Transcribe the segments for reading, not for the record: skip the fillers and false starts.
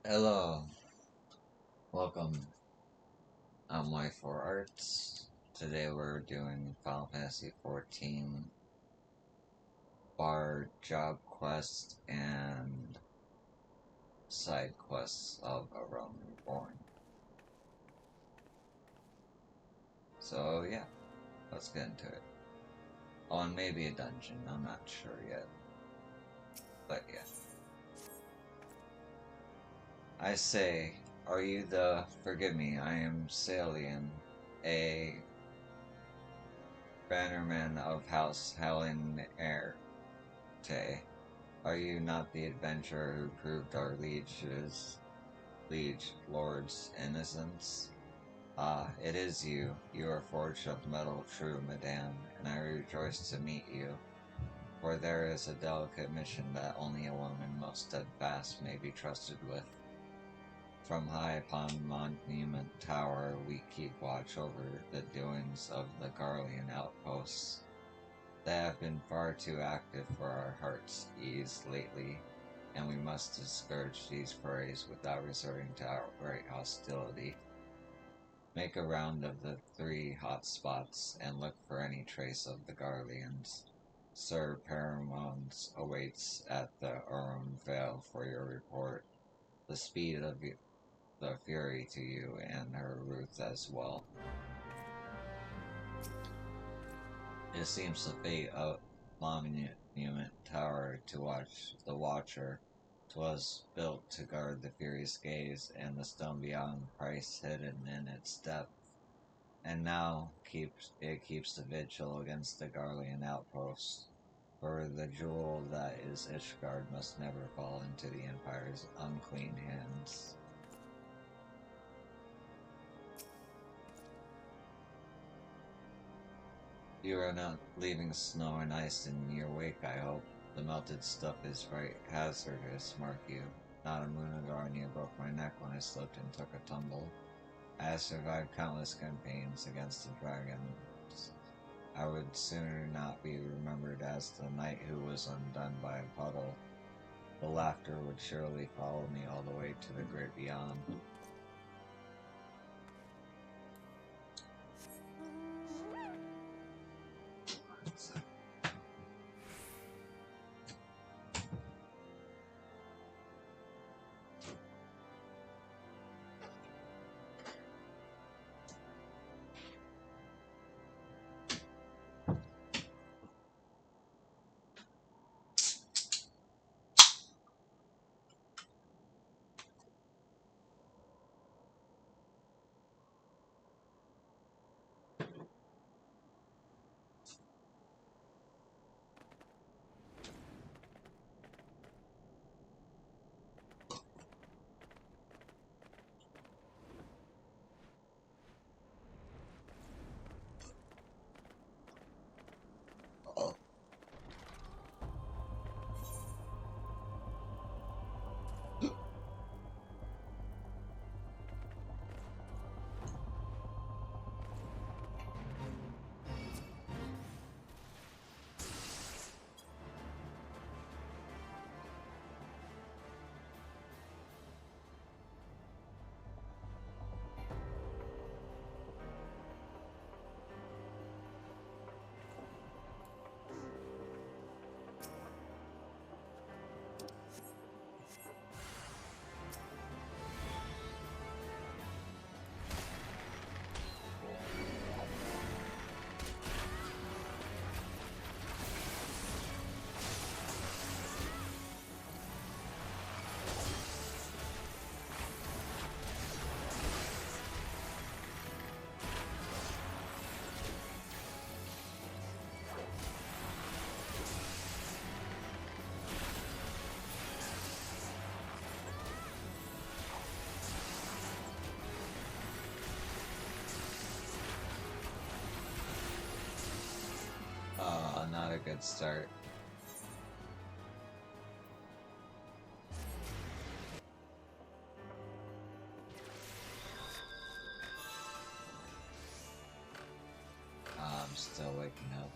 Hello, welcome. I'm Y4Arts. Today we're doing Final Fantasy 14 bar job quest and side quests of A Realm Reborn. So yeah, let's get into it. Oh, and maybe a dungeon, I'm not sure yet. But yeah. I say, are you forgive me, I am Salian, a bannerman of House Helen Air. Are you not the adventurer who proved our liege lord's innocence? Ah, it is you. You are forged of metal, true, madame, and I rejoice to meet you. For there is a delicate mission that only a woman most steadfast may be trusted with. From high upon Monument Tower, we keep watch over the doings of the Garlean outposts. They have been far too active for our heart's ease lately, and we must discourage these forays without resorting to outright hostility. Make a round of the 3 hot spots and look for any trace of the Garleans. Sir Paramons awaits at the Urim Vale for your report. The speed of the Fury to you and her Ruth as well. It seems the fate of Monument Tower to watch the Watcher. 'Twas built to guard the Fury's gaze, and the stone beyond price hidden in its depth. And now it keeps the vigil against the Garlean outposts. For the jewel that is Ishgard must never fall into the Empire's unclean hands. You are not leaving snow and ice in your wake, I hope. The melted stuff is right hazardous, mark you. Not a Munadar near broke my neck when I slipped and took a tumble. I have survived countless campaigns against the dragons. I would sooner not be remembered as the knight who was undone by a puddle. The laughter would surely follow me all the way to the great beyond. Oh. Not a good start. I'm still waking up.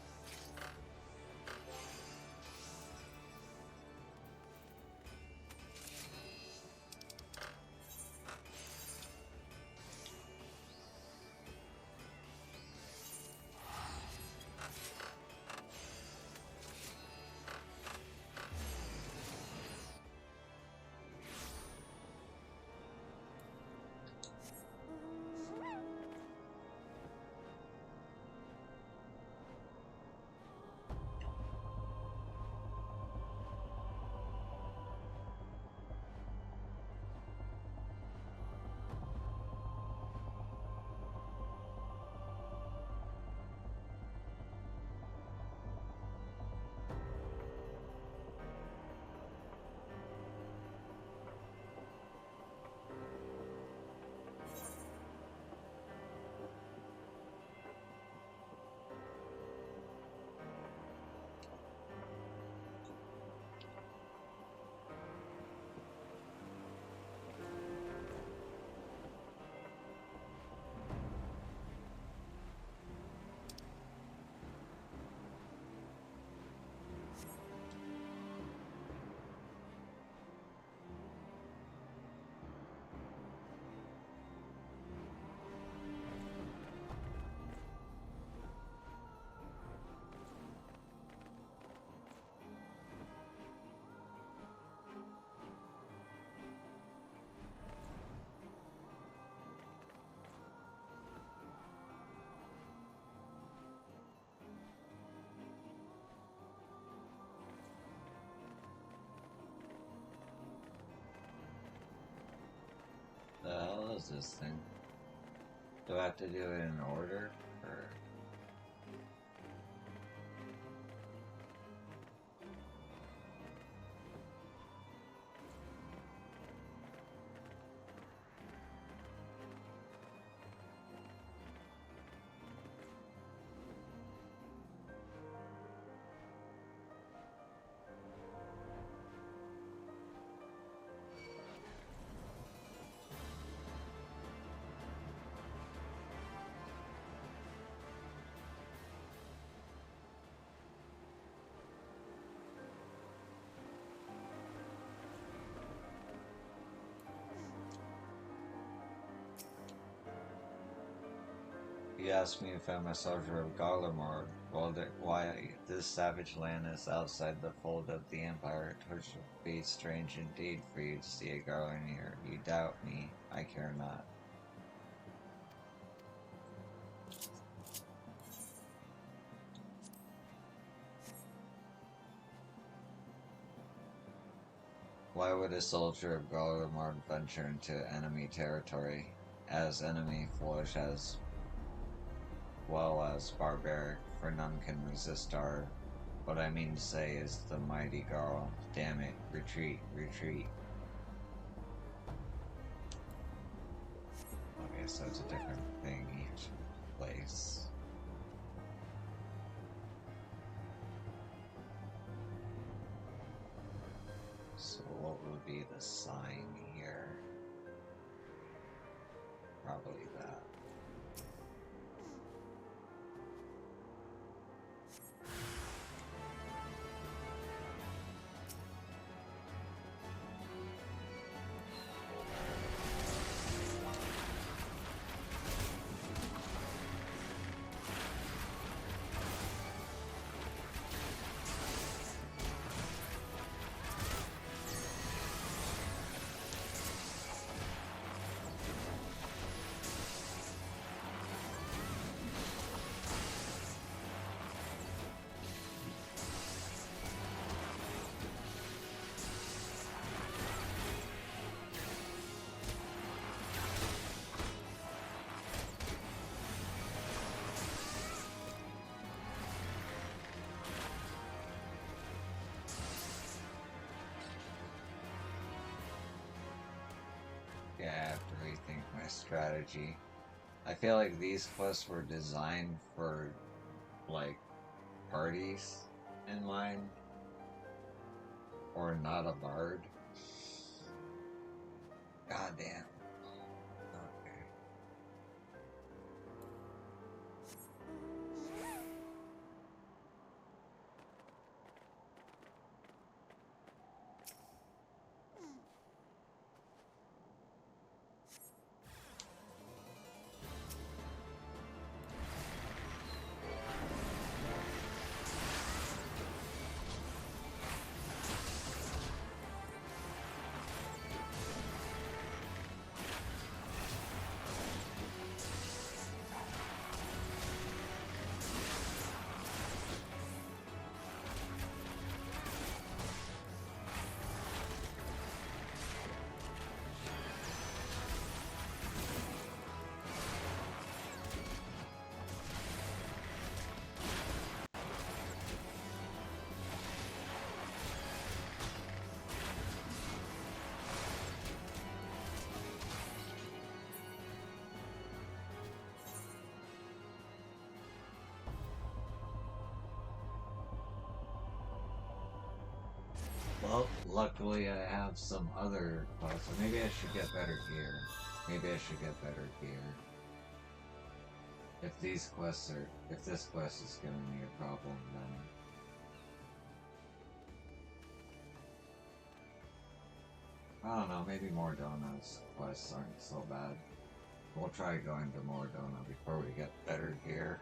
is this thing? Do I have to do it in order? Or... You asked me if I'm a soldier of Garlemald. Well, why this savage land is outside the fold of the Empire, which would be strange indeed for you to see a Garland here. You doubt me, I care not. Why would a soldier of Garlemald venture into enemy territory? As enemy foolish as well as barbaric, for none can resist our... What I mean to say is the mighty Garl. Damn it, retreat, retreat. Okay, so it's a different thing each place. So what would be the sign here? Probably that. Yeah, I have to rethink my strategy. I feel like these quests were designed for, like, parties in mind. Or not a bard. Goddamn. Okay. Well, luckily I have some other quests. Maybe I should get better gear. Maybe I should get better gear. If this quest is giving me a problem, then... I don't know, maybe Mordona's quests aren't so bad. We'll try going to Mordona before we get better gear.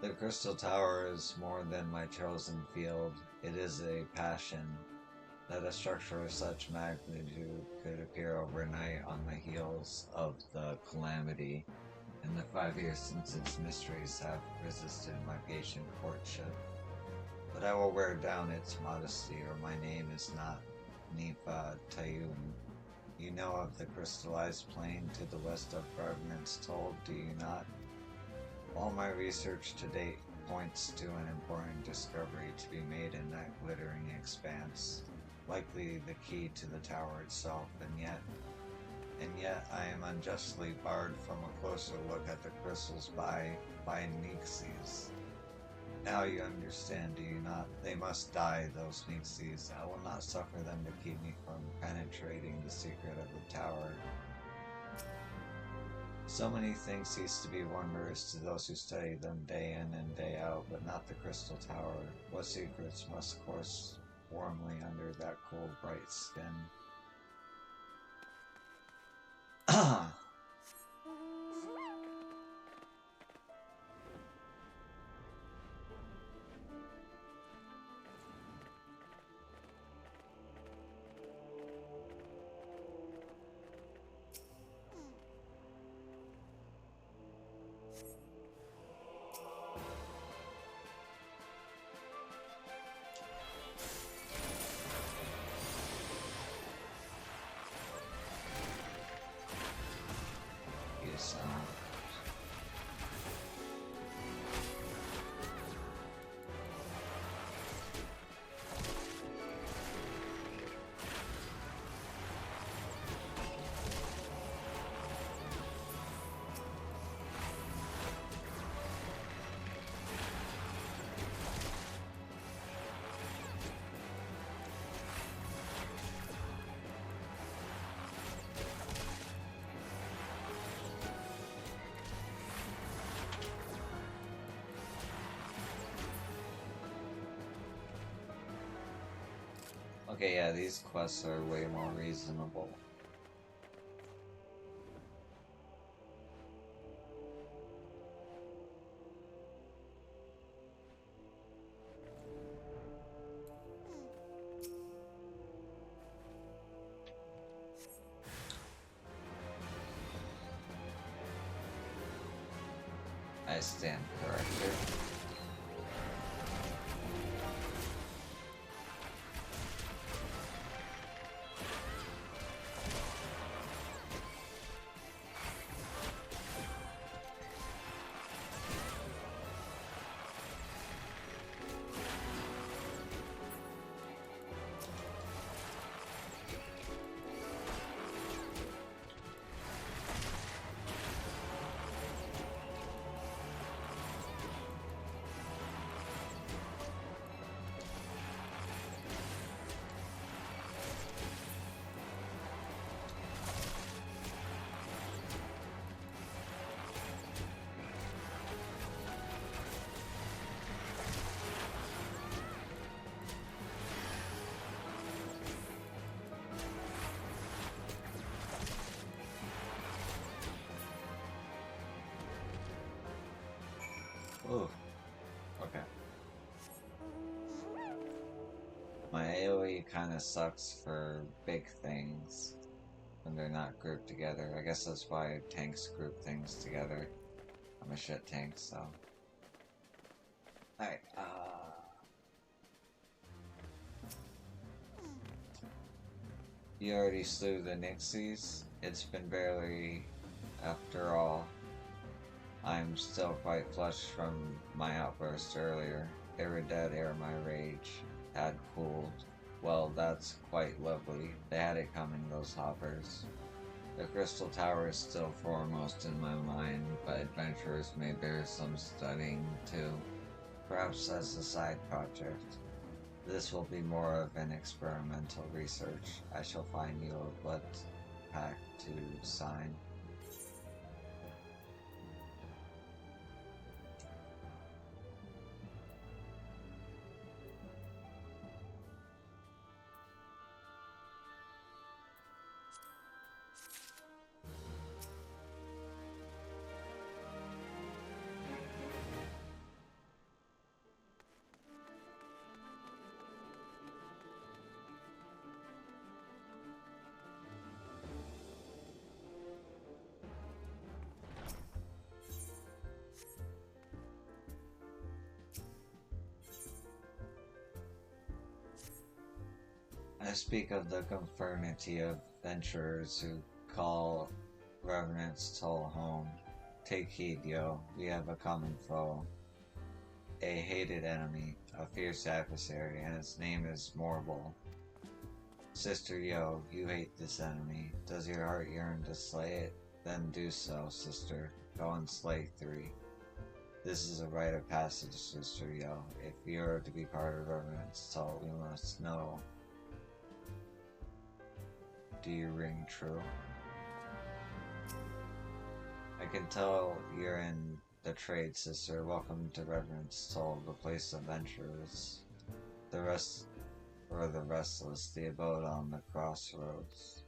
The Crystal Tower is more than my chosen field. It is a passion. That a structure of such magnitude could appear overnight on the heels of the calamity, in the 5 years since its mysteries have resisted my patient courtship. But I will wear down its modesty, or my name is not Nipa Tayum. You know of the crystallized plain to the west of Fragments Told, do you not? All my research to date points to an important discovery to be made in that glittering expanse, likely the key to the tower itself, and yet I am unjustly barred from a closer look at the crystals by Nixies. Now you understand, do you not? They must die, those Nixies. I will not suffer them to keep me from penetrating the secret of the tower. So many things cease to be wondrous to those who study them day in and day out, but not the Crystal Tower. What secrets must course warmly under that cold, bright skin? Yes, Okay, yeah, these quests are way more reasonable. I stand corrected. Ooh, okay. My AoE kinda sucks for big things when they're not grouped together. I guess that's why tanks group things together. I'm a shit tank, so. Alright, You already slew the Nixies? It's been barely, after all. I'm still quite flushed from my outburst earlier. They were dead ere my rage had cooled. Well, that's quite lovely. They had it coming, those hoppers. The Crystal Tower is still foremost in my mind, but adventurers may bear some studying too. Perhaps as a side project. This will be more of an experimental research. I shall find you a blood pact to sign. I speak of the confraternity of venturers who call Revenant's Toll home. Take heed, yo, we have a common foe. A hated enemy, a fierce adversary, and its name is Morble. Sister Yo, you hate this enemy. Does your heart yearn to slay it? Then do so, sister. Go and slay 3. This is a rite of passage, Sister Yo. If you are to be part of Revenant's Toll, we must know. Do you ring true? I can tell you're in the trade, sister. Welcome to Revenant's Toll, the place of venturers. The restless, the abode on the crossroads.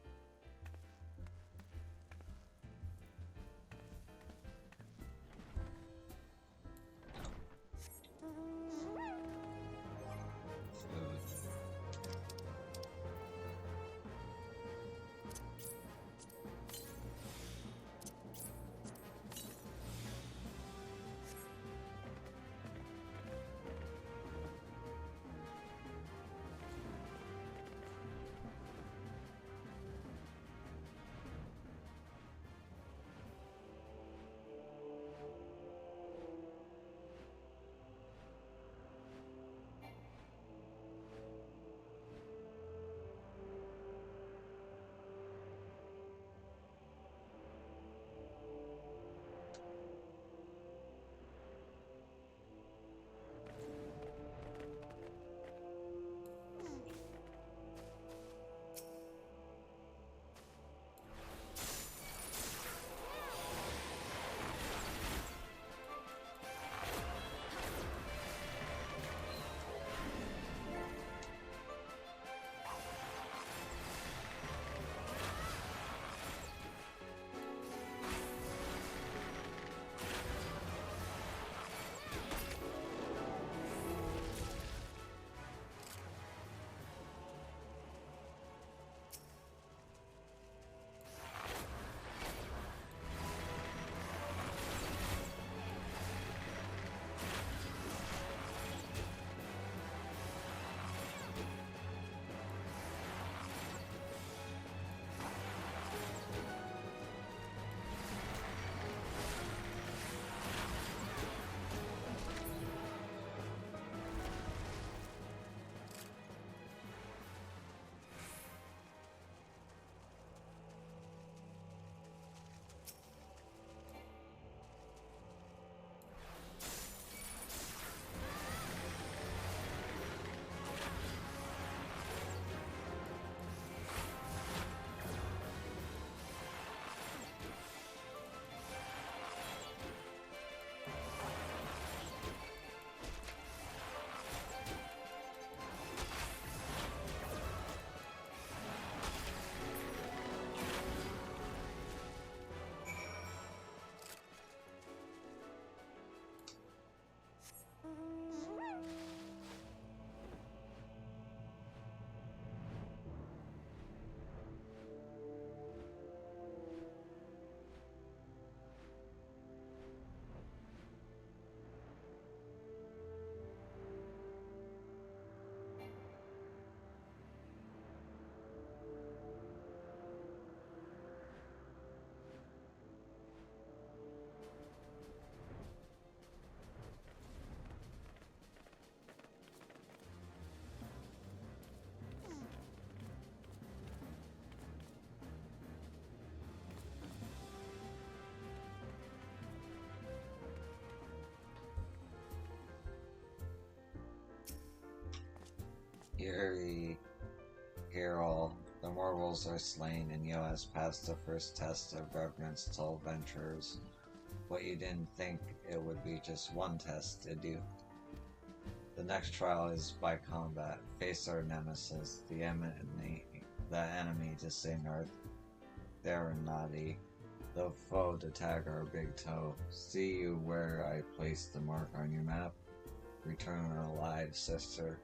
Hear all. The mortals are slain, and Yo has passed the first test of Revenant's Toll Ventures. What, you didn't think it would be just one test, did you? The next trial is by combat. Face our nemesis, the enemy to sing our Theranati, the foe to tag our big toe. See you where I placed the mark on your map? Return alive, sister.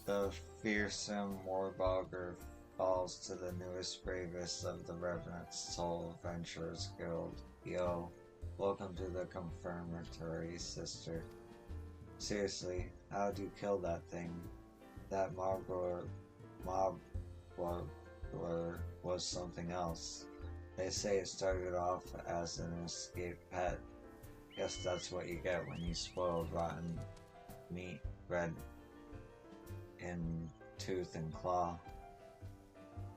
The fearsome warbogger falls to the newest bravest of the Revenant Soul Adventurers Guild. Yo, welcome to the confirmatory, sister. Seriously, how'd you kill that thing? That mob was something else. They say it started off as an escaped pet. Guess that's what you get when you spoil rotten meat, red in tooth and claw.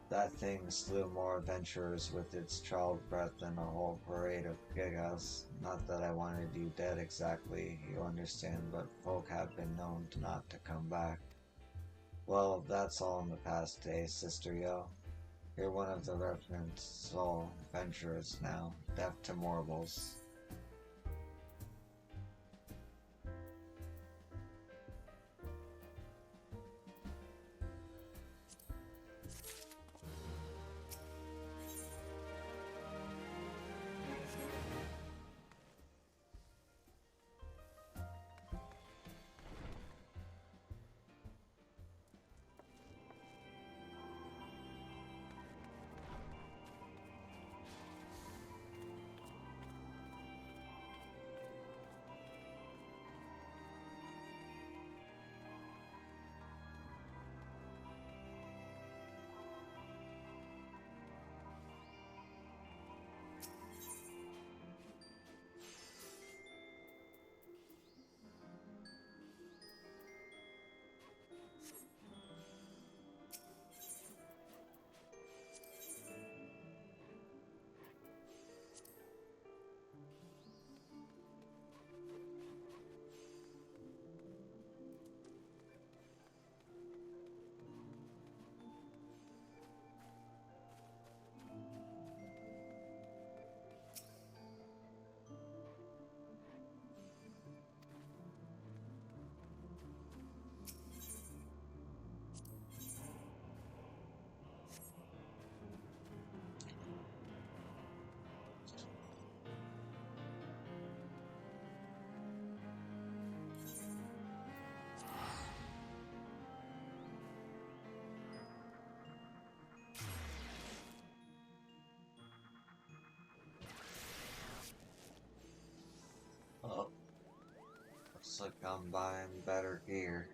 That thing slew more adventurers with its child breath than a whole parade of gigas. Not that I wanted you dead exactly, you understand, but folk have been known not to come back. Well, that's all in the past days, Sister Yo. You're one of the Revenant Soul Adventurers now, deaf to mortals. Oh, looks like I'm buying better gear.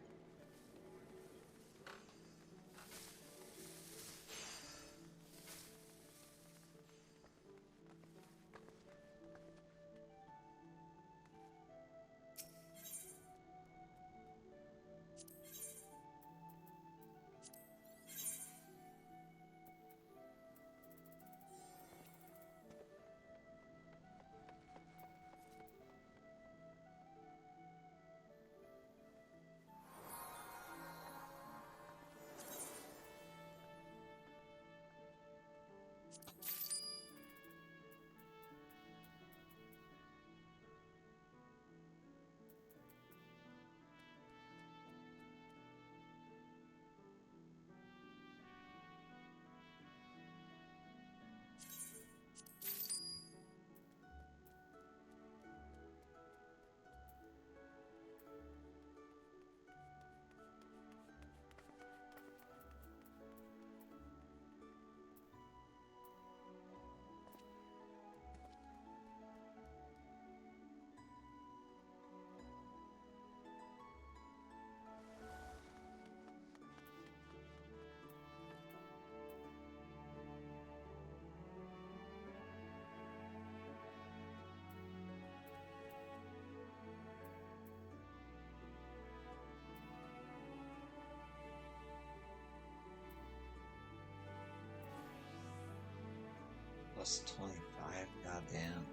Plus 25, goddamn.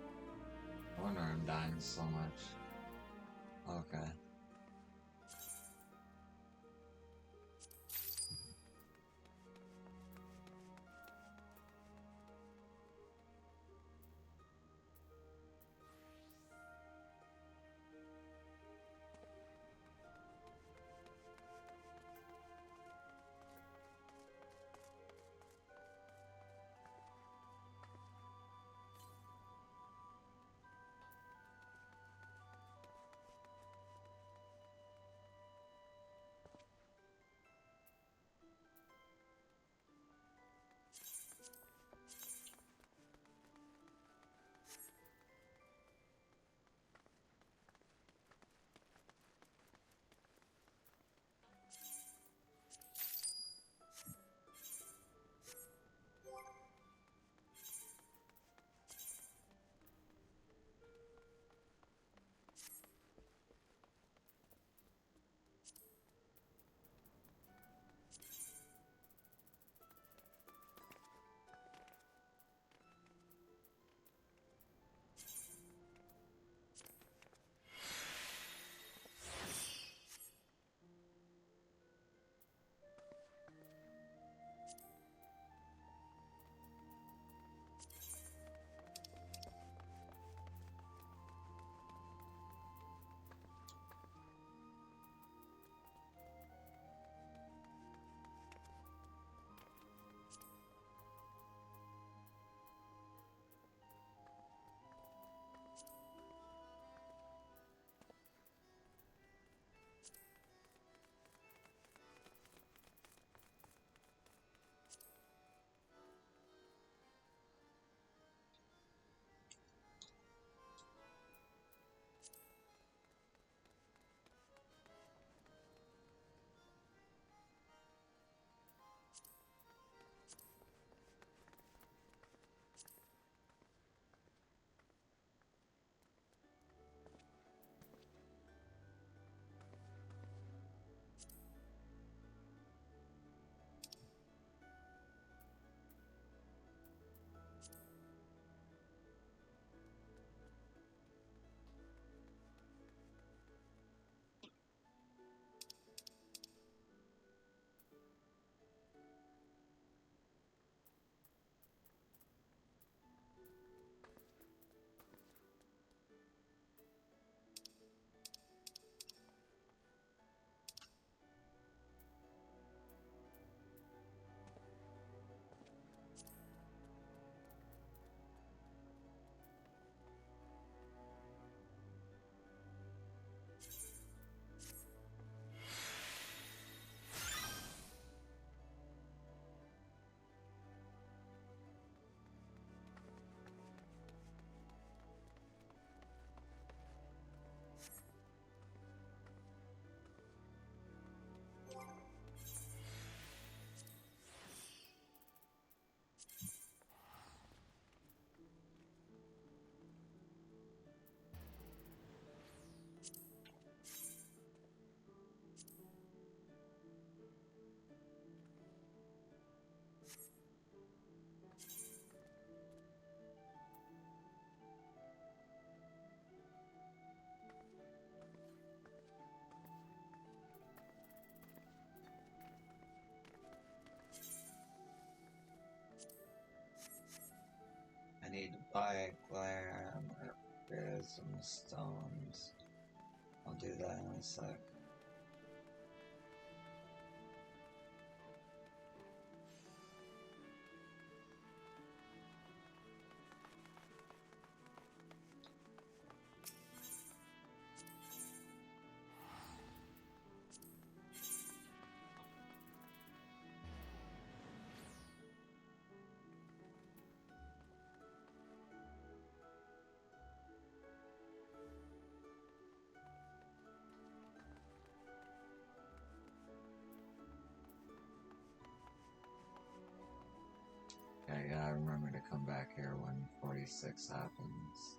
I wonder I'm dying so much. Okay. Spy glamour prism stones. I'll do that in a sec. Okay, I gotta remember to come back here when 46 happens.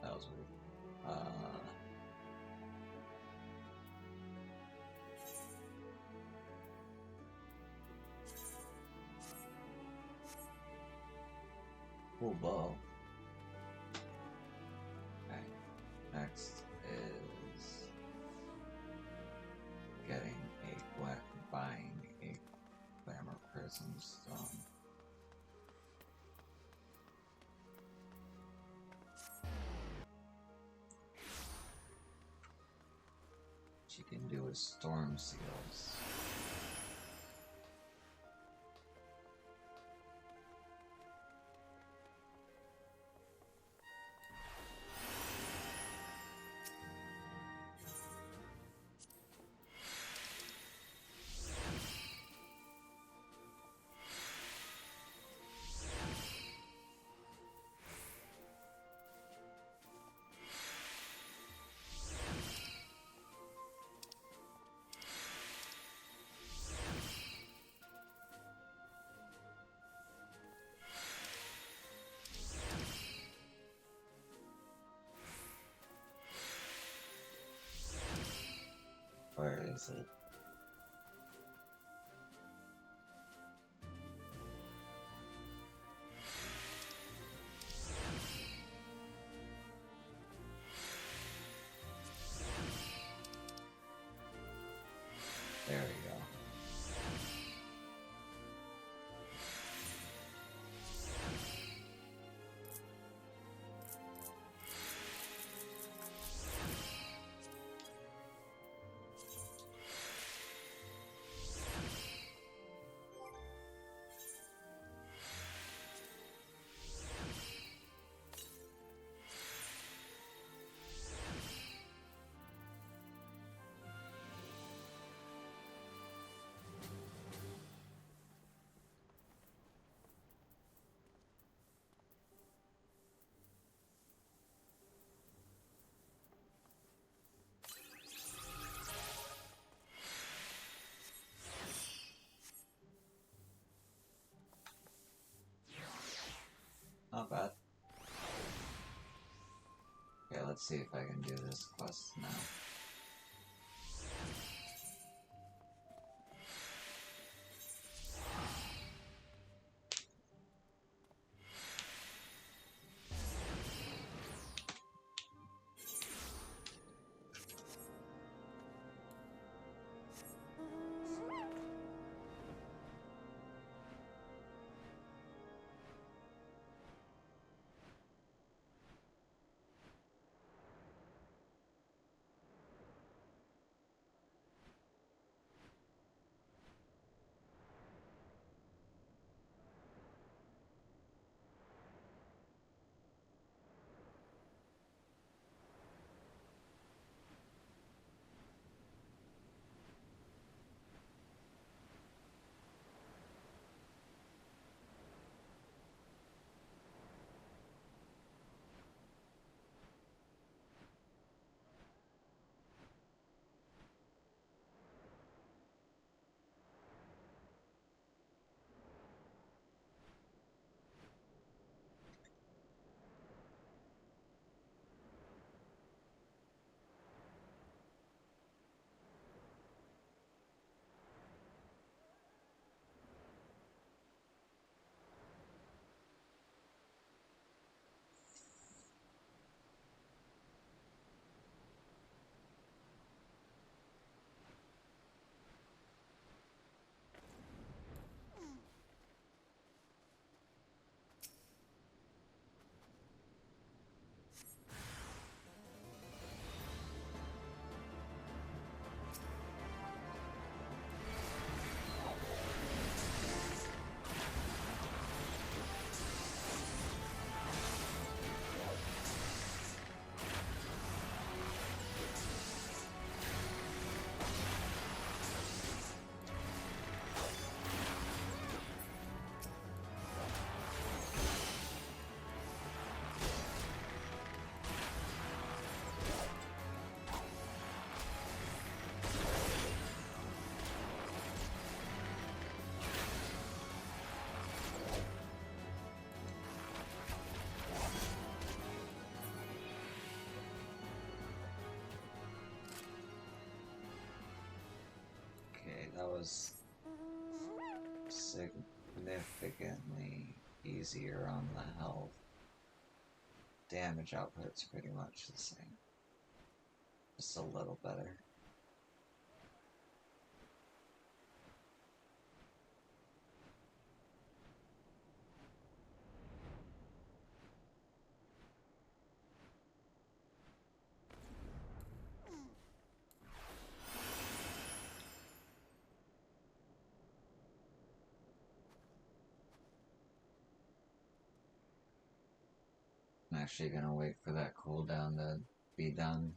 That was weird. Cool bow. Okay, next is getting buying a glamour prism stone. What you can do is storm seals. Where is it? There we go. Not bad. Okay, let's see if I can do this quest now. was significantly easier on the health. Damage output's pretty much the same. Just a little better. I'm actually gonna wait for that cooldown to be done.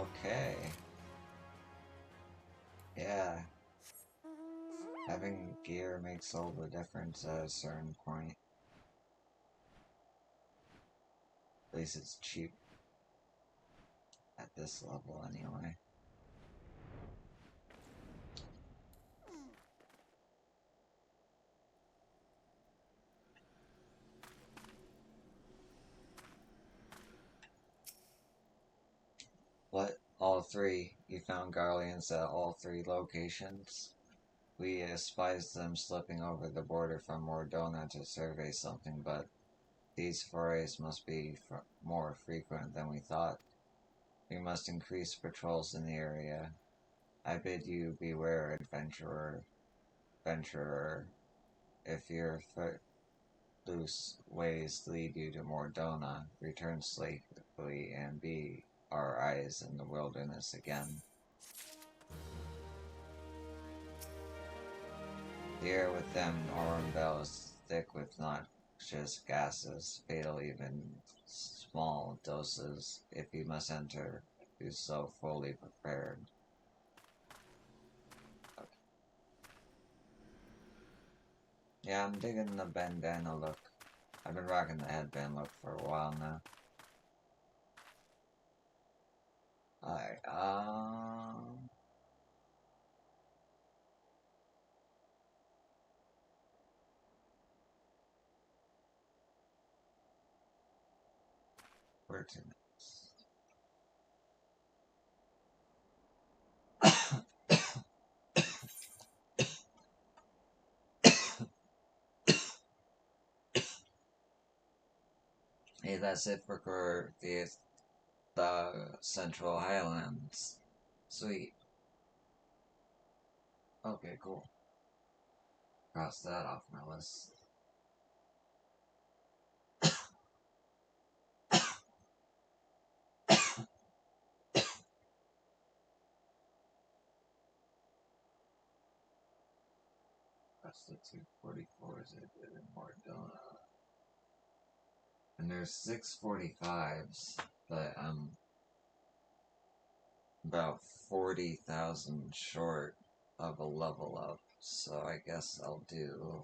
Okay. Yeah. Having gear makes all the difference at a certain point. At least it's cheap. At this level, anyway. What? All three? You found Garleans at all three locations? We espied them slipping over the border from Mordona to survey something, but these forays must be more frequent than we thought. We must increase patrols in the area. I bid you beware, adventurer. If your footloose ways lead you to Mordona, return safely and be our eyes in the wilderness again. The air with them Orumbel is thick with noxious gases, fatal even in small doses. If you must enter, do so fully prepared. Okay. Yeah, I'm digging the bandana look. I've been rocking the headband look for a while now. Alright, where to Hey, that's it for the Central Highlands. Sweet. Okay, cool. Cross that off my list. That's the 244s I did in Mordona. And there's 645s, but I'm about 40,000 short of a level up, so I guess I'll do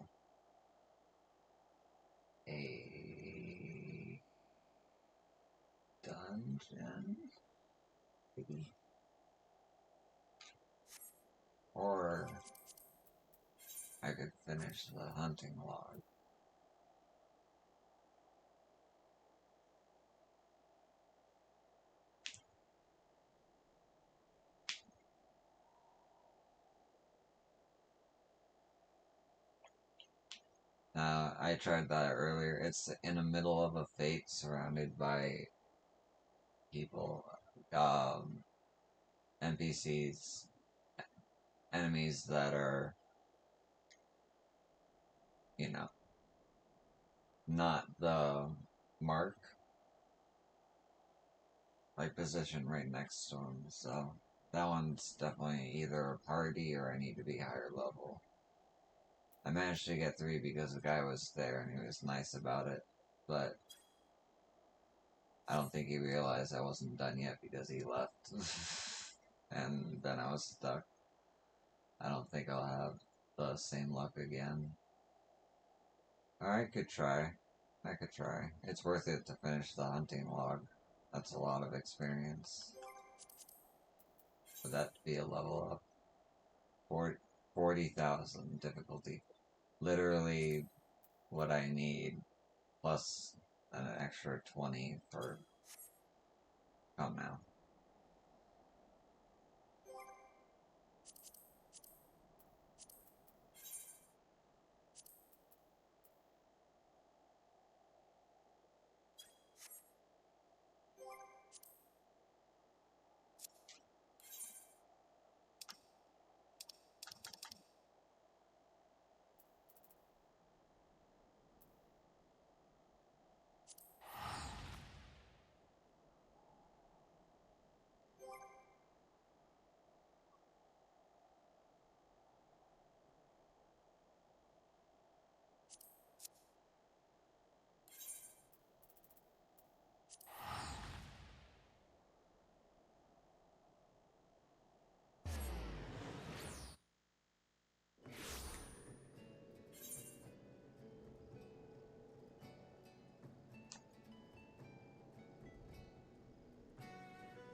a dungeon, maybe? Or I could finish the hunting log. I tried that earlier. It's in the middle of a fate surrounded by people, NPCs, enemies that are, you know, not the mark, like positioned right next to him, so that one's definitely either a party or I need to be higher level. I managed to get 3 because the guy was there and he was nice about it, but I don't think he realized I wasn't done yet because he left. And then I was stuck. I don't think I'll have the same luck again. Or I could try. I could try. It's worth it to finish the hunting log. That's a lot of experience. Would that be a level up? 40,000 difficulty. Literally what I need, plus an extra 20 for... Come now.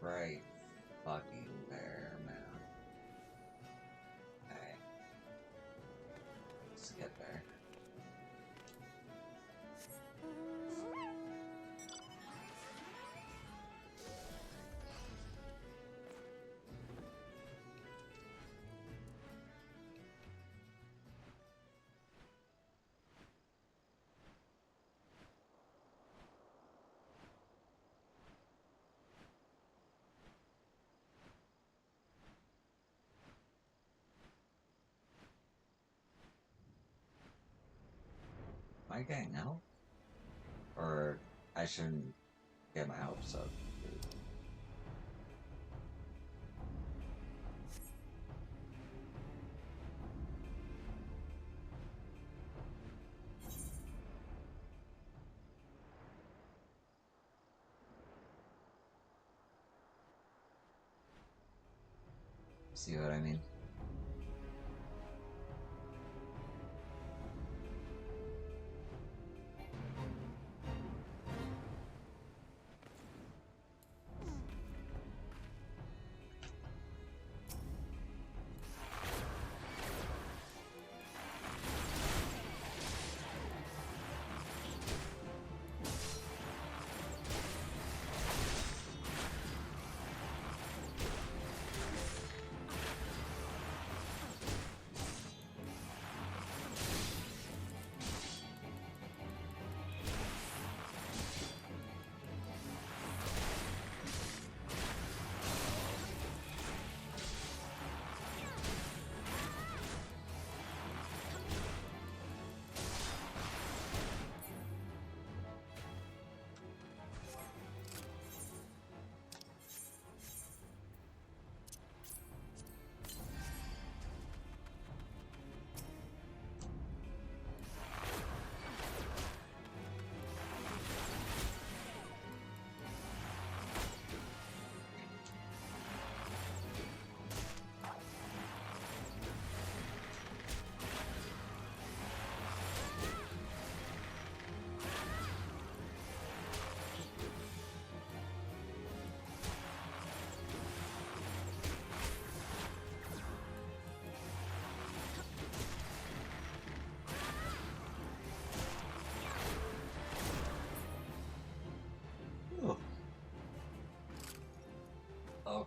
Right fucking there, man. Hey. Let's get there. Am I getting help? Or I shouldn't get my hopes up. See what I mean?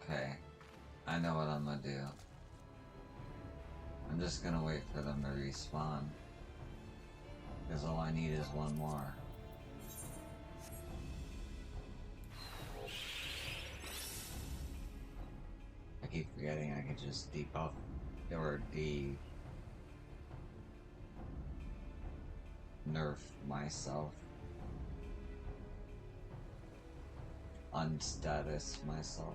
Okay, I know what I'm gonna do. I'm just gonna wait for them to respawn. Because all I need is one more. I keep forgetting I can just debuff or nerf myself. Unstatus myself.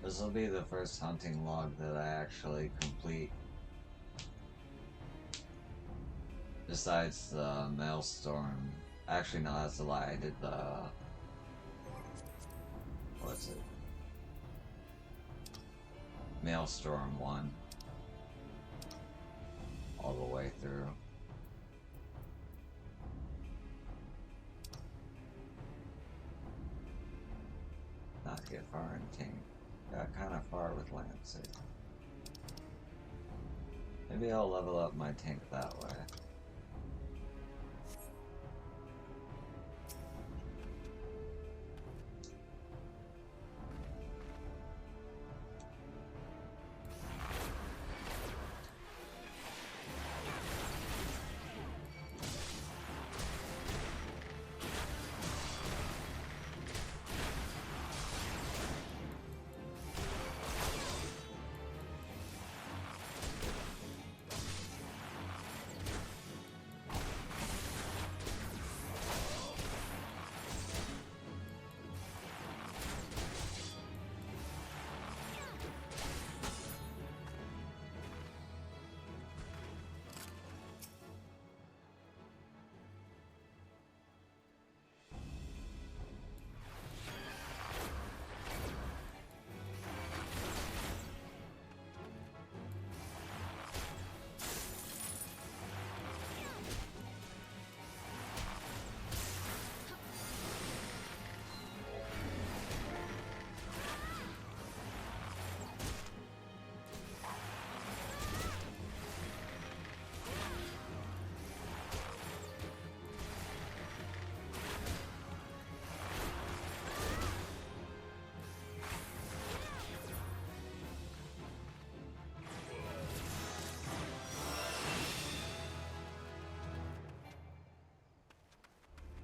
This will be the first hunting log that I actually complete. Besides the Maelstrom. Actually, no, that's a lie. I did the... What's it? Maelstrom 1. All the way through. Not to get far in tank. Got kind of far with Lancing. Maybe I'll level up my tank that way.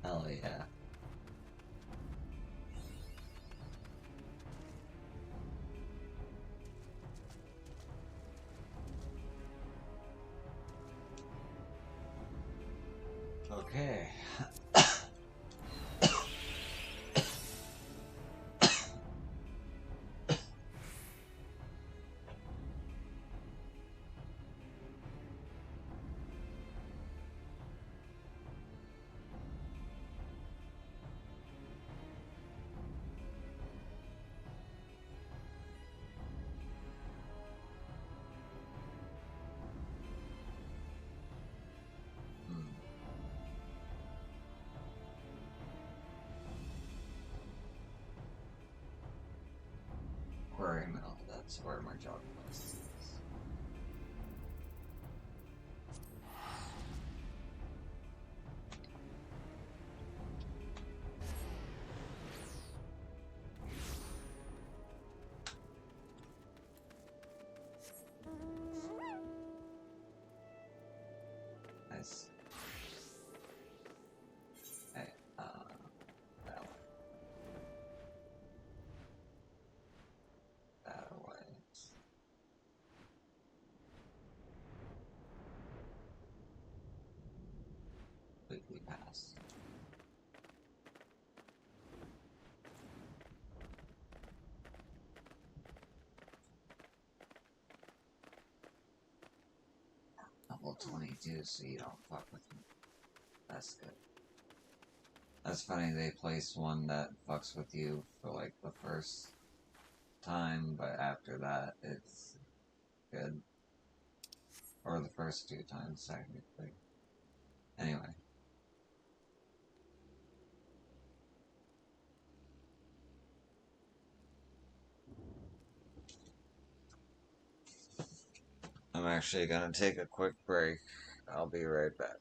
Hell yeah. Okay. Quarry Mill, that's where my job was. Nice. Hey, that way. That way. Weekly pass. Level 22, so you don't fuck with me. That's good. That's funny, they placed one that fucks with you for like the first time, but after that, it's good. Or the first 2 times, technically. Anyway. actually gonna take a quick break. I'll be right back.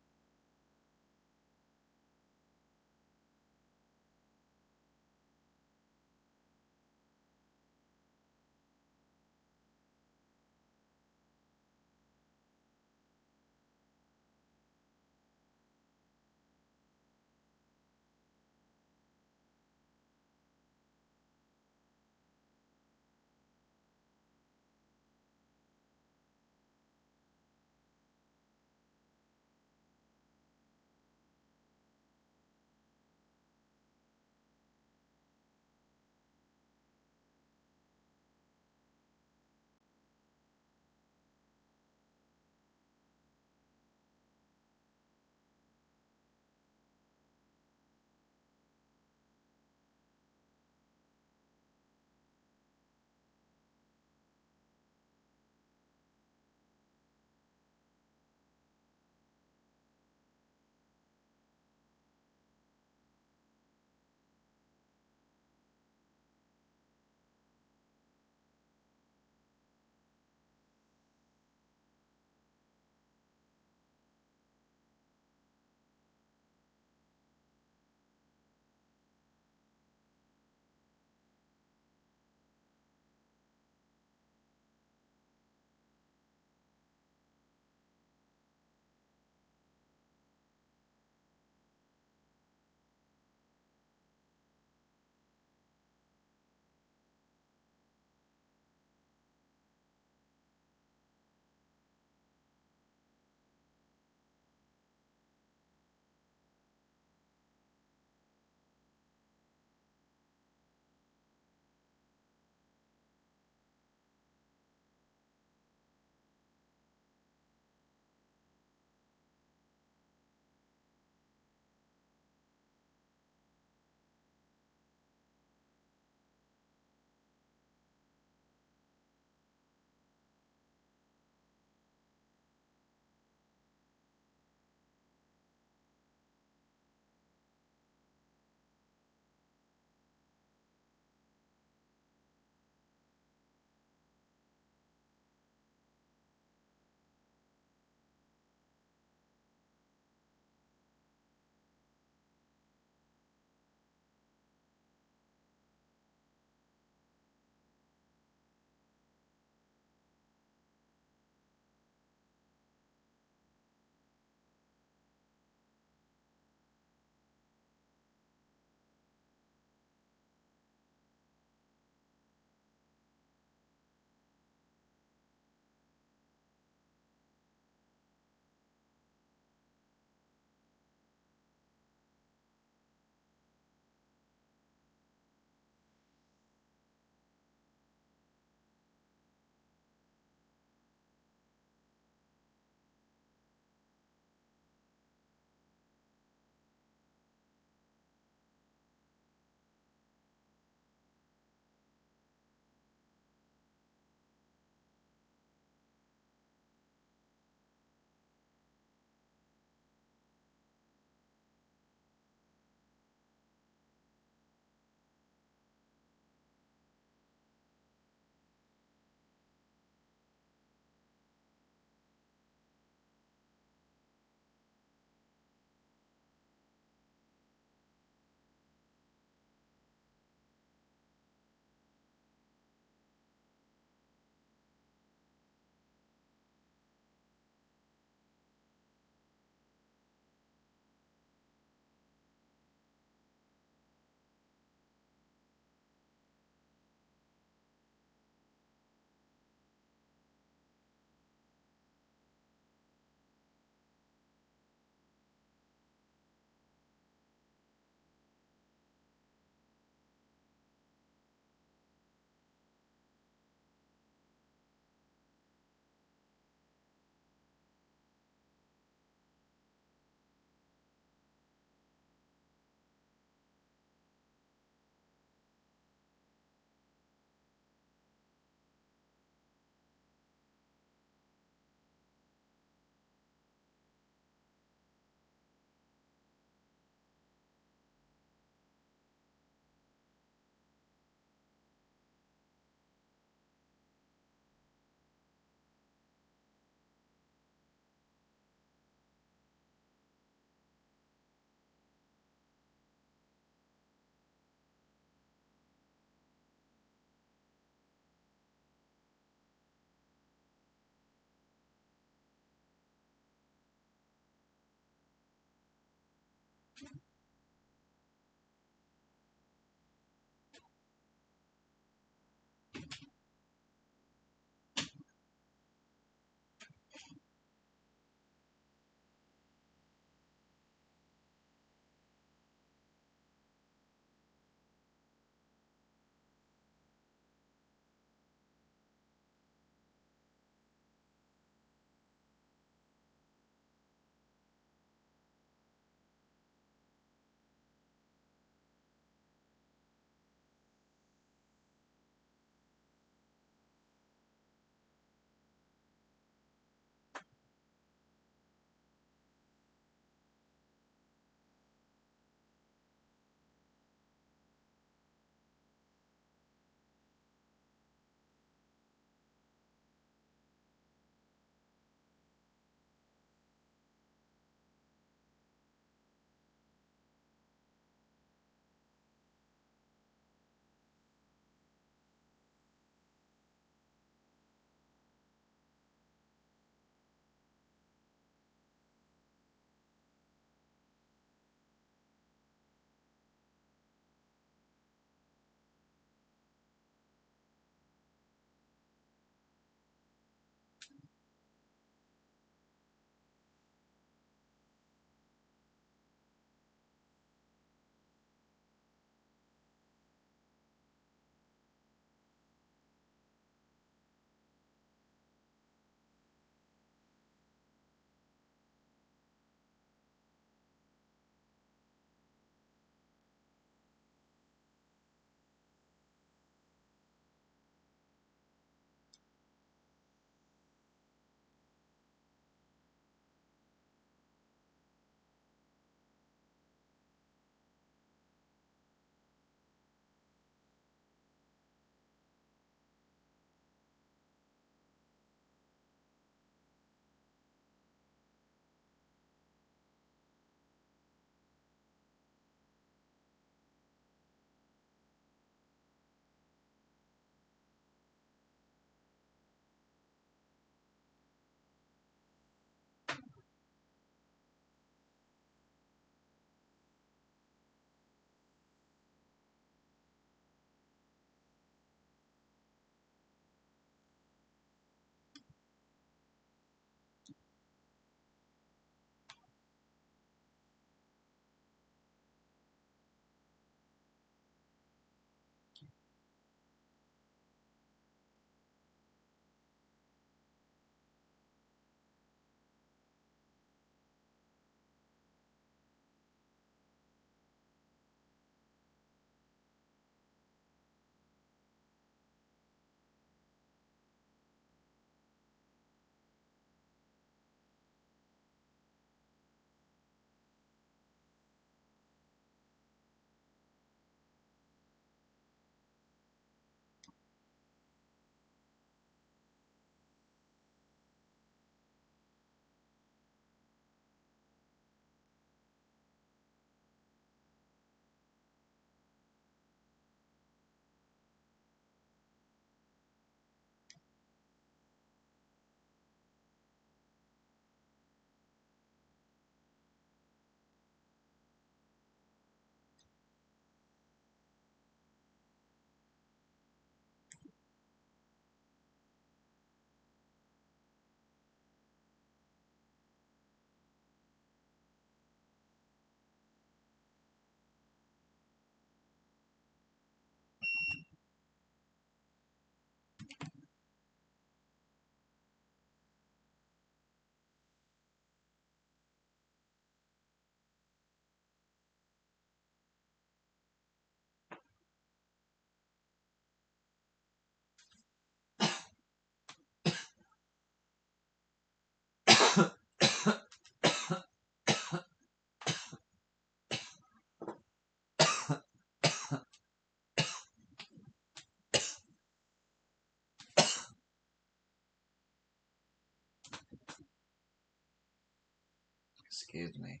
Excuse me.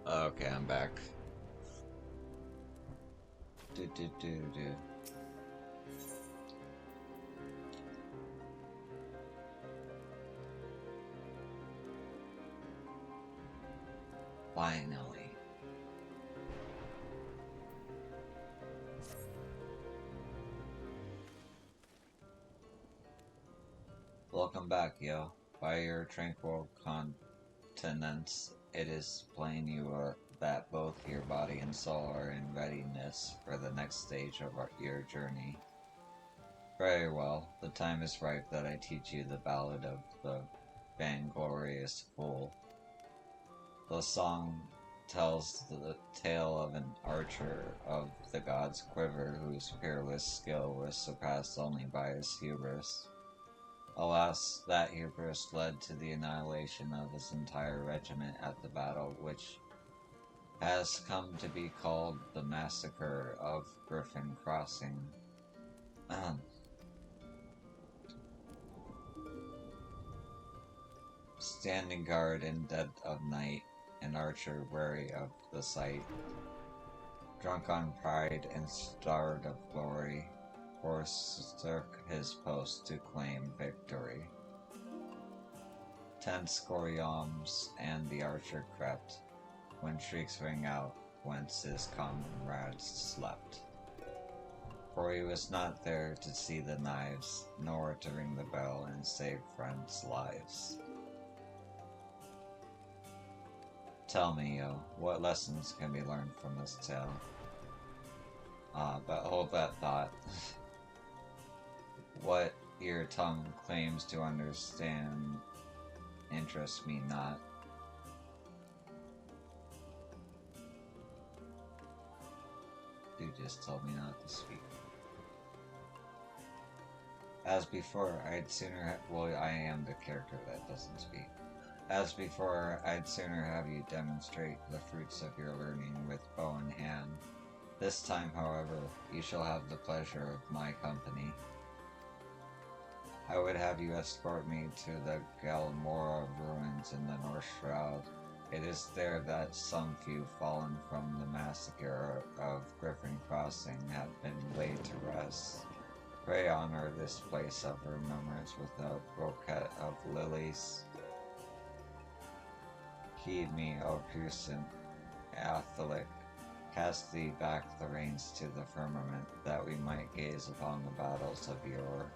Okay, I'm back. Do. Finally. Welcome back, yo. By your tranquil countenance, it is plain you are that both your body and soul are in readiness for the next stage of your journey. Very well, the time is ripe that I teach you the ballad of the vainglorious fool. The song tells the tale of an archer of the god's quiver whose peerless skill was surpassed only by his hubris. Alas, that hubris led to the annihilation of his entire regiment at the battle which has come to be called the Massacre of Griffin Crossing. Standing guard in dead of night, an archer wary of the sight, drunk on pride and starved of glory, forsook his post to claim victory. 10 yawms, and the archer crept, when shrieks rang out whence his comrades slept. For he was not there to see the knives, nor to ring the bell and save friends' lives. Tell me, yo, what lessons can be learned from this tale? But hold that thought. What your tongue claims to understand interests me not. You just told me not to speak. As before, I'd sooner I am the character that doesn't speak. As before, I'd sooner have you demonstrate the fruits of your learning with bow in hand. This time, however, you shall have the pleasure of my company. I would have you escort me to the Galmora ruins in the North Shroud. It is there that some few fallen from the massacre of Griffin Crossing have been laid to rest. Pray honor this place of remembrance with a bouquet of lilies. Heed me, O puissant Athalic, cast thee back the reins to the firmament, that we might gaze upon the battles of yore.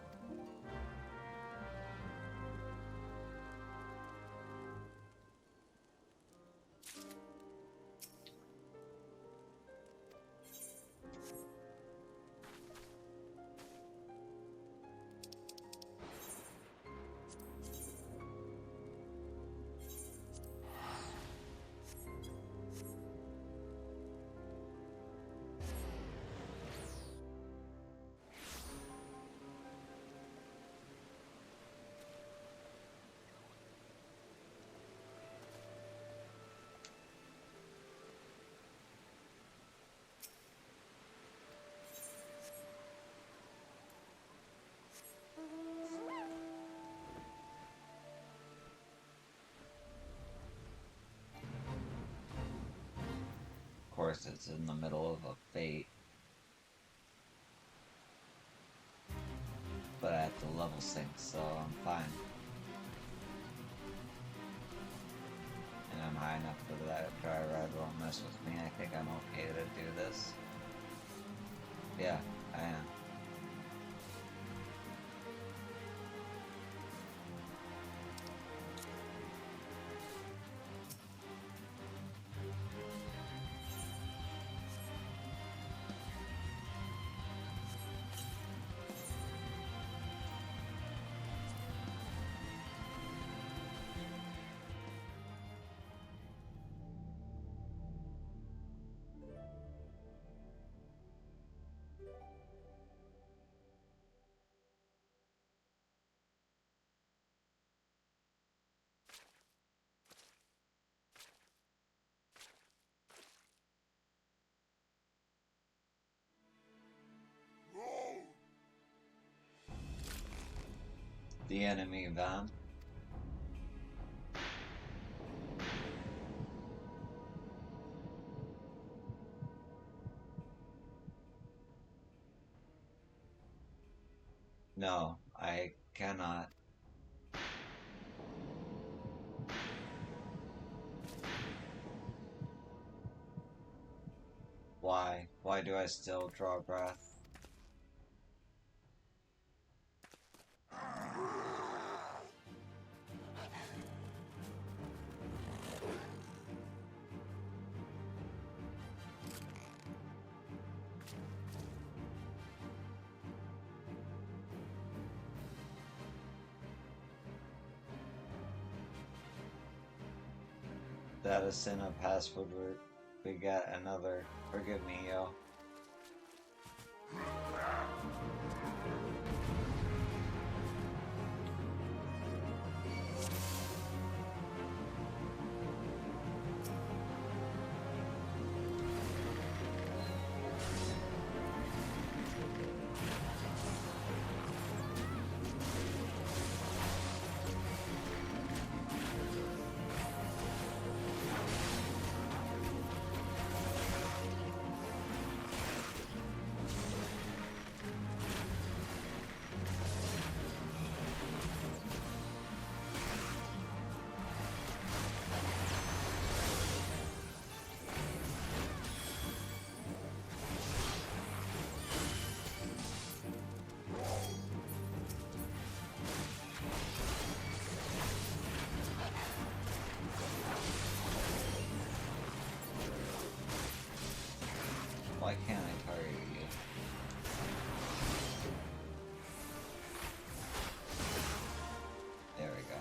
Of course, it's in the middle of a fate, but I have to level sync, so I'm fine. And I'm high enough for that dry ride won't mess with me. I think I'm okay to do this. Yeah, I am. The enemy van. No, I cannot. Why? Why do I still draw breath? That a sin of past would beget another. Forgive me, yo. Why can't I target you? There we go.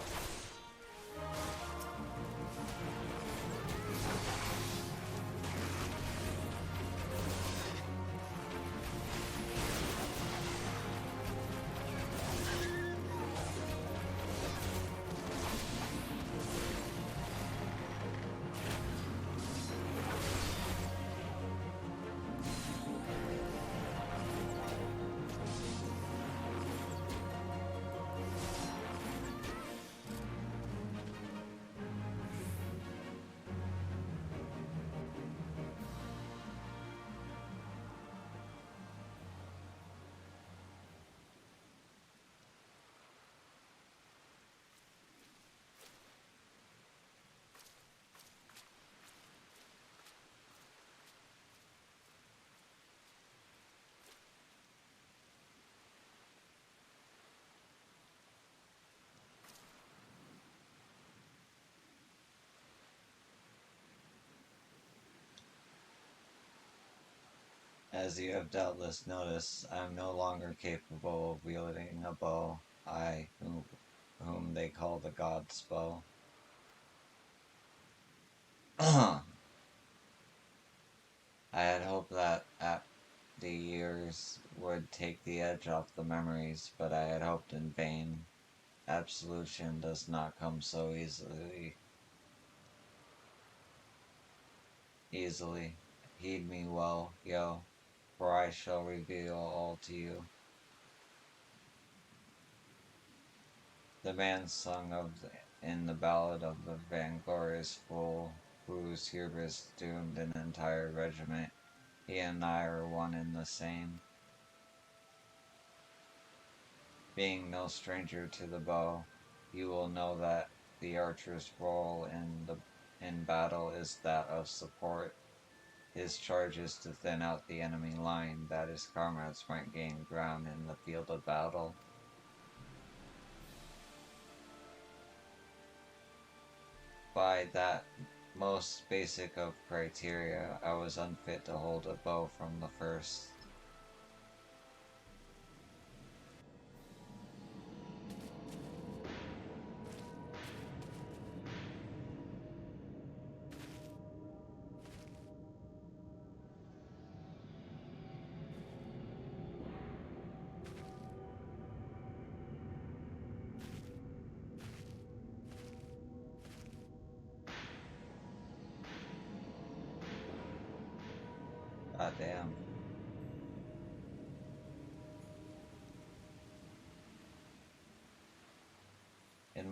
As you have doubtless noticed, I am no longer capable of wielding a bow, whom they call the god's bow. I had hoped that the years would take the edge off the memories, but I had hoped in vain. Absolution does not come so easily. Heed me well, yo, for I shall reveal all to you. The man sung in the ballad of the vainglorious fool, whose hubris doomed an entire regiment. He and I are one and the same. Being no stranger to the bow, you will know that the archer's role in battle is that of support. His charge is to thin out the enemy line, that his comrades might gain ground in the field of battle. By that most basic of criteria, I was unfit to hold a bow from the first. God damn.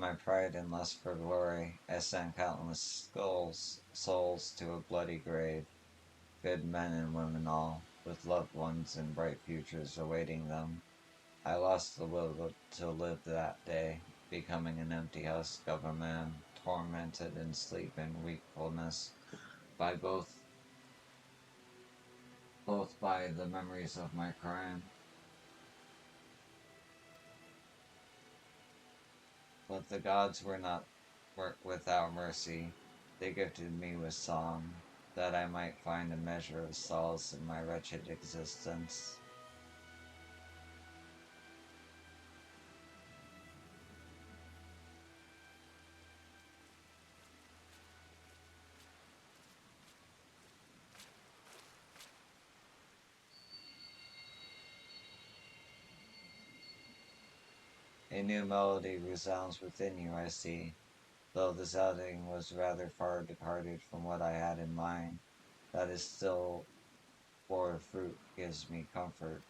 my pride and lust for glory, I sent countless souls to a bloody grave, good men and women all, with loved ones and bright futures awaiting them. I lost the will to live that day, becoming an empty husk of a man, tormented in sleep and wakefulness by both by the memories of my crime. But the gods were not without mercy. They gifted me with song, that I might find a measure of solace in my wretched existence. A new melody resounds within you, I see, though the sounding was rather far departed from what I had in mind. That is still for fruit gives me comfort.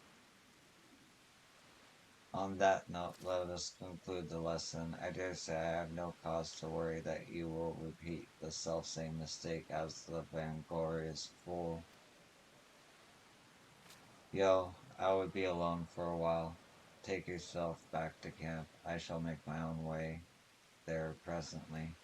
On that note, let us conclude the lesson. I dare say I have no cause to worry that you will repeat the selfsame mistake as the vainglorious fool. Yo, I would be alone for a while. Take yourself back to camp. I shall make my own way there presently.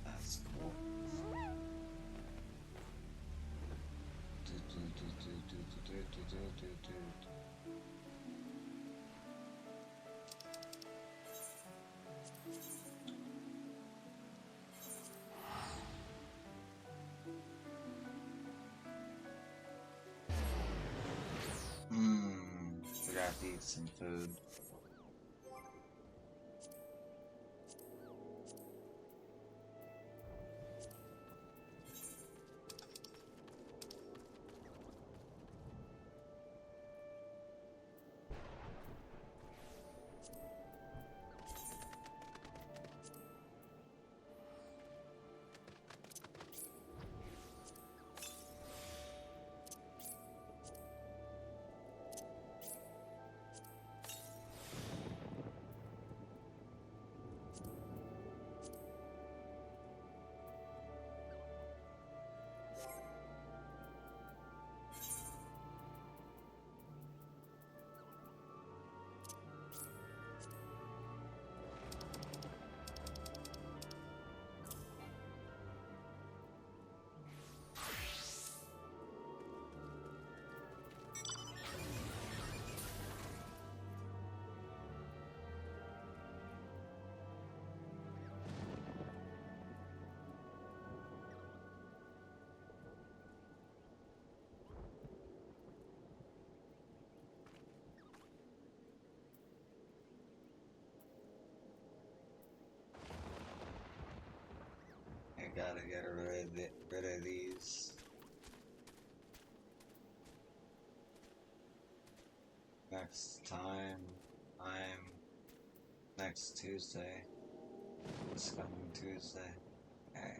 That's cool. Forgot to eat some food. I gotta get rid of these. Next time, I'm next Tuesday. This coming Tuesday. Alright.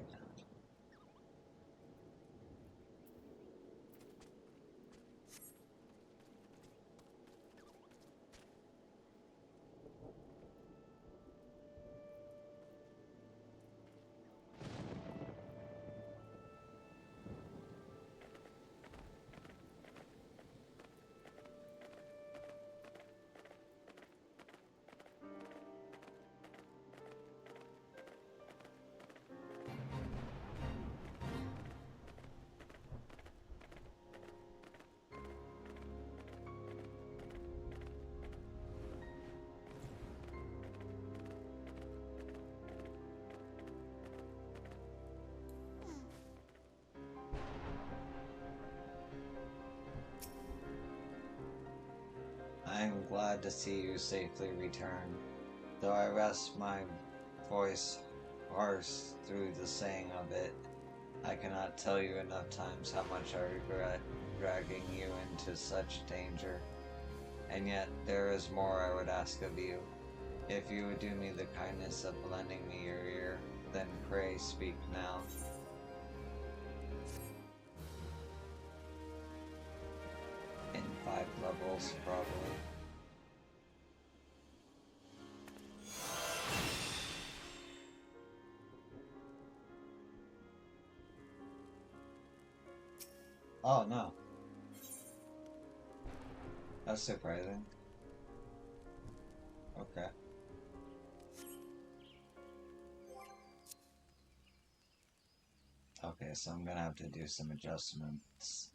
I am glad to see you safely return, though I rest my voice parse through the saying of it. I cannot tell you enough times how much I regret dragging you into such danger. And yet there is more I would ask of you. If you would do me the kindness of lending me your ear, then pray speak now. In 5 levels, probably. Oh no. That's surprising. Okay. Okay, so I'm gonna have to do some adjustments.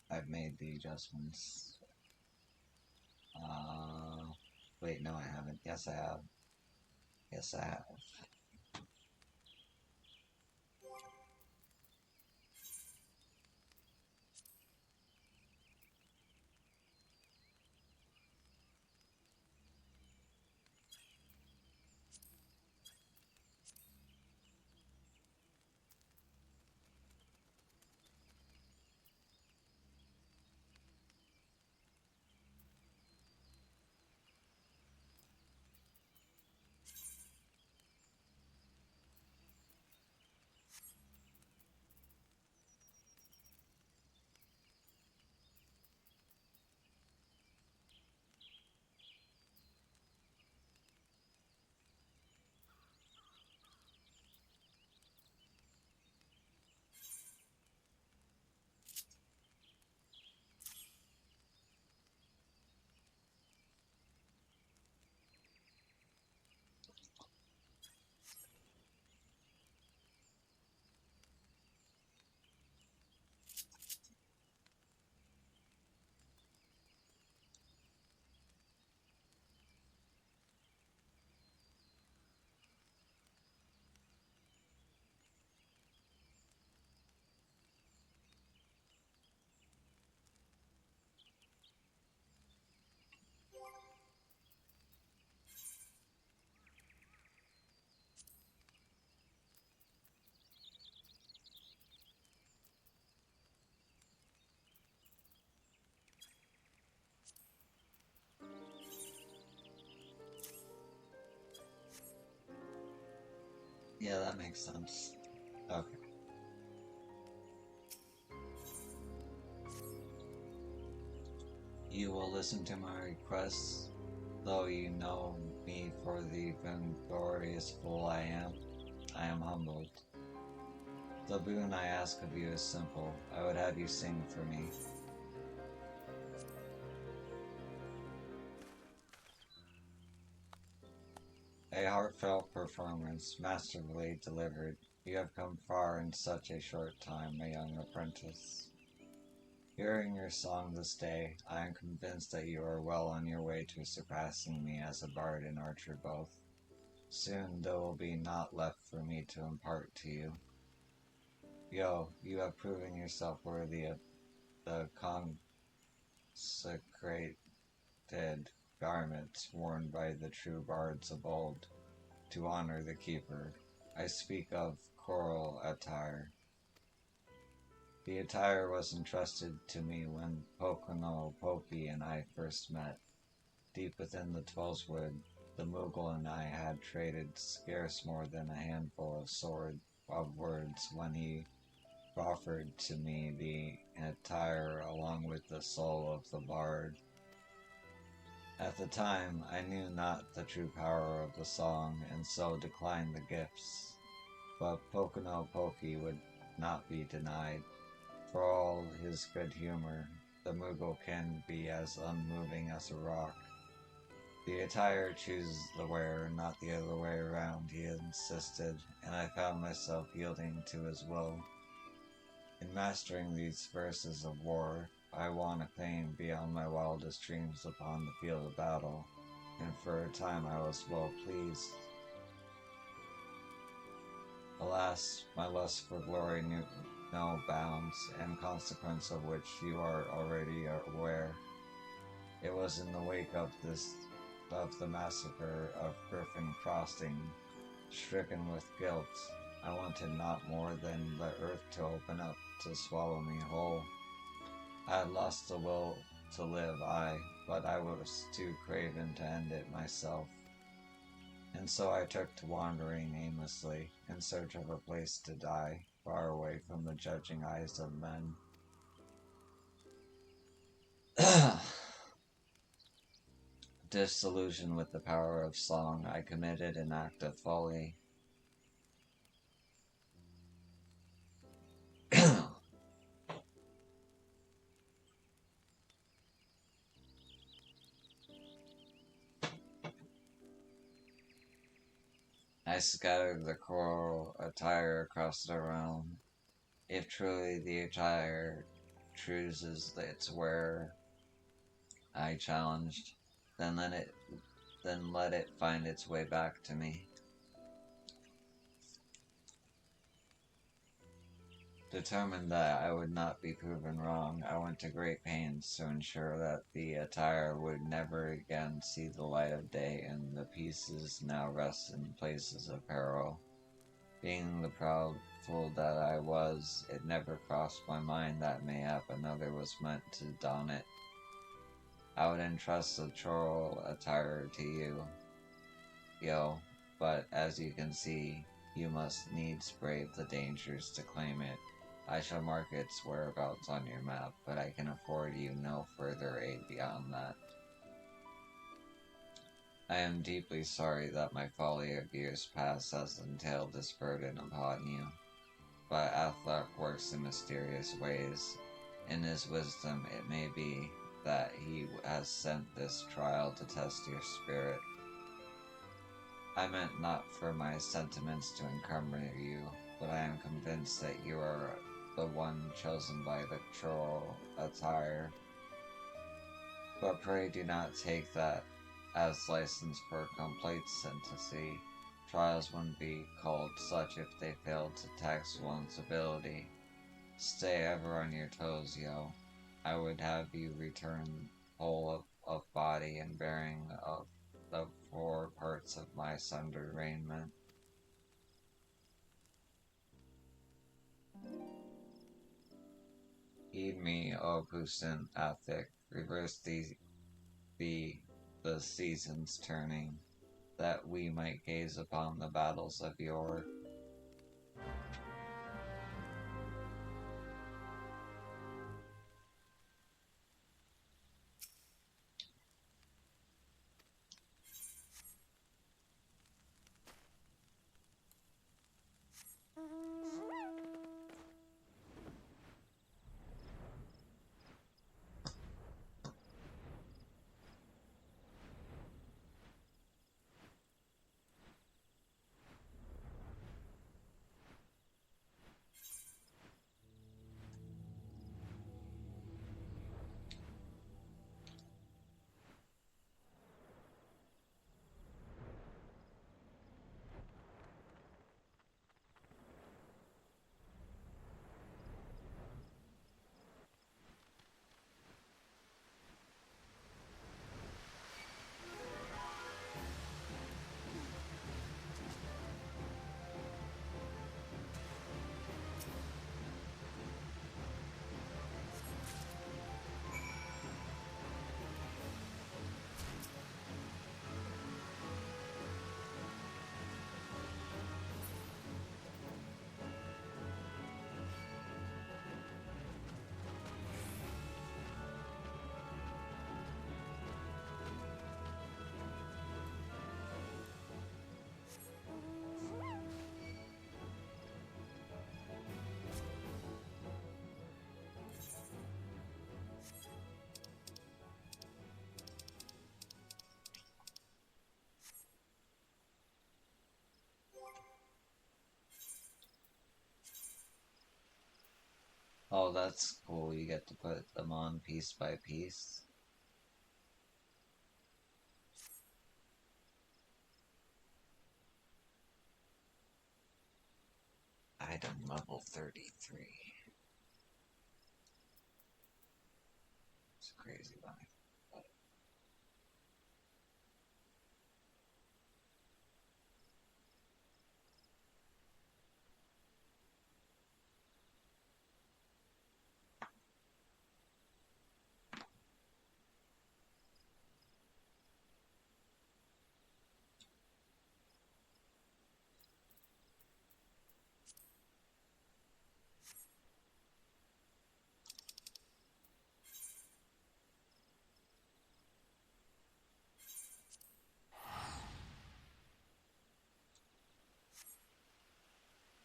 I've made the adjustments. Wait, no I haven't. Yes I have. Yes I have. Yeah, that makes sense. Okay. You will listen to my requests, though you know me for the vainglorious fool I am. I am humbled. The boon I ask of you is simple. I would have you sing for me. A heartfelt performance, masterfully delivered. You have come far in such a short time, a young apprentice. Hearing your song this day, I am convinced that you are well on your way to surpassing me as a bard and archer both. Soon there will be naught left for me to impart to you. Yo, you have proven yourself worthy of the consecrated garments worn by the true bards of old to honor the keeper. I speak of choral attire. The attire was entrusted to me when Pocono Poki and I first met. Deep within the Twellswood, the Moogle and I had traded scarce more than a handful of words when he proffered to me the attire along with the soul of the bard. At the time, I knew not the true power of the song, and so declined the gifts. But Pocono Poki would not be denied. For all his good humor, the Moogle can be as unmoving as a rock. The attire chooses the wearer, not the other way around, he insisted, and I found myself yielding to his will. In mastering these verses of war, I won acclaim beyond my wildest dreams upon the field of battle, and for a time I was well pleased. Alas, my lust for glory knew no bounds, in consequence of which you are already aware. It was in the wake of the massacre of Griffin Crossing, stricken with guilt. I wanted not more than the earth to open up to swallow me whole. I had lost the will to live, but I was too craven to end it myself. And so I took to wandering aimlessly, in search of a place to die, far away from the judging eyes of men. Disillusioned with the power of song, I committed an act of folly. I scattered the choral attire across the realm. If truly the attire chooses its wearer, I challenged, then let it find its way back to me. Determined that I would not be proven wrong, I went to great pains to ensure that the attire would never again see the light of day, and the pieces now rest in places of peril. Being the proud fool that I was, it never crossed my mind that mayhap another was meant to don it. I would entrust the choral attire to you, yo, but as you can see, you must needs brave the dangers to claim it. I shall mark its whereabouts on your map, but I can afford you no further aid beyond that. I am deeply sorry that my folly of years past has entailed this burden upon you, but Athlark works in mysterious ways. In his wisdom, it may be that he has sent this trial to test your spirit. I meant not for my sentiments to encumber you, but I am convinced that you are the one chosen by the choral attire. But pray do not take that as license for complacency. Trials wouldn't be called such if they failed to tax one's ability. Stay ever on your toes, yo. I would have you return whole of body and bearing of the four parts of my sundered raiment. Heed me, O puissant Athic, reverse the seasons turning, that we might gaze upon the battles of yore. Oh, that's cool. You get to put them on piece by piece. Item level 33. It's a crazy life.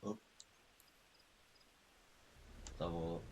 Oh, double.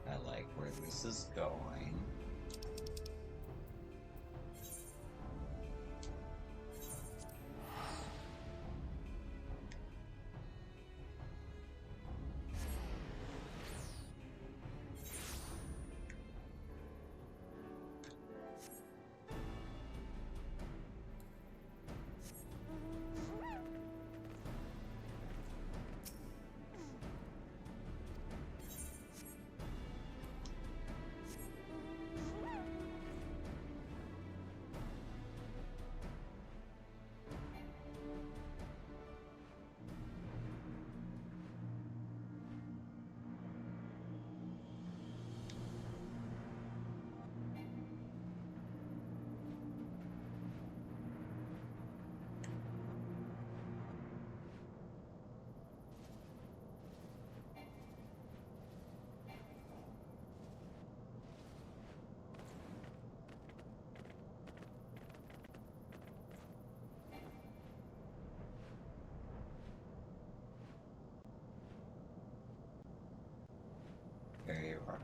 I like where this is going. There you are.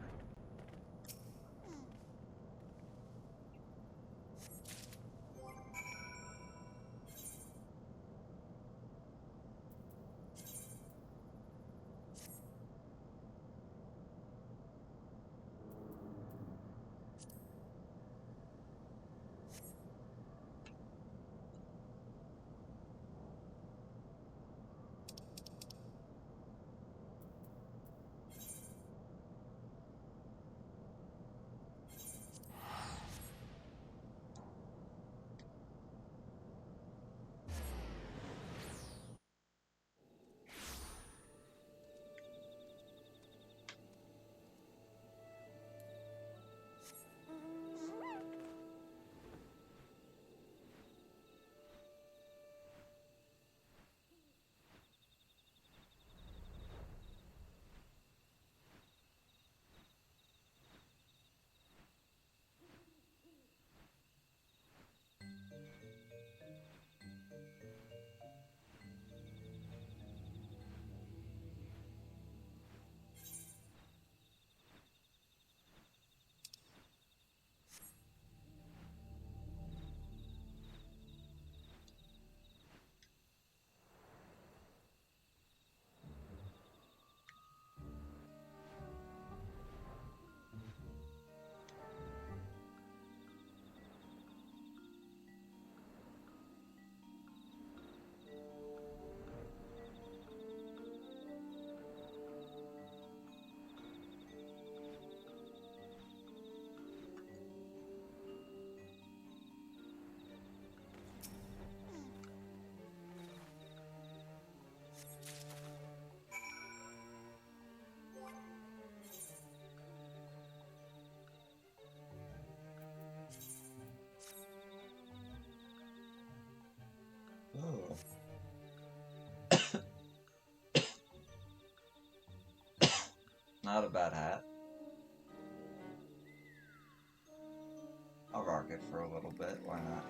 Not a bad hat. I'll rock it for a little bit, why not?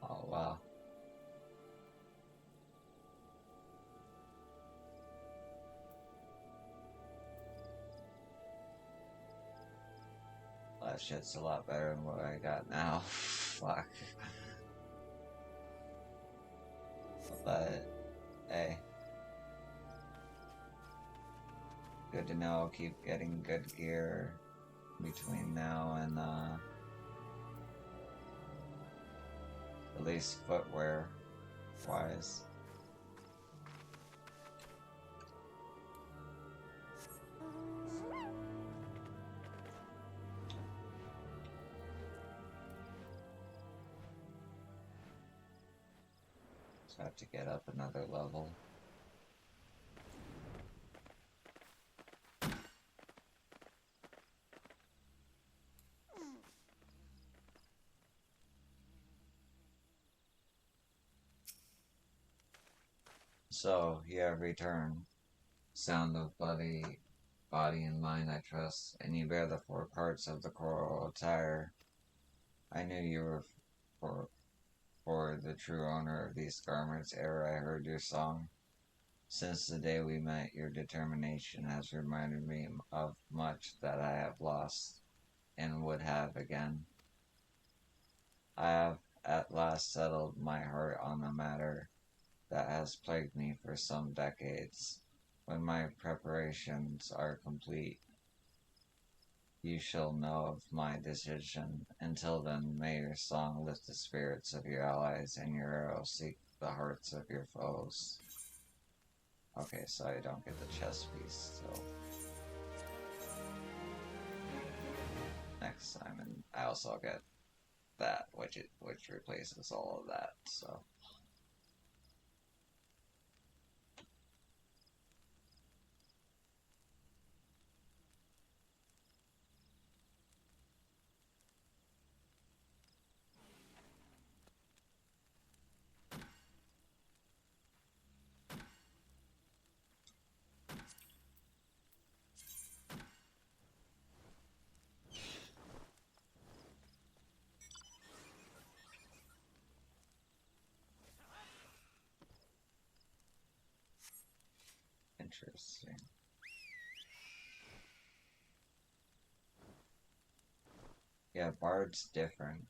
Oh, wow. That shit's a lot better than what I got now. Fuck. But, hey. Good to know I'll keep getting good gear between now and, at least footwear wise. So I have to get up another level. So, you have returned. Sound of body and mind I trust, and you bear the 4 parts of the coral attire. I knew you were for the true owner of these garments ere I heard your song. Since the day we met, your determination has reminded me of much that I have lost and would have again. I have at last settled my heart on a matter that has plagued me for some decades. When my preparations are complete, you shall know of my decision. Until then, may your song lift the spirits of your allies and your arrow seek the hearts of your foes. Okay, so I don't get the chess piece, so next time, and I also get that, which replaces all of that, so. Interesting. Yeah, Bard's different.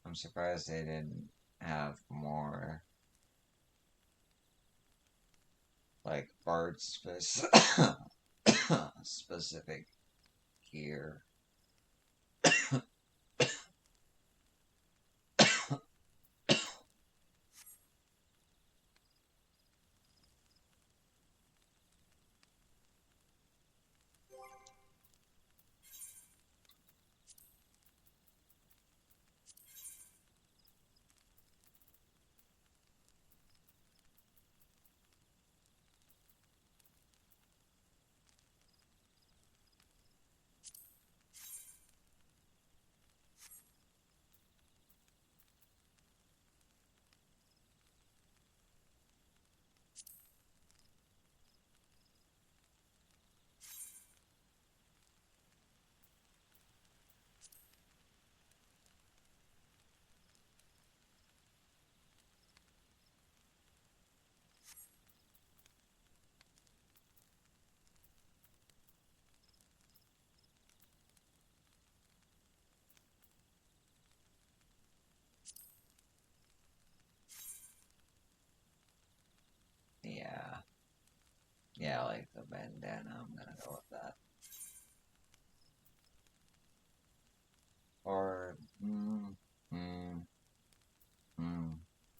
I'm surprised they didn't have more, like, Bard specific gear. Yeah. Yeah, like the bandana, I'm gonna go with that. Or,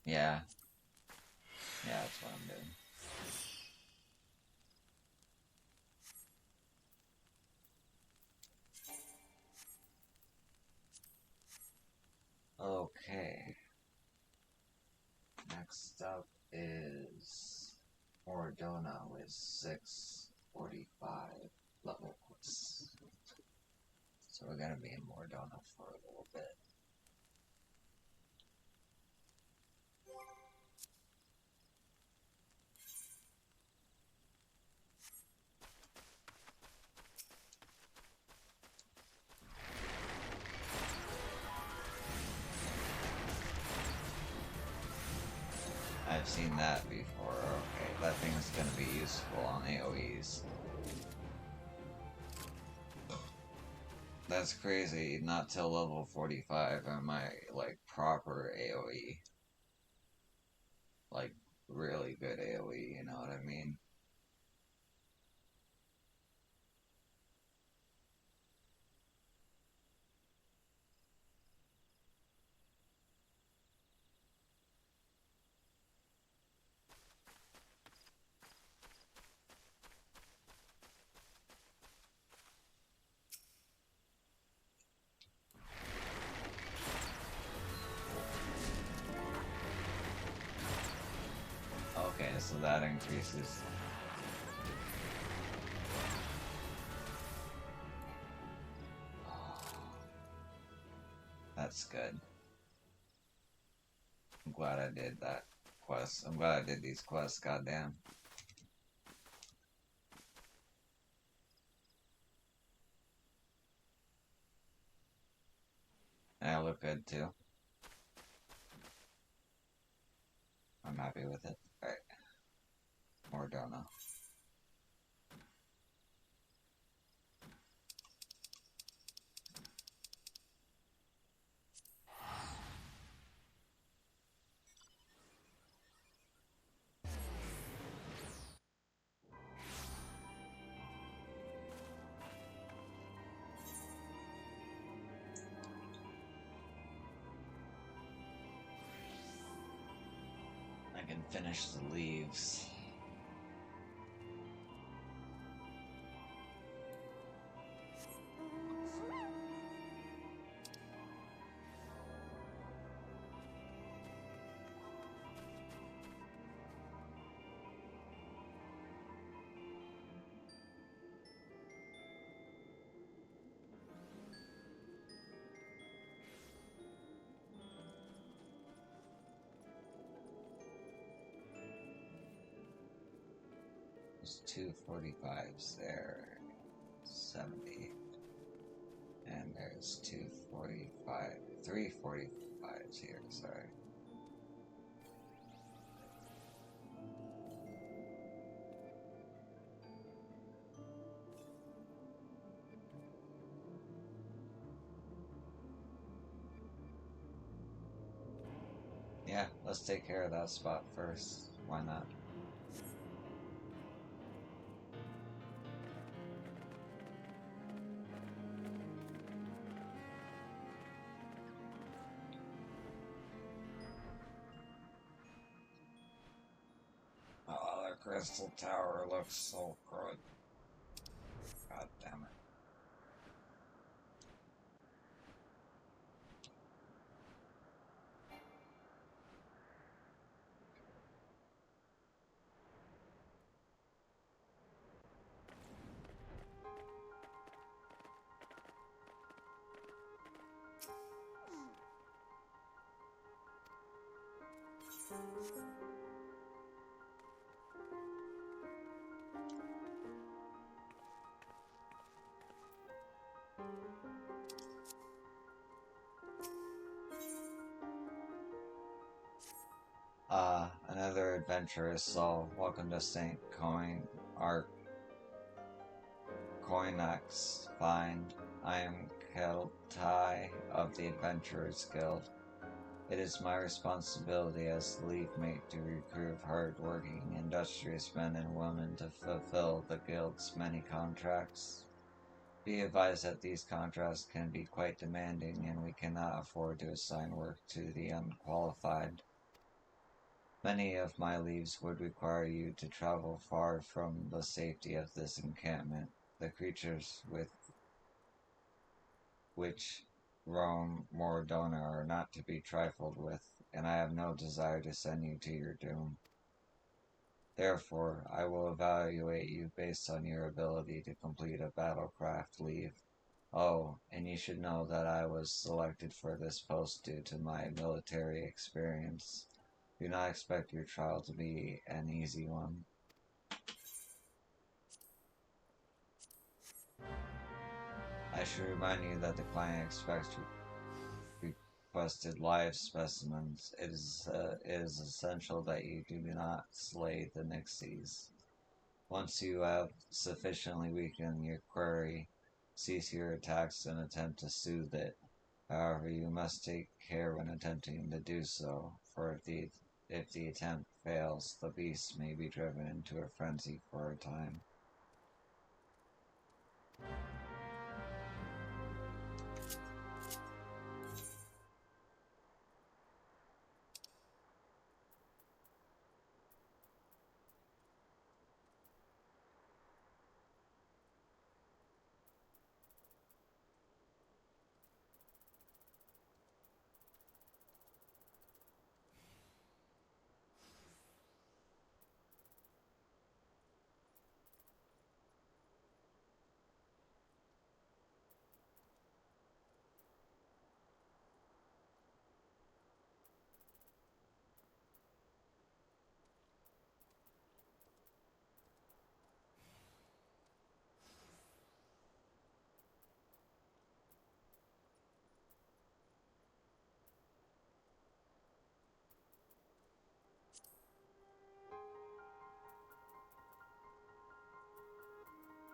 yeah. Yeah, That's what I'm doing. Okay. Next up is Ordona with 645 level quests. So we're gonna be in Ordona for a little bit. I've seen that before. Okay, that thing is going to be useful on AoEs. That's crazy. Not till level 45 am I, like, proper AoE. Like, really good AoE, you know what I mean? Okay, so that increases. That's good. I'm glad I did that quest. I'm glad I did these quests, goddamn. And I look good too. I'm happy with it. Alright. More dono. I can finish the leaves. There's 245s there, 70, and there's 245, 345s here, sorry. Yeah, let's take care of that spot first. Why not? Oh, the crystal tower looks so good. God damn it. Another adventurous soul. Welcome to St. Coin Art Coinax Find. I am Keltai of the Adventurers Guild. It is my responsibility as the lead mate to recruit hard-working, industrious men and women to fulfill the Guild's many contracts. Be advised that these contracts can be quite demanding and we cannot afford to assign work to the unqualified. Many of my leaves would require you to travel far from the safety of this encampment. The creatures with which roam Moradona are not to be trifled with, and I have no desire to send you to your doom. Therefore, I will evaluate you based on your ability to complete a battlecraft leave. Oh, and you should know that I was selected for this post due to my military experience. Do not expect your trial to be an easy one. I should remind you that the client expects requested live specimens. It is essential that you do not slay the Nixies. Once you have sufficiently weakened your quarry, cease your attacks and attempt to soothe it. However, you must take care when attempting to do so, for if the attempt fails, the beast may be driven into a frenzy for a time.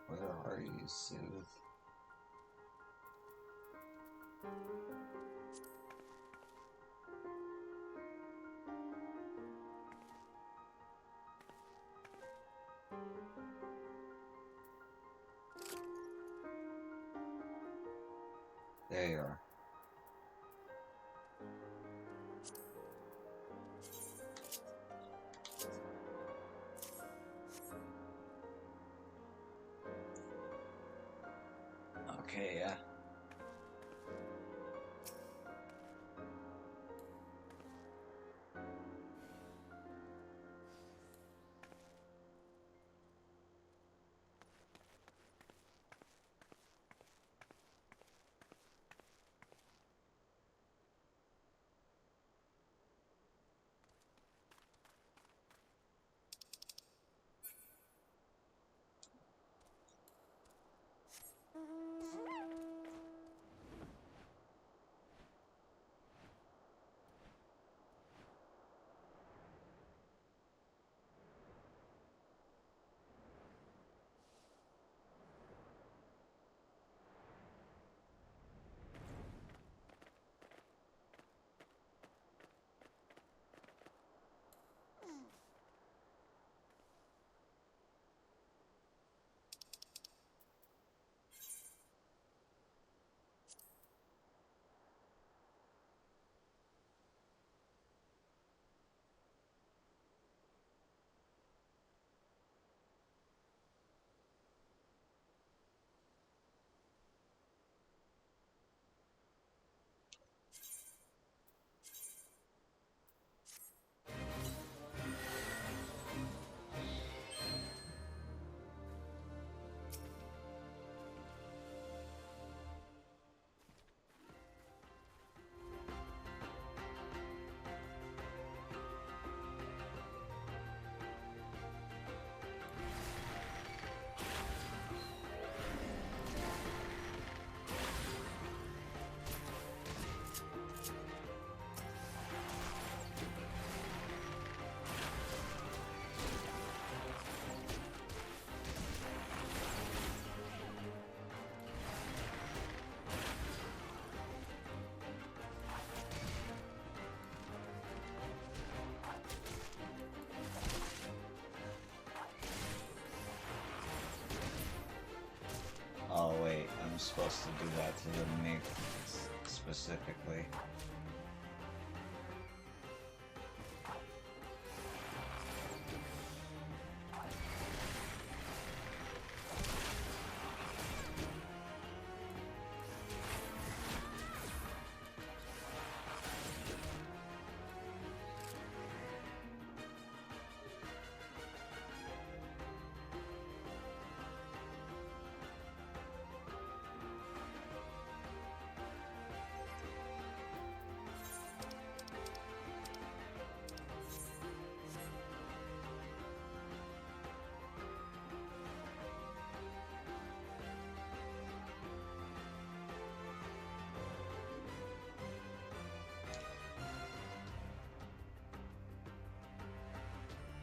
Where are you, Soothe? There you are. Okay, yeah. Oh wait, I'm supposed to do that to the Nick specifically.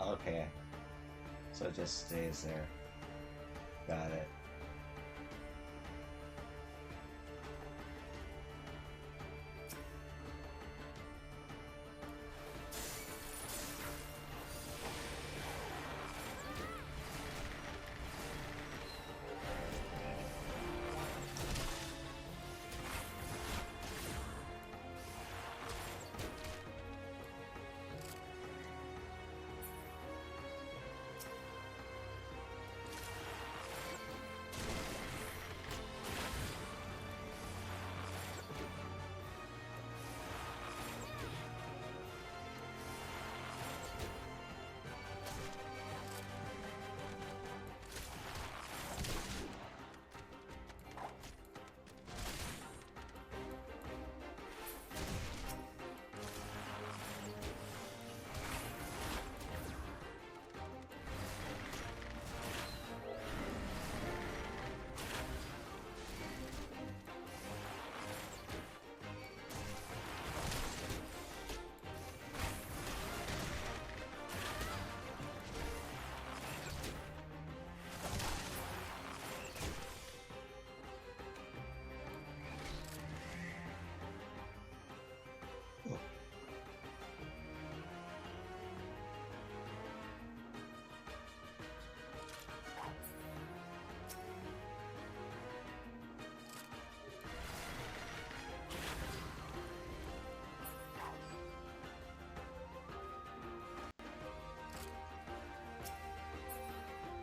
Okay. So it just stays there. Got it.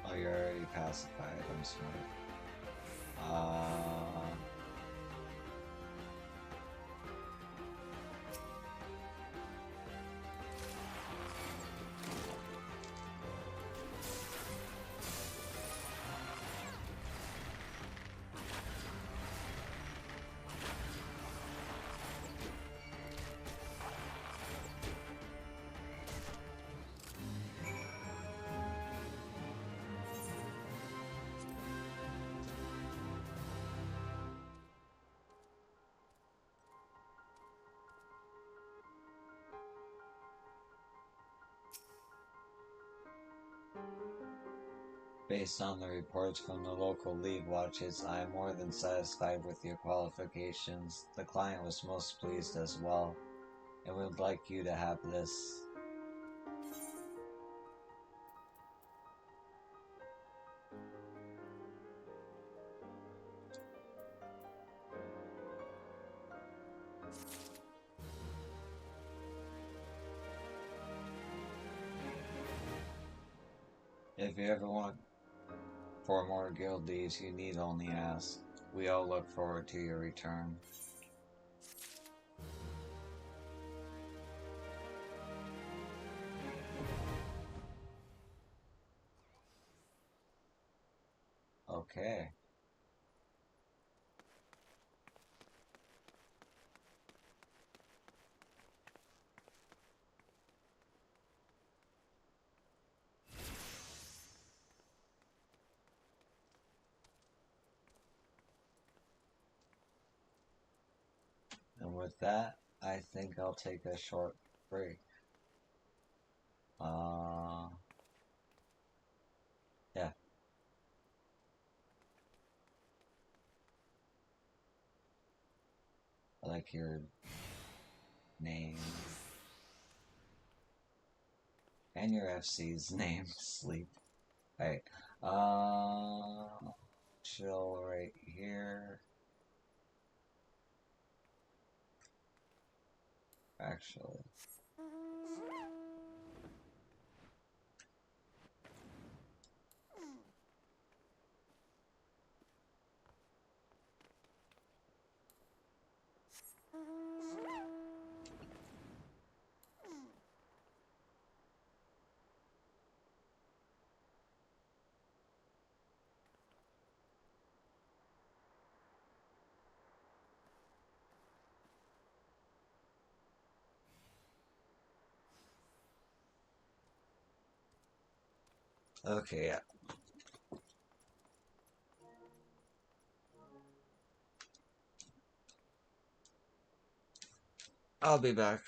Oh, you're already pacified. I'm smart. Uh, Based on the reports from the local league watches, I am more than satisfied with your qualifications. The client was most pleased as well, and would like you to have this. If you ever want for more guild deeds, you need only ask. We all look forward to your return. Okay. And with that, I think I'll take a short break. Yeah. I like your name. And your FC's name, Sleep. Alright. Chill right here. Actually. Okay, yeah. I'll be back.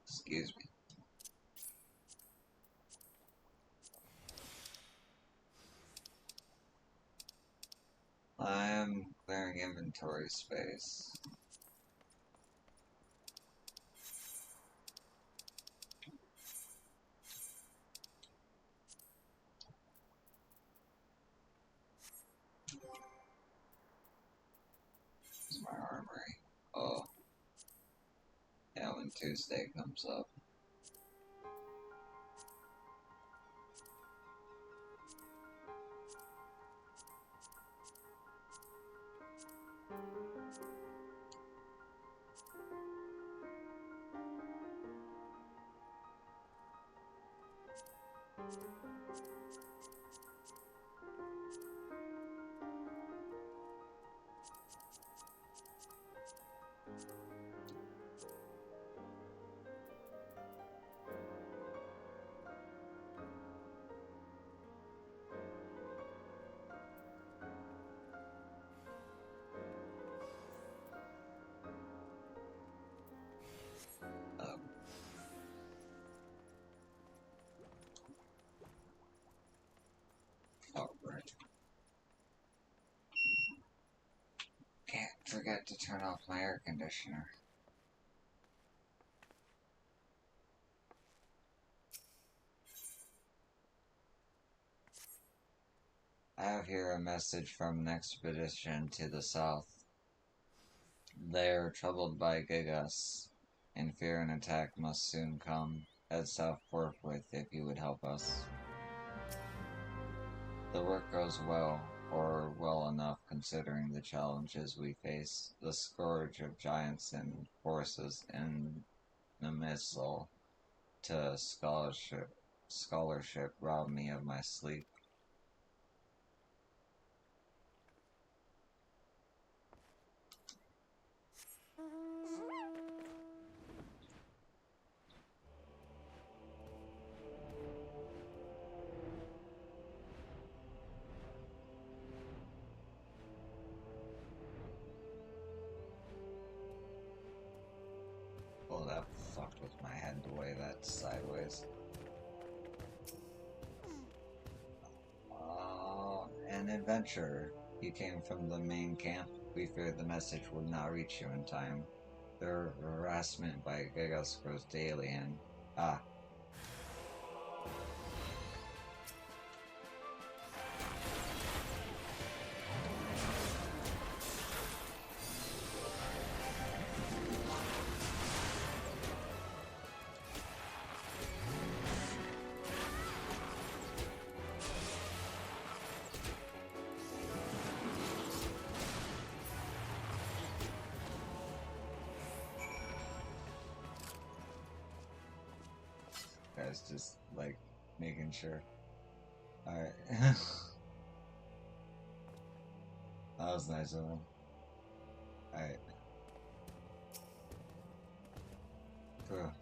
Excuse me. I'm clearing inventory space. Where's my armory? Oh, yeah, when Tuesday comes up. Um, Alright. Can't forget to turn off my air conditioner. I have here a message from an expedition to the south. They are troubled by Gigas, and fear an attack must soon come. Head south forthwith if you would help us. The work goes well, or well enough considering the challenges we face. The scourge of giants and forces in the missile to scholarship robbed me of my sleep. Oh, that fucked with my head the way that's sideways. An adventurer. You came from the main camp. We feared the message would not reach you in time. Their harassment by Gigas grows daily and... Ah. Guys, just, like, making sure. Alright. That was nice of him. Alright.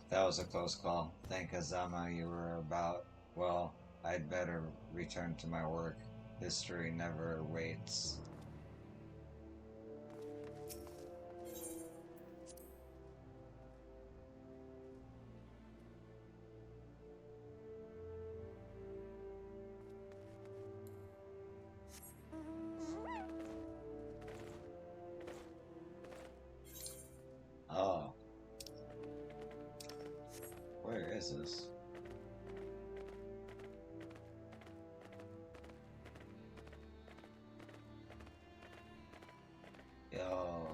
That was a close call. Thank Azama you were about. Well, I'd better return to my work. History never waits. Oh. Where is this? Yo.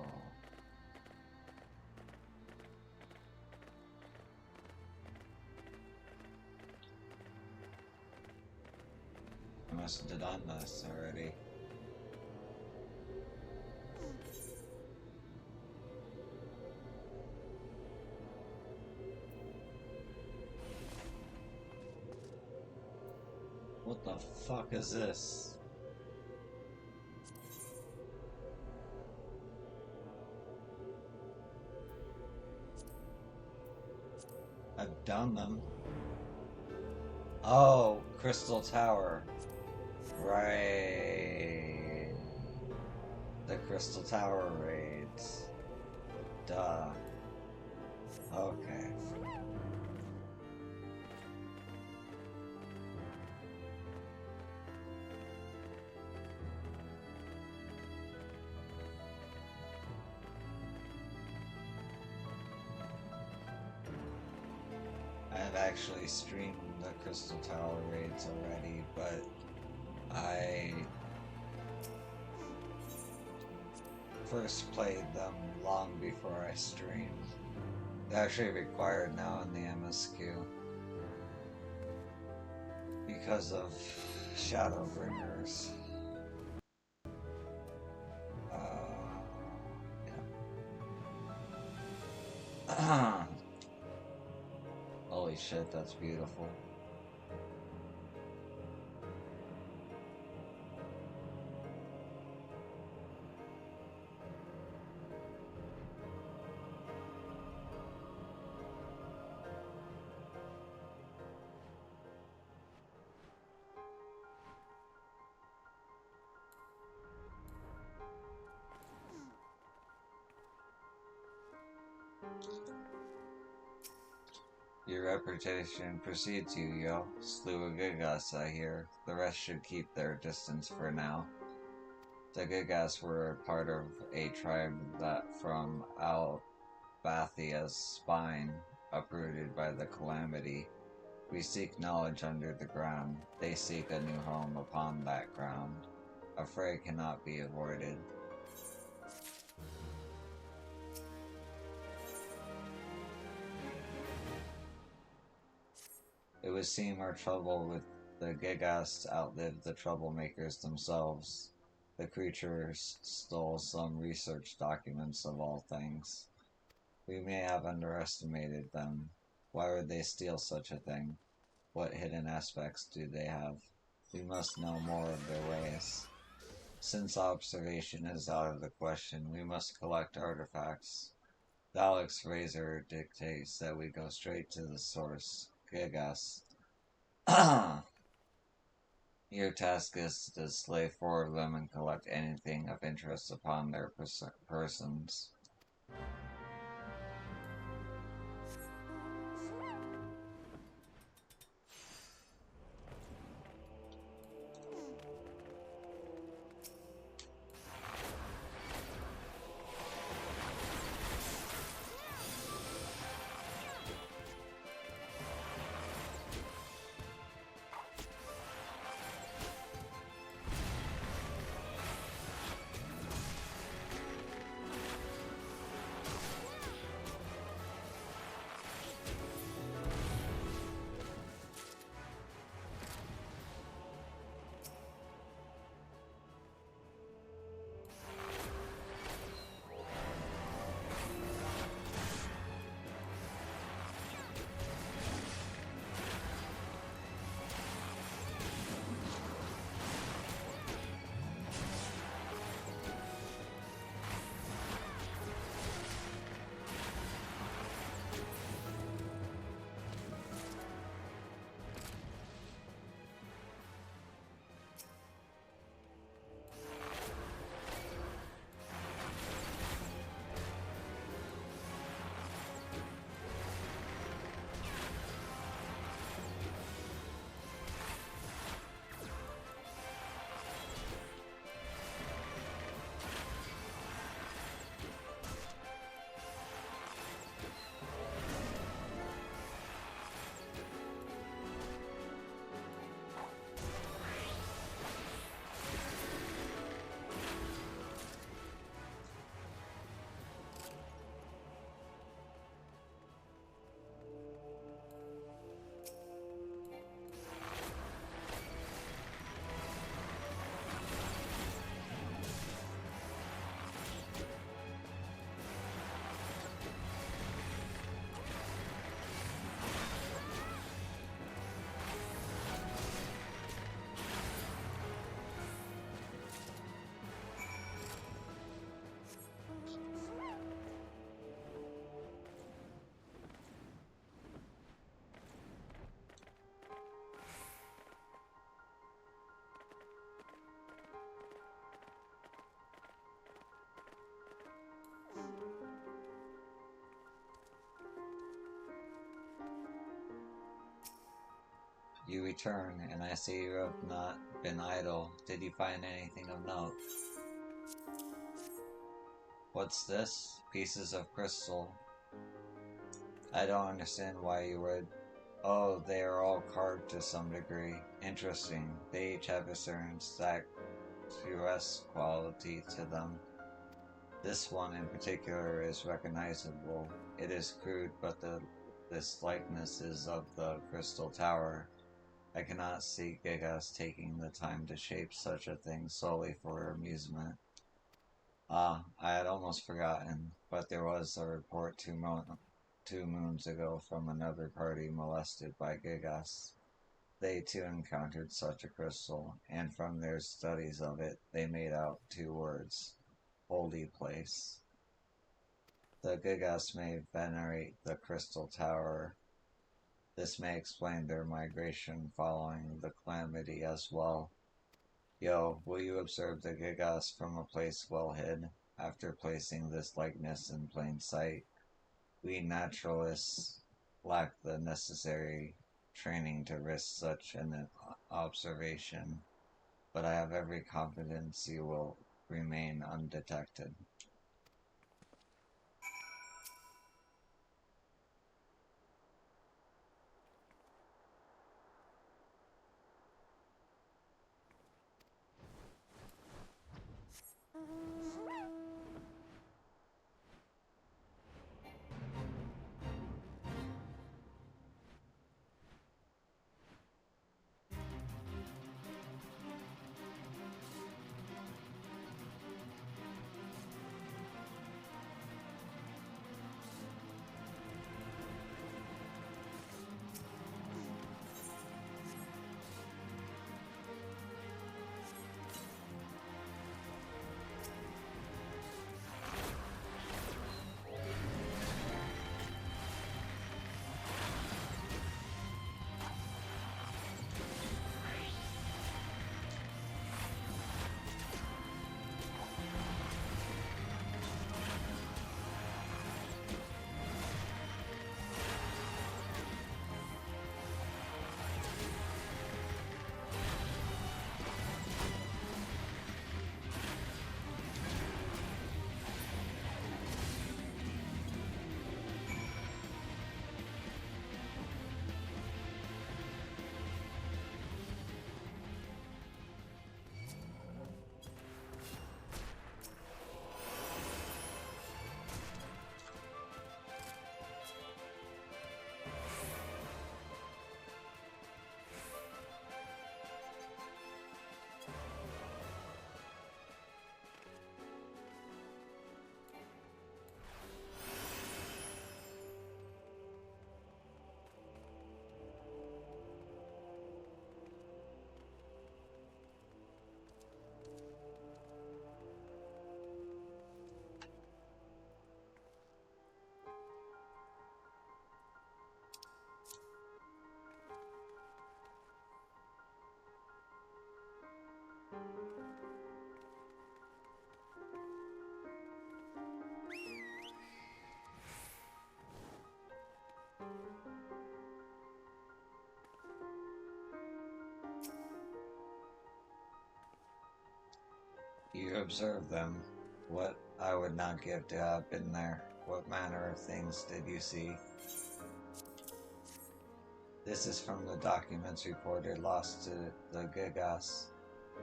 I must have done this already. What the fuck is this? I've done them. Oh, Crystal Tower. Right. The Crystal Tower raids. Duh. Okay. I've actually streamed the Crystal Tower raids already, but I first played them long before I streamed. They're actually required now in the MSQ because of Shadowbringers. Yeah. Holy shit, that's beautiful. Your reputation precedes you, yo. Slew a Gigas, I hear. The rest should keep their distance for now. The Gigas were part of a tribe that from Albathia's spine, uprooted by the calamity. We seek knowledge under the ground. They seek a new home upon that ground. A fray cannot be avoided. It would seem our trouble with the Gigas outlived the troublemakers themselves. The creatures stole some research documents of all things. We may have underestimated them. Why would they steal such a thing? What hidden aspects do they have? We must know more of their ways. Since observation is out of the question, we must collect artifacts. Dalek's razor dictates that we go straight to the source, Gigas. Your task is to slay 4 of them and collect anything of interest upon their persons. You return, and I see you have not been idle. Did you find anything of note? What's this? Pieces of crystal. I don't understand why you would. Oh, they are all carved to some degree. Interesting. They each have a certain statuesque quality to them. This one in particular is recognizable. It is crude, but this likeness is of the Crystal Tower. I cannot see Gigas taking the time to shape such a thing solely for amusement. Ah, I had almost forgotten, but there was a report 2 moons ago from another party molested by Gigas. They too encountered such a crystal, and from their studies of it, they made out 2 words: holy place. The Gigas may venerate the Crystal Tower. This may explain their migration following the calamity as well. Yo, will you observe the Gigas from a place well hid? After placing this likeness in plain sight, we naturalists lack the necessary training to risk such an observation, but I have every confidence you will remain undetected. You observed them. What I would not give to have been there. What manner of things did you see? This is from the documents reported lost to the Gigas.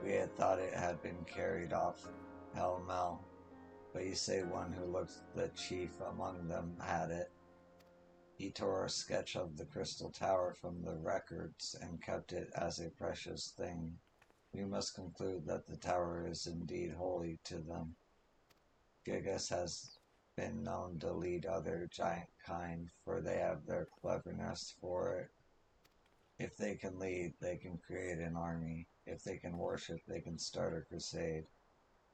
We had thought it had been carried off Hell Mel, but you say one who looks the chief among them had it. He tore a sketch of the Crystal Tower from the records and kept it as a precious thing. We must conclude that the tower is indeed holy to them. Gigas has been known to lead other giant kind, for they have their cleverness for it. If they can lead, they can create an army. If they can worship, they can start a crusade.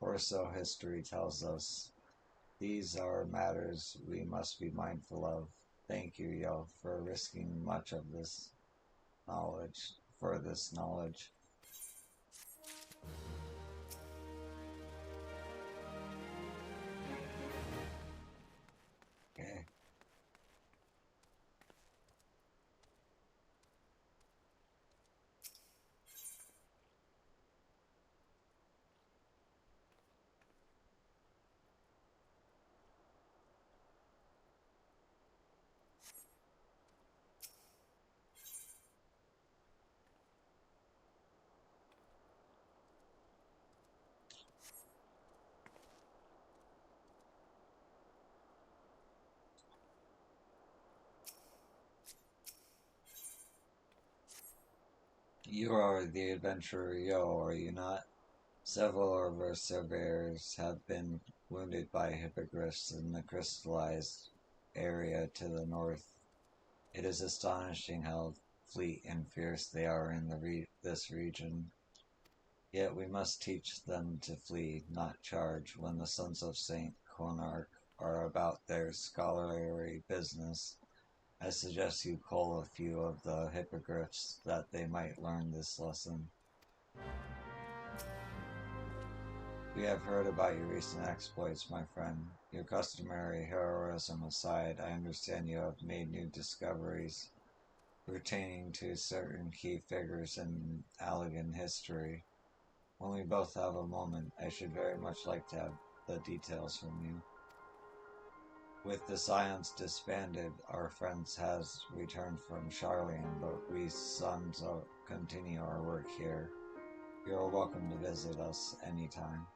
Or so history tells us. These are matters we must be mindful of. Thank you, Yo, for risking much of this knowledge, for this knowledge. Okay. You are the adventurer Yo, are you not? Several of our surveyors have been wounded by hippogriffs in the crystallized area to the north. It is astonishing how fleet and fierce they are in this region. Yet we must teach them to flee, not charge, when the sons of Saint Conarch are about their scholarly business. I suggest you cull a few of the hippogriffs that they might learn this lesson. We have heard about your recent exploits, my friend. Your customary heroism aside, I understand you have made new discoveries pertaining to certain key figures in Allegan history. When we both have a moment, I should very much like to have the details from you. With the Scions disbanded, our friends has returned from Charlian, but we sons continue our work here. You're welcome to visit us anytime.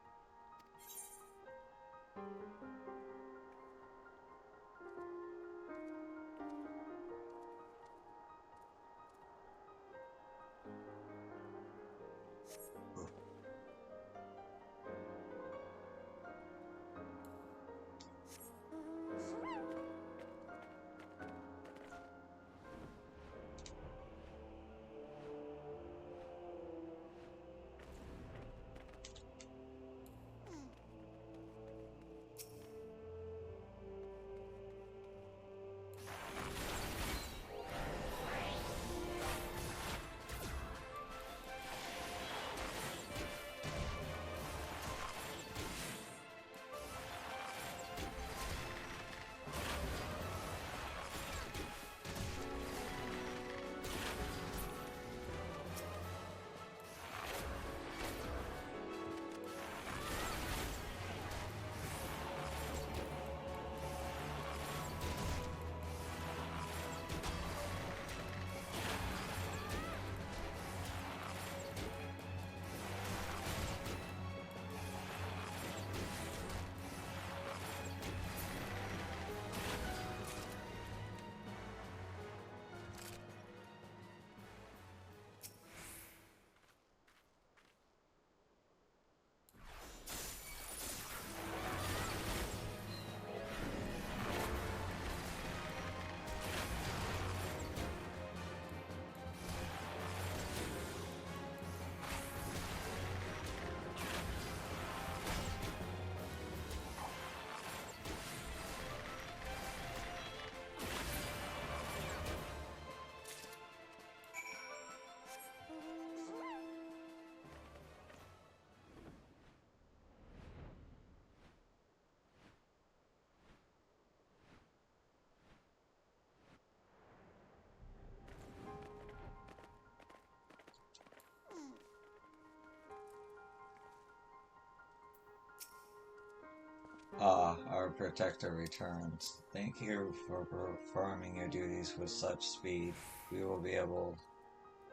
Ah, our protector returns. Thank you for performing your duties with such speed. We will be able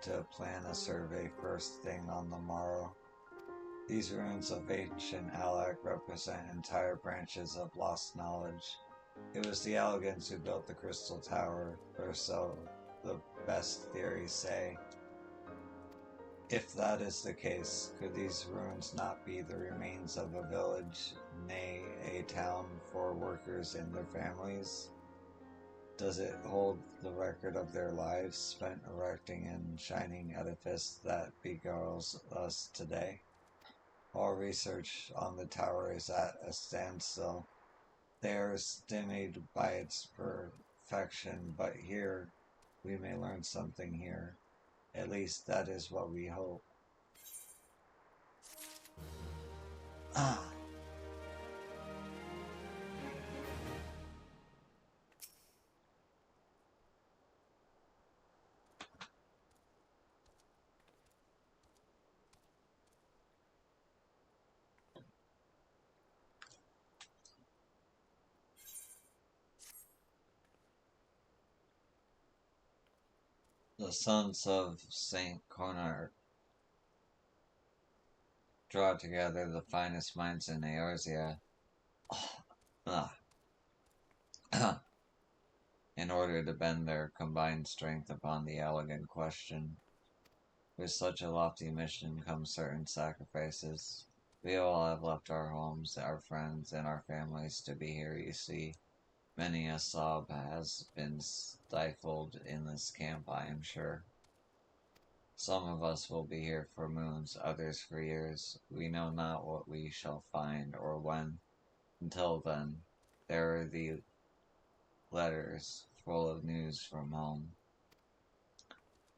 to plan a survey first thing on the morrow. These ruins of ancient Alak represent entire branches of lost knowledge. It was the Allegans who built the Crystal Tower, or so the best theories say. If that is the case, could these ruins not be the remains of a village, nay, a town for workers and their families? Does it hold the record of their lives spent erecting a shining edifice that beguiles us today? All research on the tower is at a standstill. They are stymied by its perfection, but here, we may learn something here. At least that is what we hope. Ah! The sons of Saint Conart draw together the finest minds in Eorzea in order to bend their combined strength upon the elegant question. With such a lofty mission comes certain sacrifices. We all have left our homes, our friends, and our families to be here, you see. Many a sob has been stifled in this camp, I am sure. Some of us will be here for moons, others for years. We know not what we shall find or when. Until then, there are the letters full of news from home.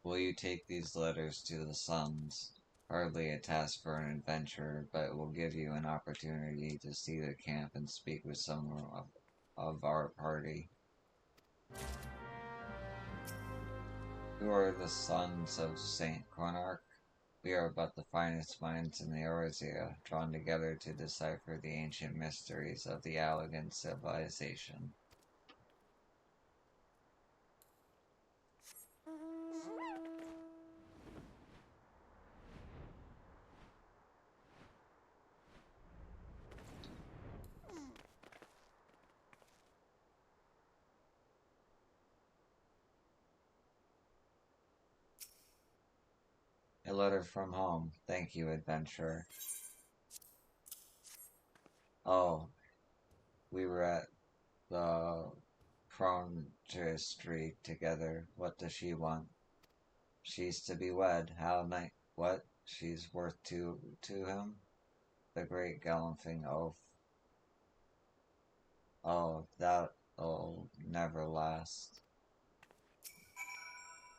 Will you take these letters to the Suns? Hardly a task for an adventurer, but it will give you an opportunity to see the camp and speak with some of our party. Who are the sons of Saint Conarch? We are but the finest minds in the Orzea, drawn together to decipher the ancient mysteries of the elegant civilization. A letter from home. Thank you, adventurer. Oh, we were at the Street together. What does she want? She's to be wed. How night? What? She's worth to him? The great galloping oaf. Oh, that'll never last.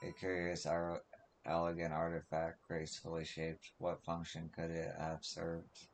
A curious, elegant artifact, gracefully shaped. What function could it have served?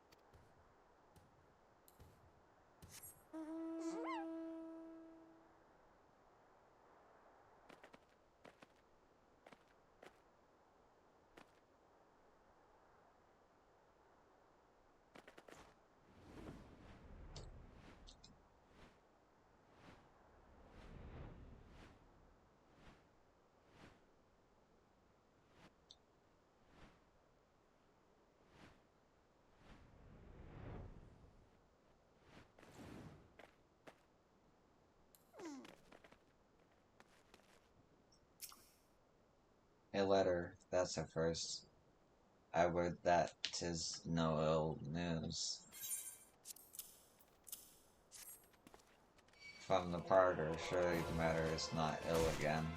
A letter, that's a first. I would that 'tis no ill news. From the parter, surely the matter is not ill again.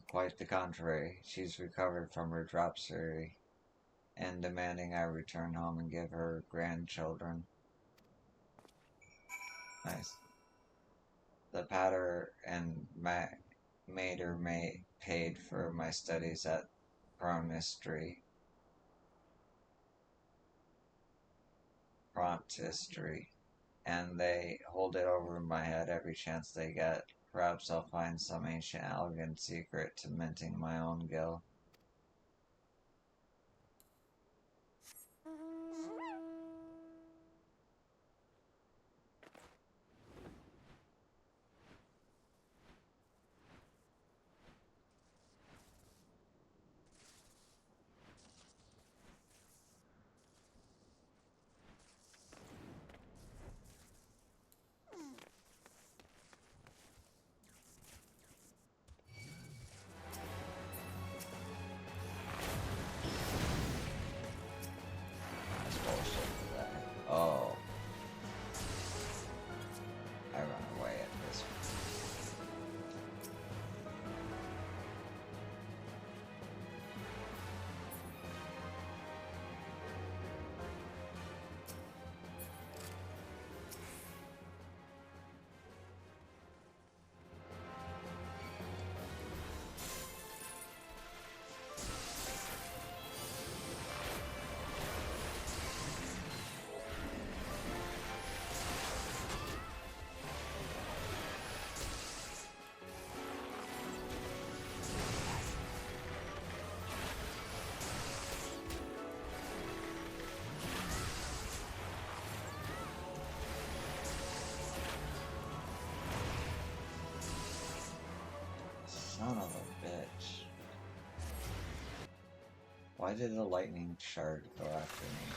Quite the contrary. She's recovered from her dropsy and demanding I return home and give her grandchildren. Nice. The pater and mater paid for my studies at Prontistry, and they hold it over my head every chance they get. Perhaps I'll find some ancient elegant secret to minting my own gill. Why did the lightning shard go after me?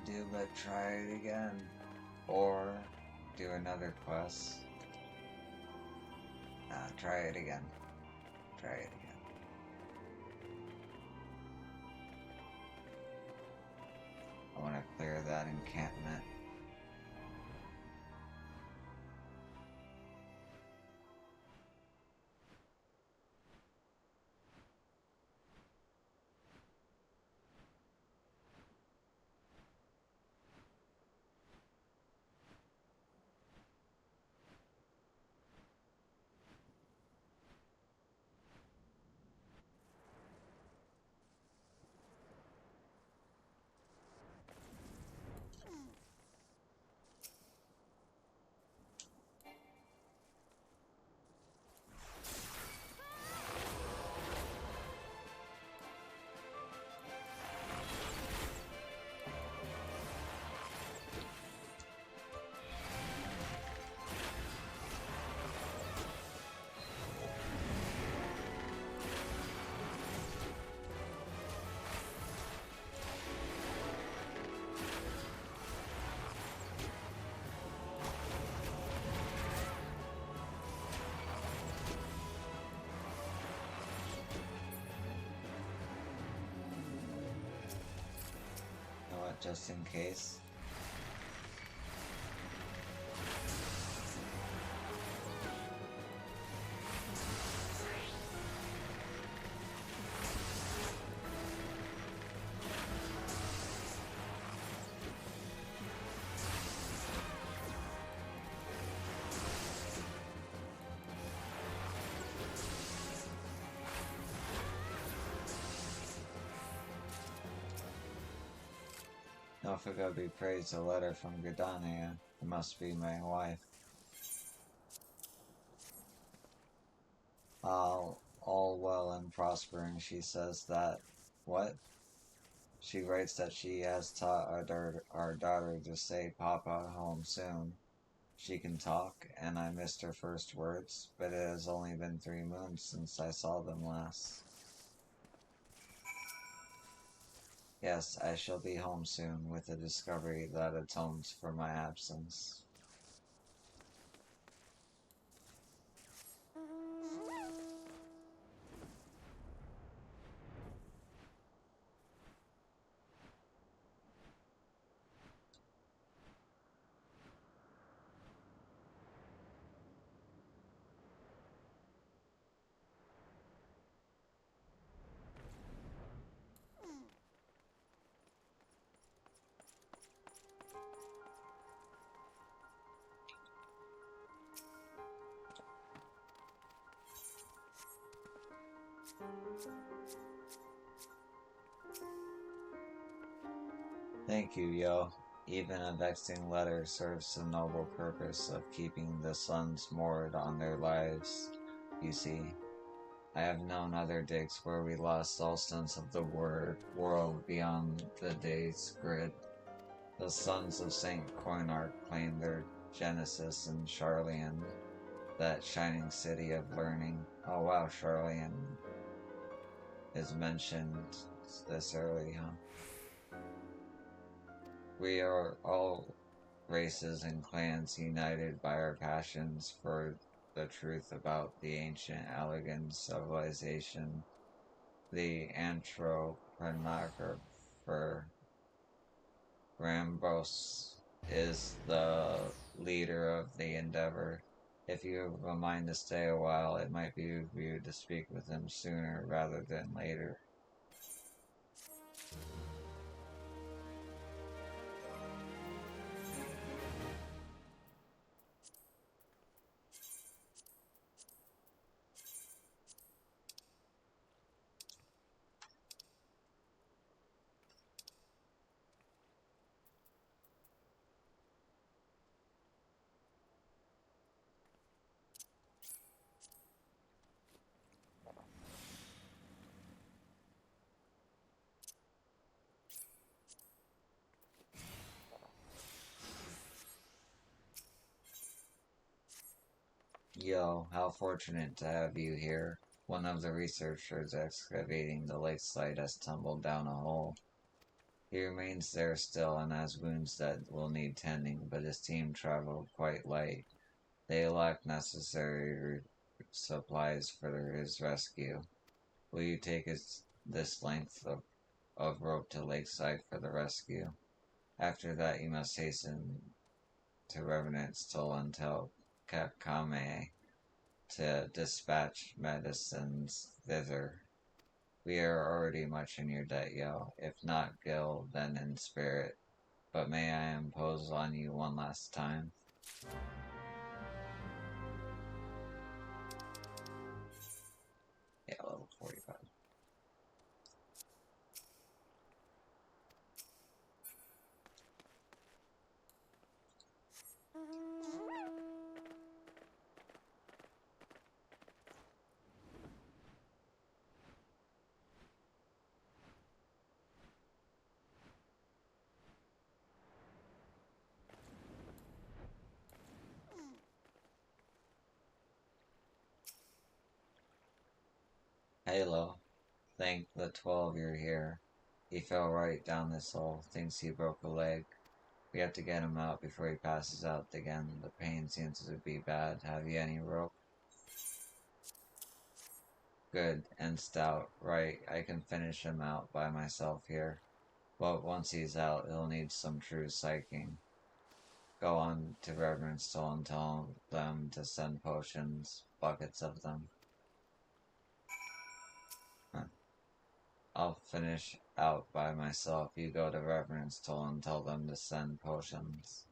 Do but try it again, or do another quest. Try it again. Try it again. I want to clear that encampment. Just in case. Nofika be praised, a letter from Gridania. It must be my wife. All well and prospering, she says that. What? She writes that she has taught our daughter to say Papa home soon. She can talk, and I missed her first words, but it has only been 3 moons since I saw them last. Yes, I shall be home soon with a discovery that atones for my absence. Thank you, Yo. Even a vexing letter serves the noble purpose of keeping the suns moored on their lives. You see, I have known other digs where we lost all sense of the world beyond the day's grid. The sons of Saint Coinarch claim their genesis in Charlian, that shining city of learning. Oh wow, Charlian is mentioned this early, huh? We are all races and clans united by our passions for the truth about the ancient Allegan civilization. The anthroponographer Rambos is the leader of the endeavor. If you have a mind to stay a while, it might be of you to speak with him sooner rather than later. Yo, how fortunate to have you here. One of the researchers excavating the lake site has tumbled down a hole. He remains there still and has wounds that will need tending, but his team traveled quite light. They lack necessary supplies for his rescue. Will you take this length of rope to Lakeside for the rescue? After that, you must hasten to Revenant's Toll until Kakame to dispatch medicines thither. We are already much in your debt, yo. If not Gil, then in spirit. But may I impose on you one last time? Yeah, level 45. Halo, thank the 12 you're here. He fell right down this hole, thinks he broke a leg. We have to get him out before he passes out again. The pain seems to be bad. Have you any rope? Good and stout. Right, I can finish him out by myself here. But once he's out, he'll need some true psyching. Go on to Reverend Stoll and tell them to send potions, buckets of them. Huh. I'll finish out by myself. You go to Reverend Stoll and tell them to send potions.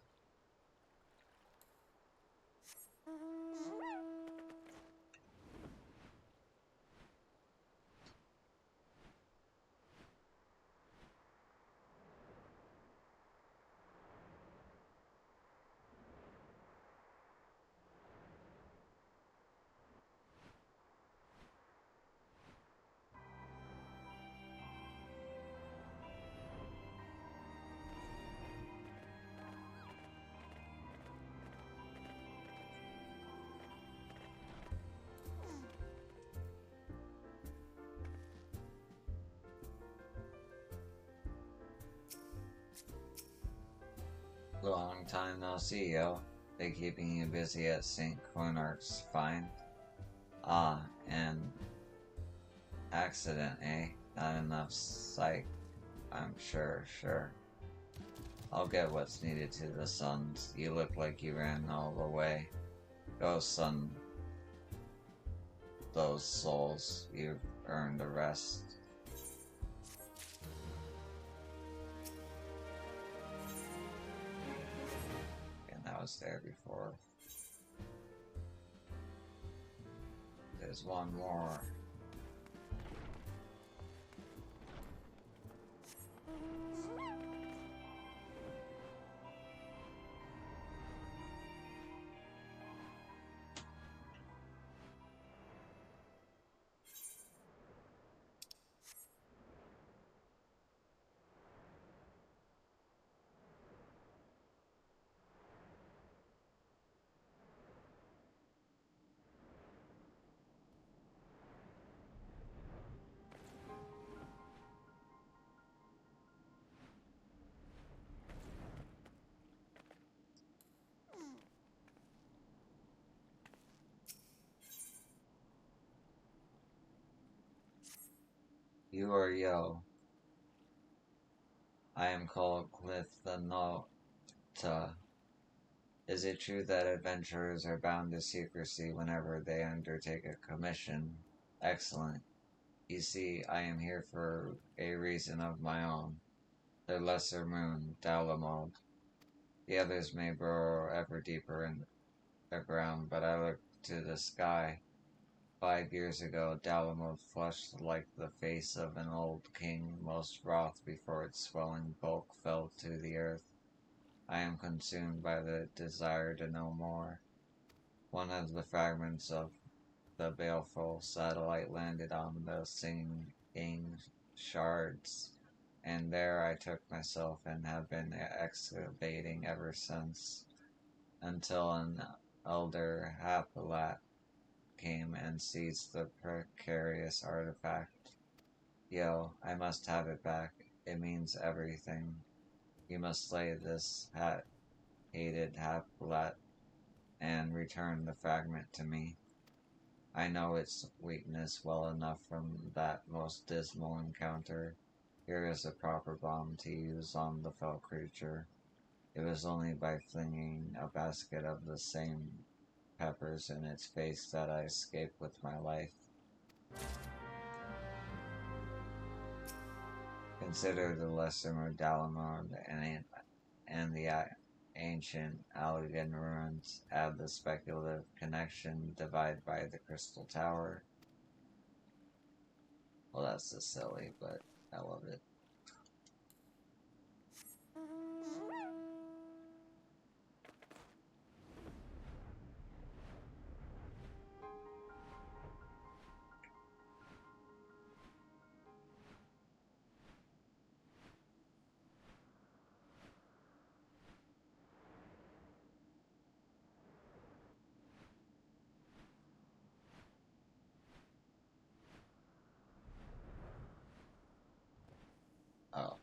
Long time no see, yo. They keeping you busy at St. Cornark's fine? Ah, and accident, eh? Not enough psych, I'm sure. I'll get what's needed to the sons. You look like you ran all the way. Go, son. Those souls. You've earned a rest. And that was there before. There's one more. You are Yo. I am called Cliff the Nota. Is it true that adventurers are bound to secrecy whenever they undertake a commission? Excellent. You see, I am here for a reason of my own. The lesser moon, Dalamod. The others may burrow ever deeper in the ground, but I look to the sky. 5 years ago, Dalamod flushed like the face of an old king, most wroth before its swelling bulk fell to the earth. I am consumed by the desire to know more. One of the fragments of the baleful satellite landed on the singing shards, and there I took myself and have been excavating ever since, until an Elder Hapalat came and seized the precarious artifact. Yo, I must have it back. It means everything. You must slay this hated Hapalat and return the fragment to me. I know its weakness well enough from that most dismal encounter. Here is a proper bomb to use on the fell creature. It was only by flinging a basket of the same peppers in its face that I escaped with my life. Consider the lesser Dalamond and the ancient Allegan ruins. Add the speculative connection, divide by the Crystal Tower. Well, that's just silly, but I love it. Oh.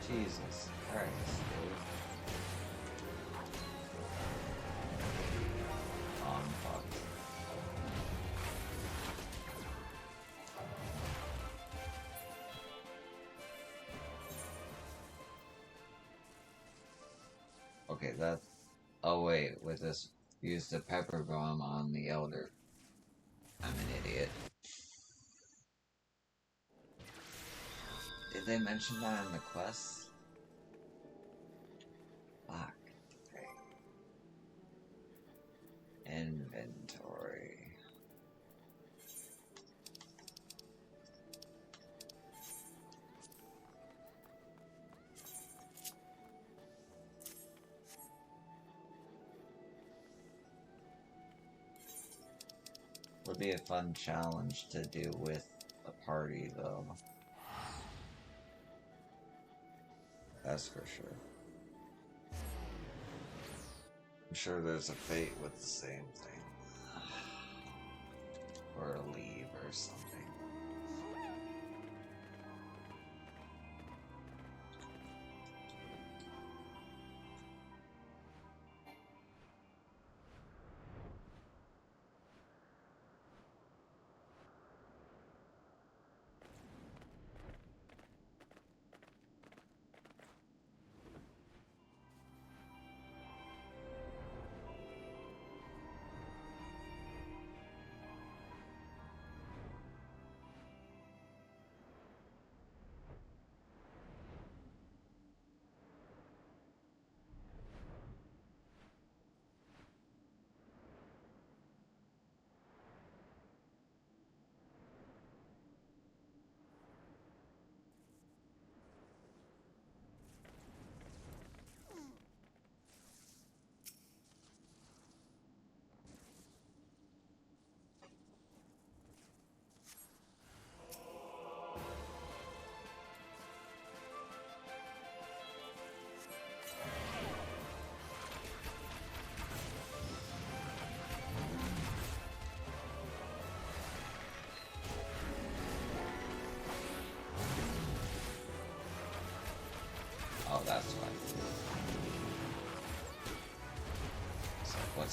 Jesus Christ, dude. Oh, I'm fucked. Okay, that. Oh, wait, with this. Use the pepper bomb on the Elder. I'm an idiot. Did they mention that in the quest? Fuck. Okay. Inventory. Would be a fun challenge to do with a party, though. That's for sure. I'm sure there's a fate with the same thing. Or a leave or something.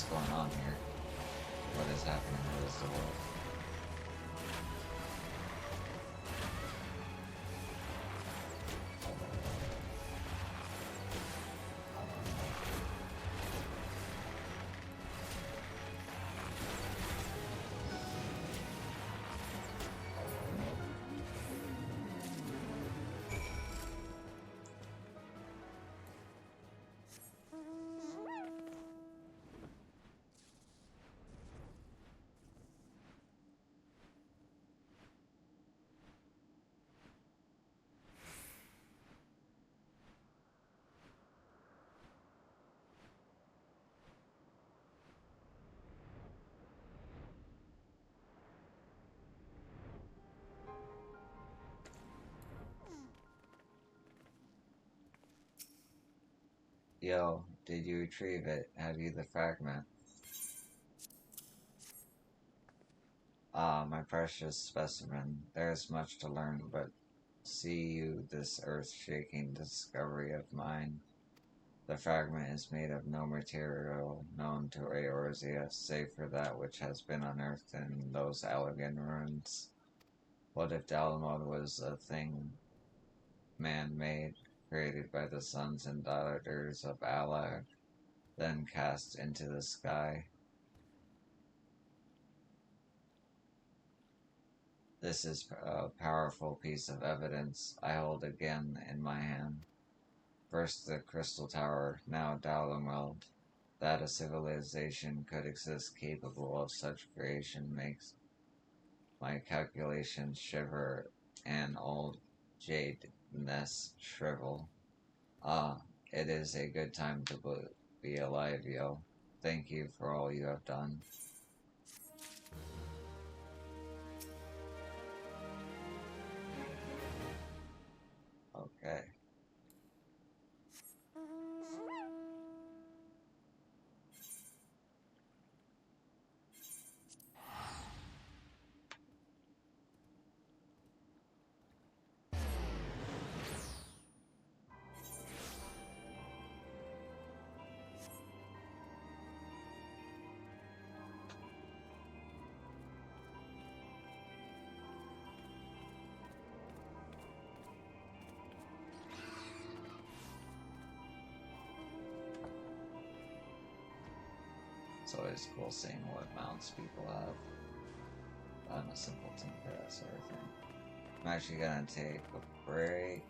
going on here? What is happening? What is the world? Yo, did you retrieve it? Have you the fragment? Ah, my precious specimen. There is much to learn, but see you this earth-shaking discovery of mine. The fragment is made of no material known to Eorzea, save for that which has been unearthed in those Allegan ruins. What if Dalamod was a thing man-made, created by the sons and daughters of Allah, then cast into the sky? This is a powerful piece of evidence I hold again in my hand. First the Crystal Tower, now Dalamod. That a civilization could exist capable of such creation makes my calculations shiver and old jadedness shrivel. Ah, it is a good time to be alive, yo. Thank you for all you have done. Okay. It's always cool seeing what mounts people have. I'm a simpleton for that sort of thing. I'm actually gonna take a break.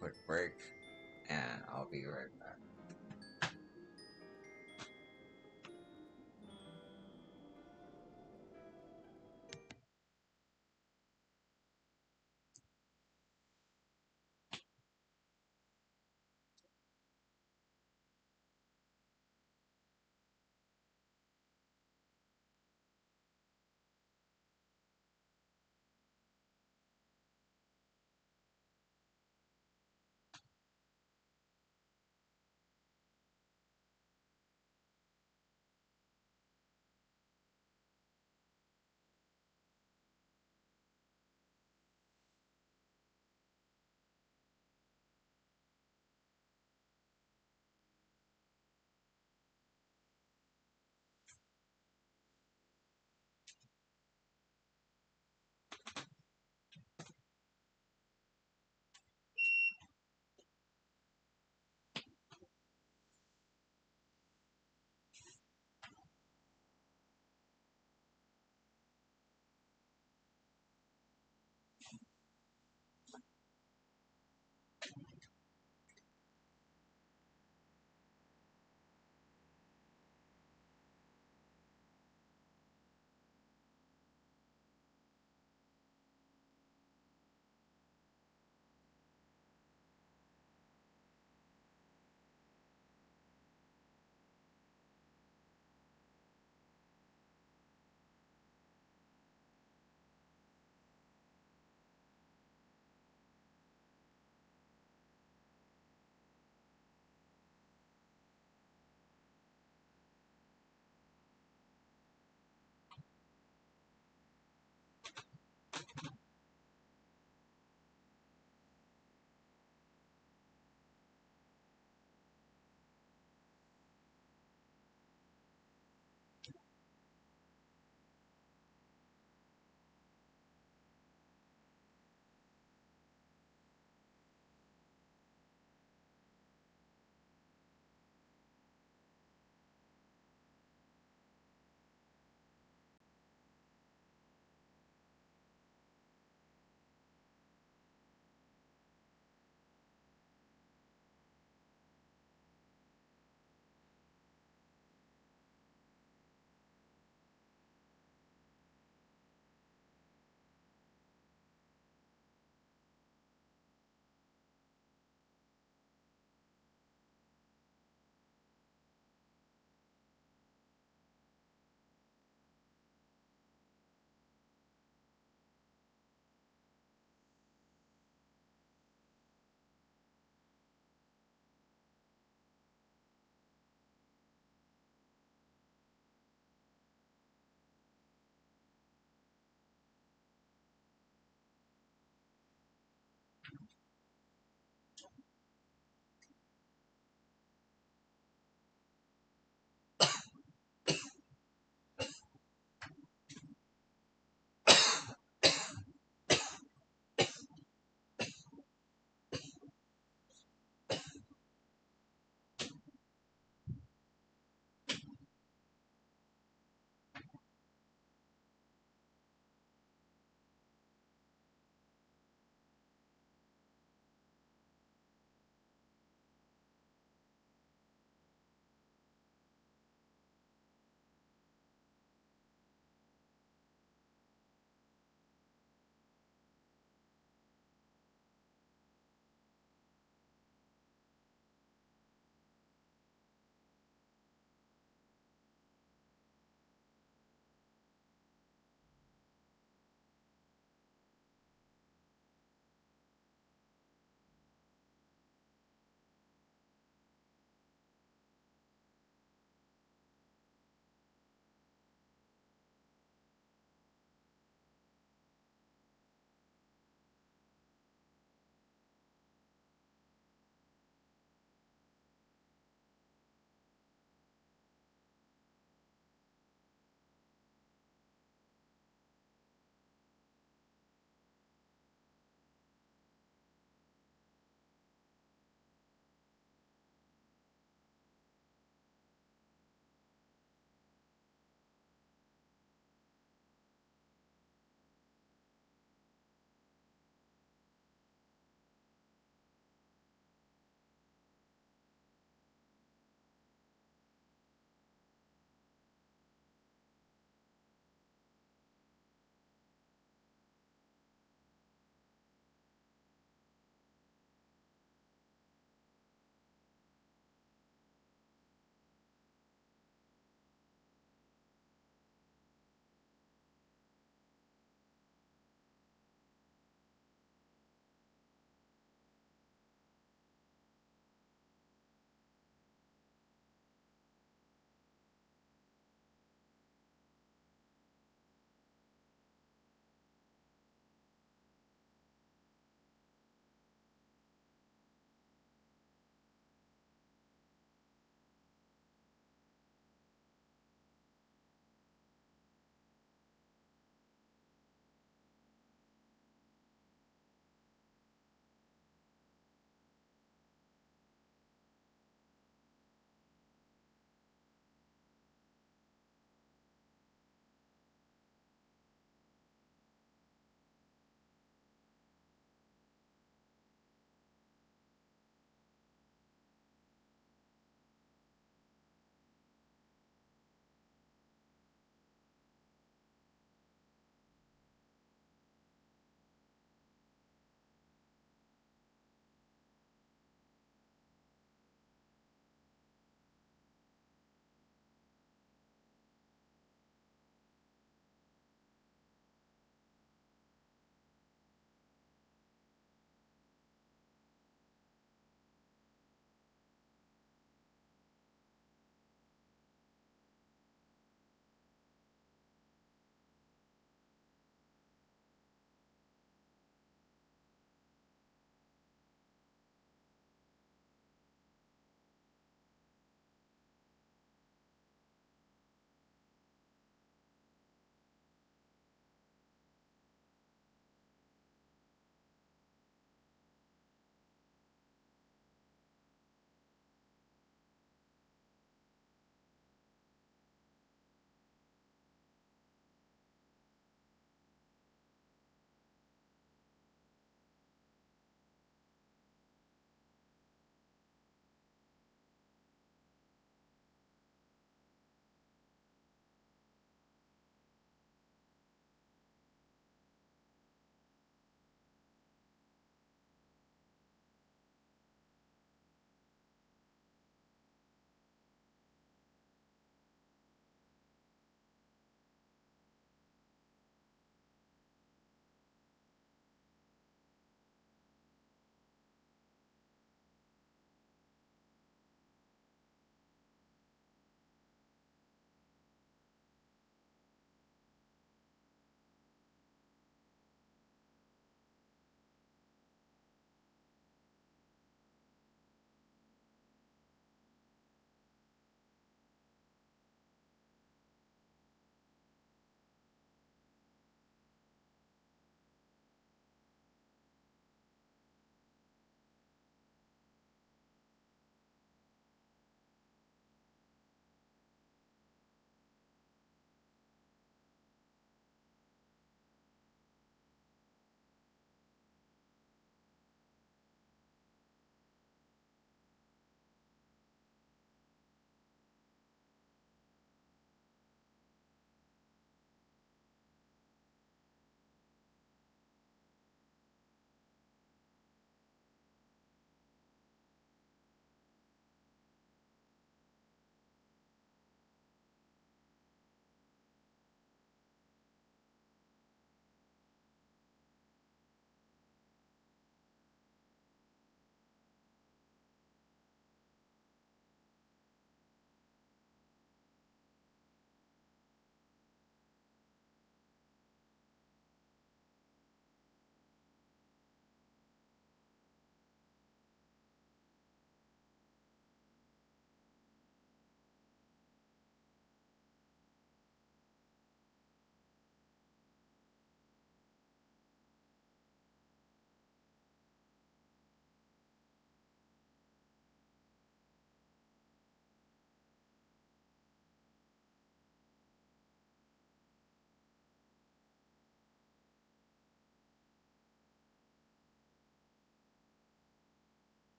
Quick break. And I'll be right back.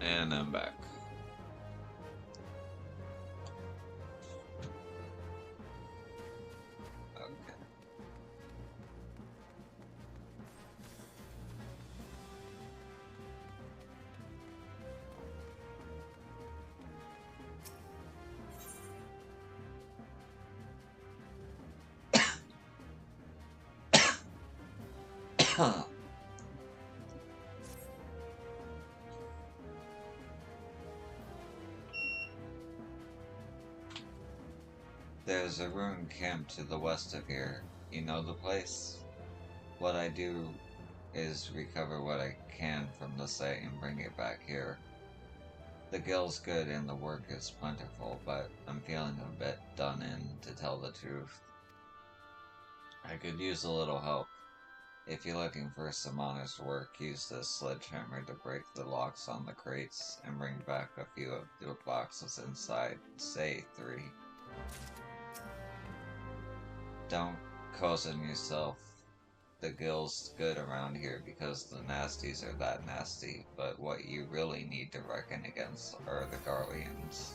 And I'm back. Okay. There's a ruined camp to the west of here. You know the place? What I do is recover what I can from the site and bring it back here. The guild's good and the work is plentiful, but I'm feeling a bit done in, to tell the truth. I could use a little help. If you're looking for some honest work, use this sledgehammer to break the locks on the crates and bring back a few of the boxes inside, say 3. Don't cozen yourself. The guild's good around here because the nasties are that nasty, but what you really need to reckon against are the Garleans.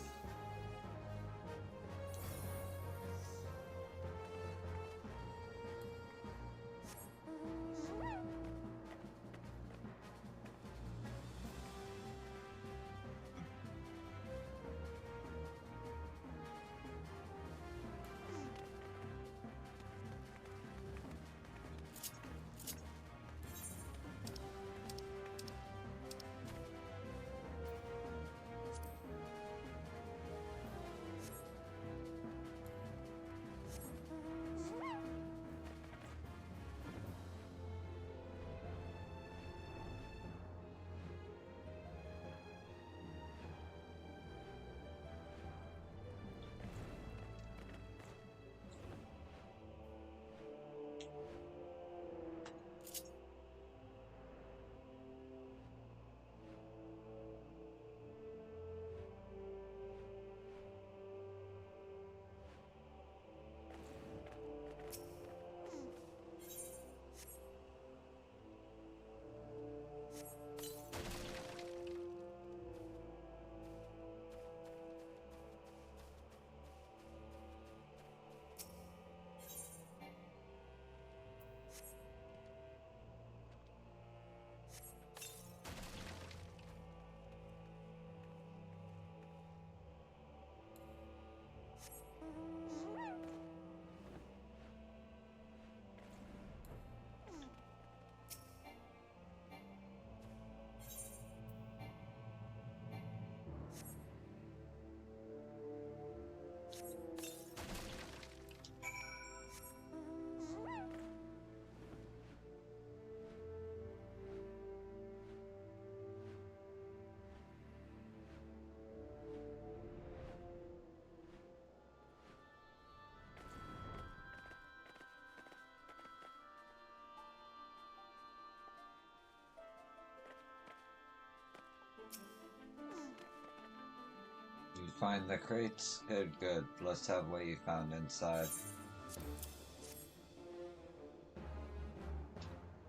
You find the crates? Good, good. Let's have what you found inside.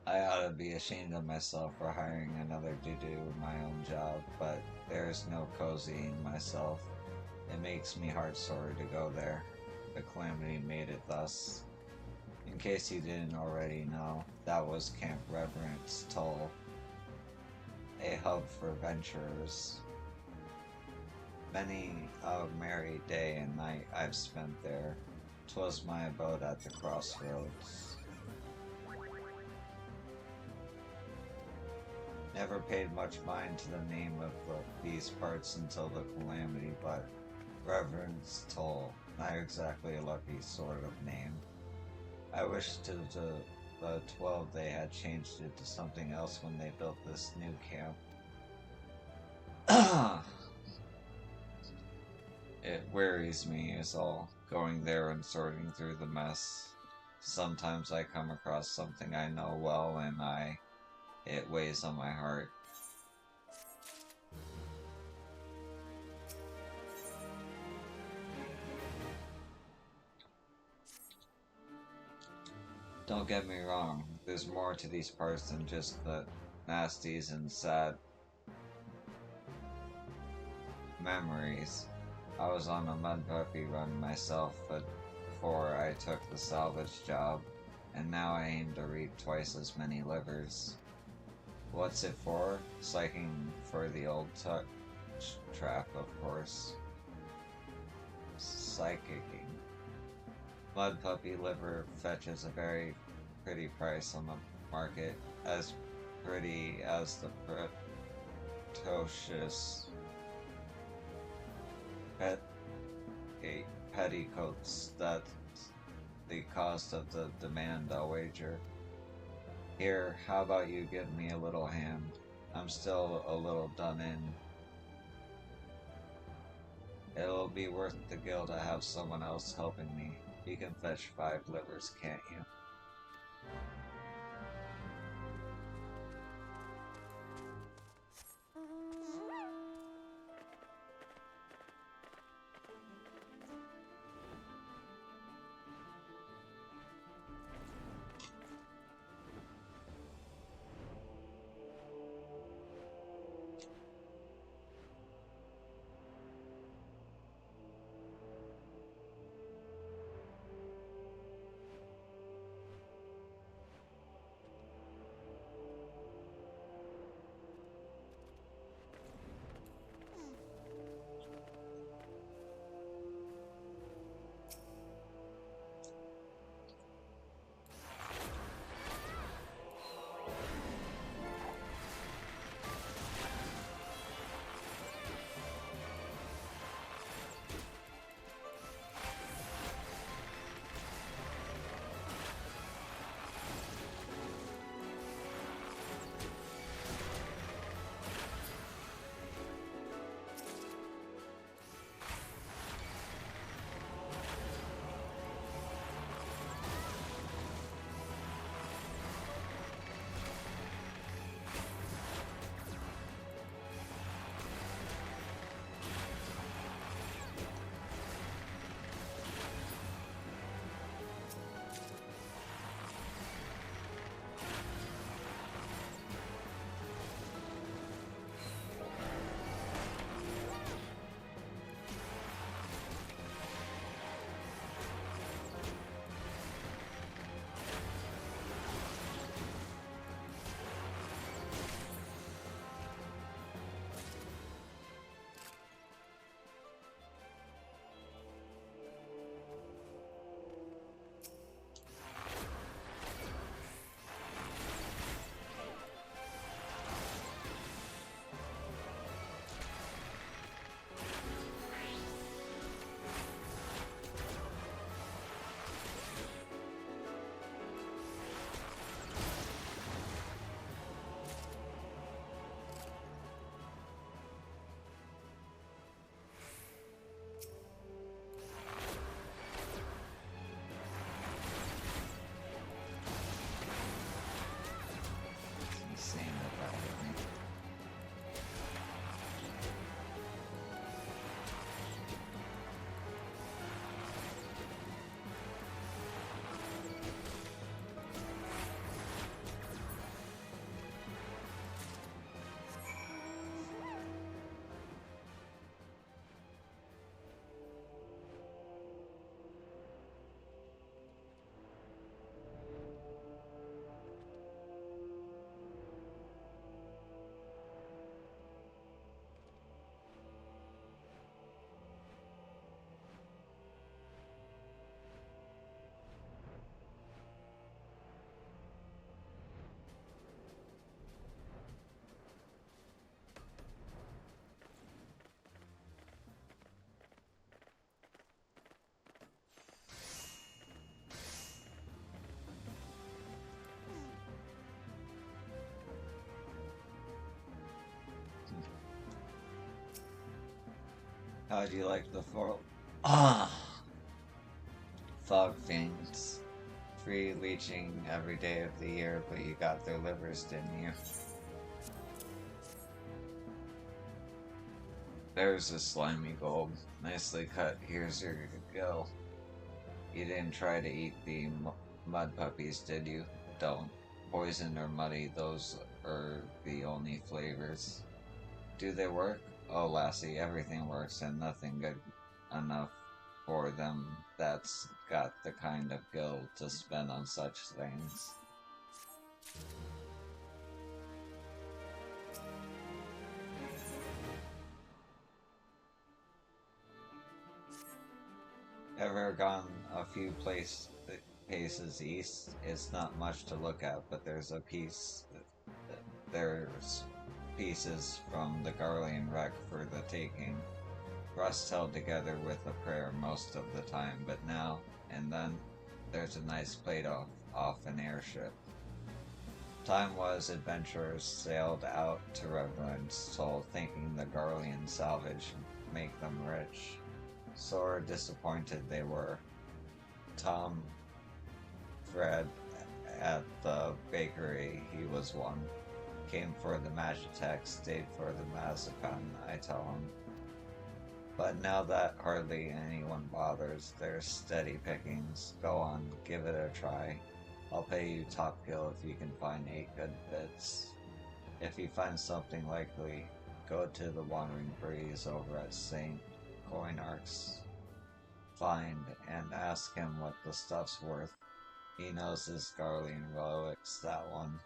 I ought to be ashamed of myself for hiring another to do my own job, but there's no cozying myself. It makes me heart-sore to go there. The calamity made it thus. In case you didn't already know, that was Camp Reverence Toll, a hub for venturers. Many a merry day and night I've spent there. 'Twas my abode at the crossroads. Never paid much mind to the name of these parts until the calamity, but Reverence Toll, not exactly a lucky sort of name. I wish to the 12 they had changed it to something else when they built this new camp. It wearies me is all, going there and sorting through the mess. Sometimes I come across something I know well and it weighs on my heart. Don't get me wrong, there's more to these parts than just the nasties and sad. Memories. I was on a mud puppy run myself, but before I took the salvage job, and now I aim to reap twice as many livers. What's it for? Psyching for the old trap, of course. Psychicking. Mud puppy liver fetches a very pretty price on the market, as pretty as the pretentious petticoats that the cost of the demand, I'll wager. Here, how about you give me a little hand? I'm still a little done in. It'll be worth the gil to have someone else helping me. You can fetch 5 livers, can't you? How do you like the fog? Fog fiends. Free leeching every day of the year, but you got their livers, didn't you? There's a slimy gold. Nicely cut. Here's your gil. You didn't try to eat the mud puppies, did you? Don't. Poisoned or muddy, those are the only flavors. Do they work? Oh, lassie, everything works and nothing good enough for them that's got the kind of guild to spend on such things. Ever gone a few paces east? It's not much to look at, but there's pieces from the Garlean wreck for the taking. Rust held together with a prayer most of the time, but now and then there's a nice plate off an airship. Time was adventurers sailed out to Reverend's Soul thinking the Garlean salvage would make them rich. Sore disappointed they were. Tom Fred at the bakery, he was one. Came for the Magitech, stayed for the Mazepin, I tell him. But now that hardly anyone bothers, there's steady pickings. Go on, give it a try. I'll pay you top kill if you can find 8 good bits. If you find something likely, go to the Wandering Breeze over at St. Coinarch's. Find and ask him what the stuff's worth. He knows his Garlean relics, that one.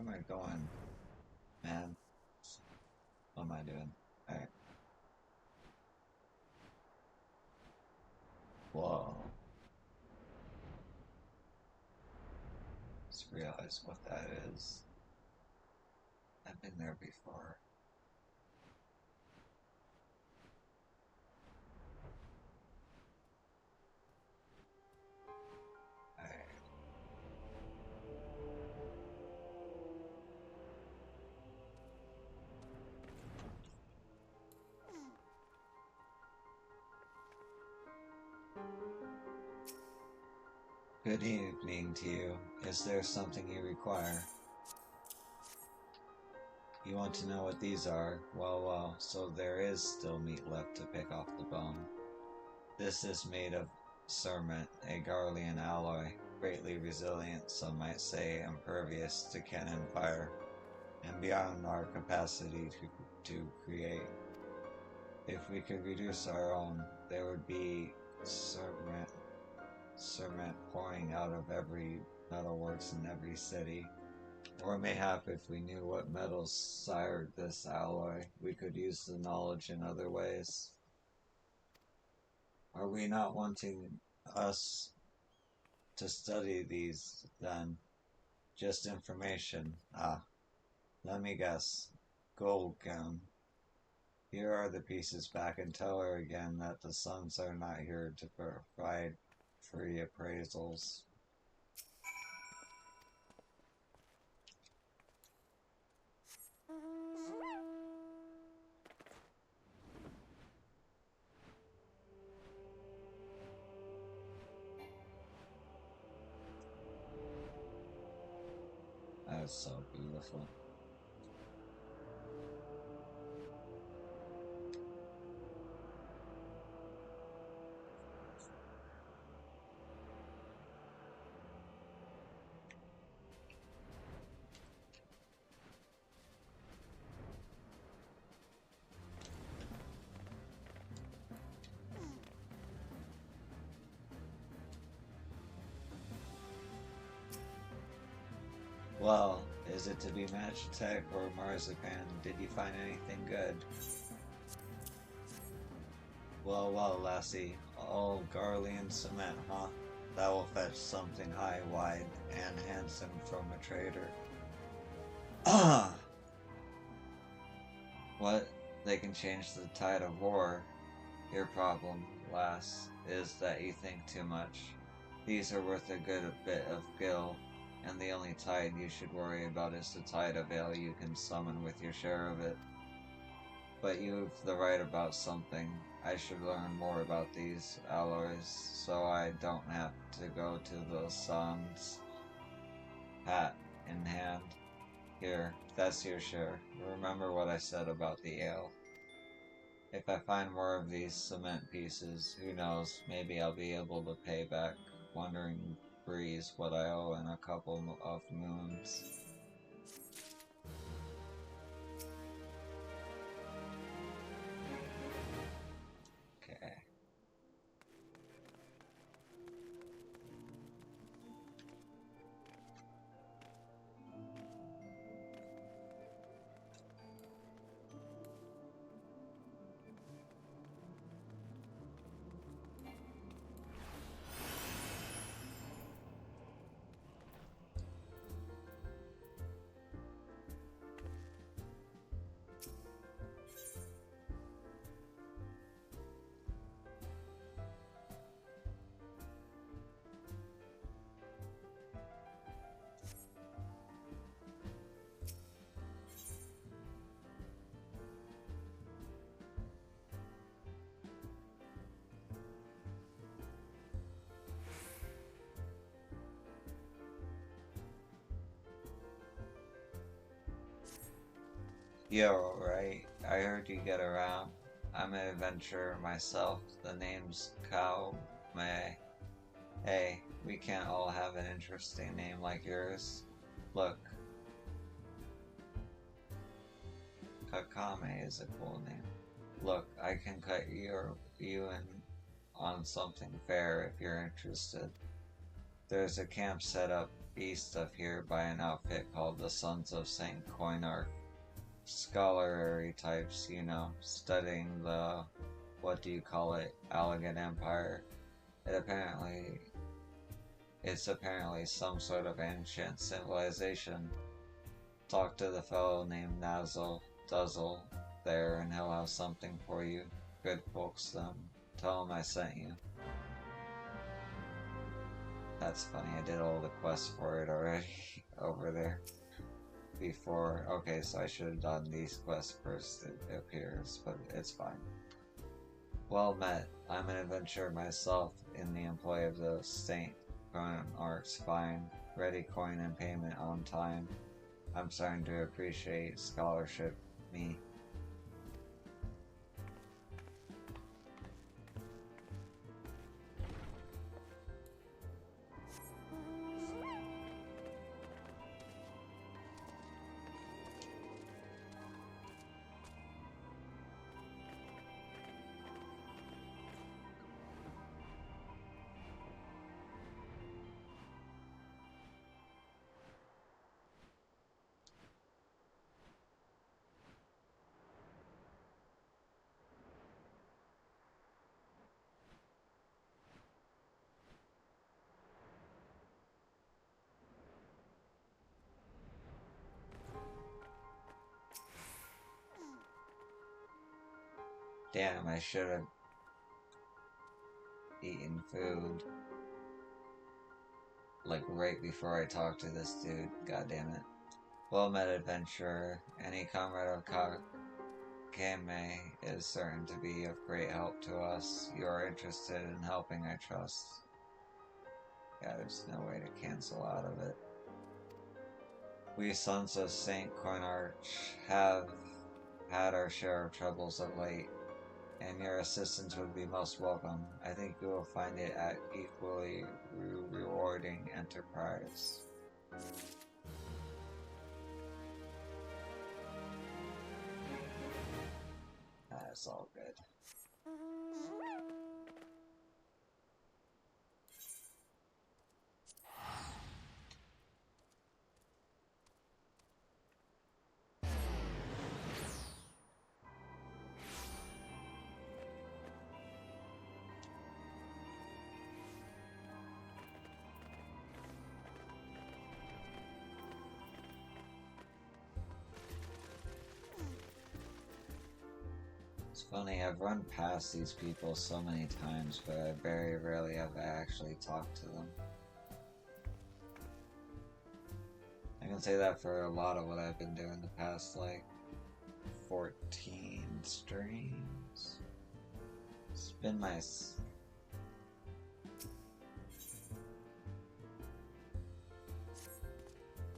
am I going? Man. What am I doing? Alright. Whoa. Just realized what that is. I've been there before. Good evening to you. Is there something you require? You want to know what these are? Well, so there is still meat left to pick off the bone. This is made of cermet, a Garlean alloy, greatly resilient, some might say impervious to cannon fire, and beyond our capacity to create. If we could reduce our own, there would be cermet pouring out of every metalworks in every city. Or mayhap if we knew what metals sired this alloy, we could use the knowledge in other ways. Are we not wanting us to study these, then? Just information. Ah, let me guess. Gold gown. Here are the pieces back, and tell her again that the sons are not here to provide free appraisals. That's so beautiful. Well, is it to be Magitech or Marzipan? Did you find anything good? Well, lassie, all Garlean cement, huh? That will fetch something high, wide, and handsome from a trader. Ah! What? They can change the tide of war. Your problem, lass, is that you think too much. These are worth a good bit of gil, and the only tide you should worry about is the tide of ale you can summon with your share of it. But you've the right about something. I should learn more about these alloys, so I don't have to go to the sons. Hat in hand. Here, that's your share. Remember what I said about the ale. If I find more of these cement pieces, who knows, maybe I'll be able to pay back Wandering Breeze what I owe in a couple of moons. Okay. Yo, right? I heard you get around. I'm an adventurer myself. The name's Kao Mei. Hey, we can't all have an interesting name like yours. Look, Kakame is a cool name. Look, I can cut you in on something fair if you're interested. There's a camp set up east of here by an outfit called the Sons of Saint Coinarch. Scholarly types, you know, studying the, what do you call it, Allegan Empire. It's apparently some sort of ancient civilization. Talk to the fellow named Duzzle there and he'll have something for you. Good folks them. Tell him I sent you. That's funny, I did all the quests for it already over there before. Okay, so I should have done these quests first, it appears, but it's fine. Well met. I'm an adventurer myself in the employ of the Saint Coinarch's fine. Ready coin and payment on time. I'm starting to appreciate scholarship, me. Damn, I should have eaten food. Like right before I talked to this dude. God damn it. Well met, adventurer. Any comrade of Kame is certain to be of great help to us. You are interested in helping, I trust. Yeah, there's no way to cancel out of it. We sons of Saint Coinarch have had our share of troubles of late, and your assistance would be most welcome. I think you will find it an equally rewarding enterprise. That's all good. It's funny, I've run past these people so many times, but I very rarely have actually talked to them. I can say that for a lot of what I've been doing the past, like, 14 streams. It's been nice.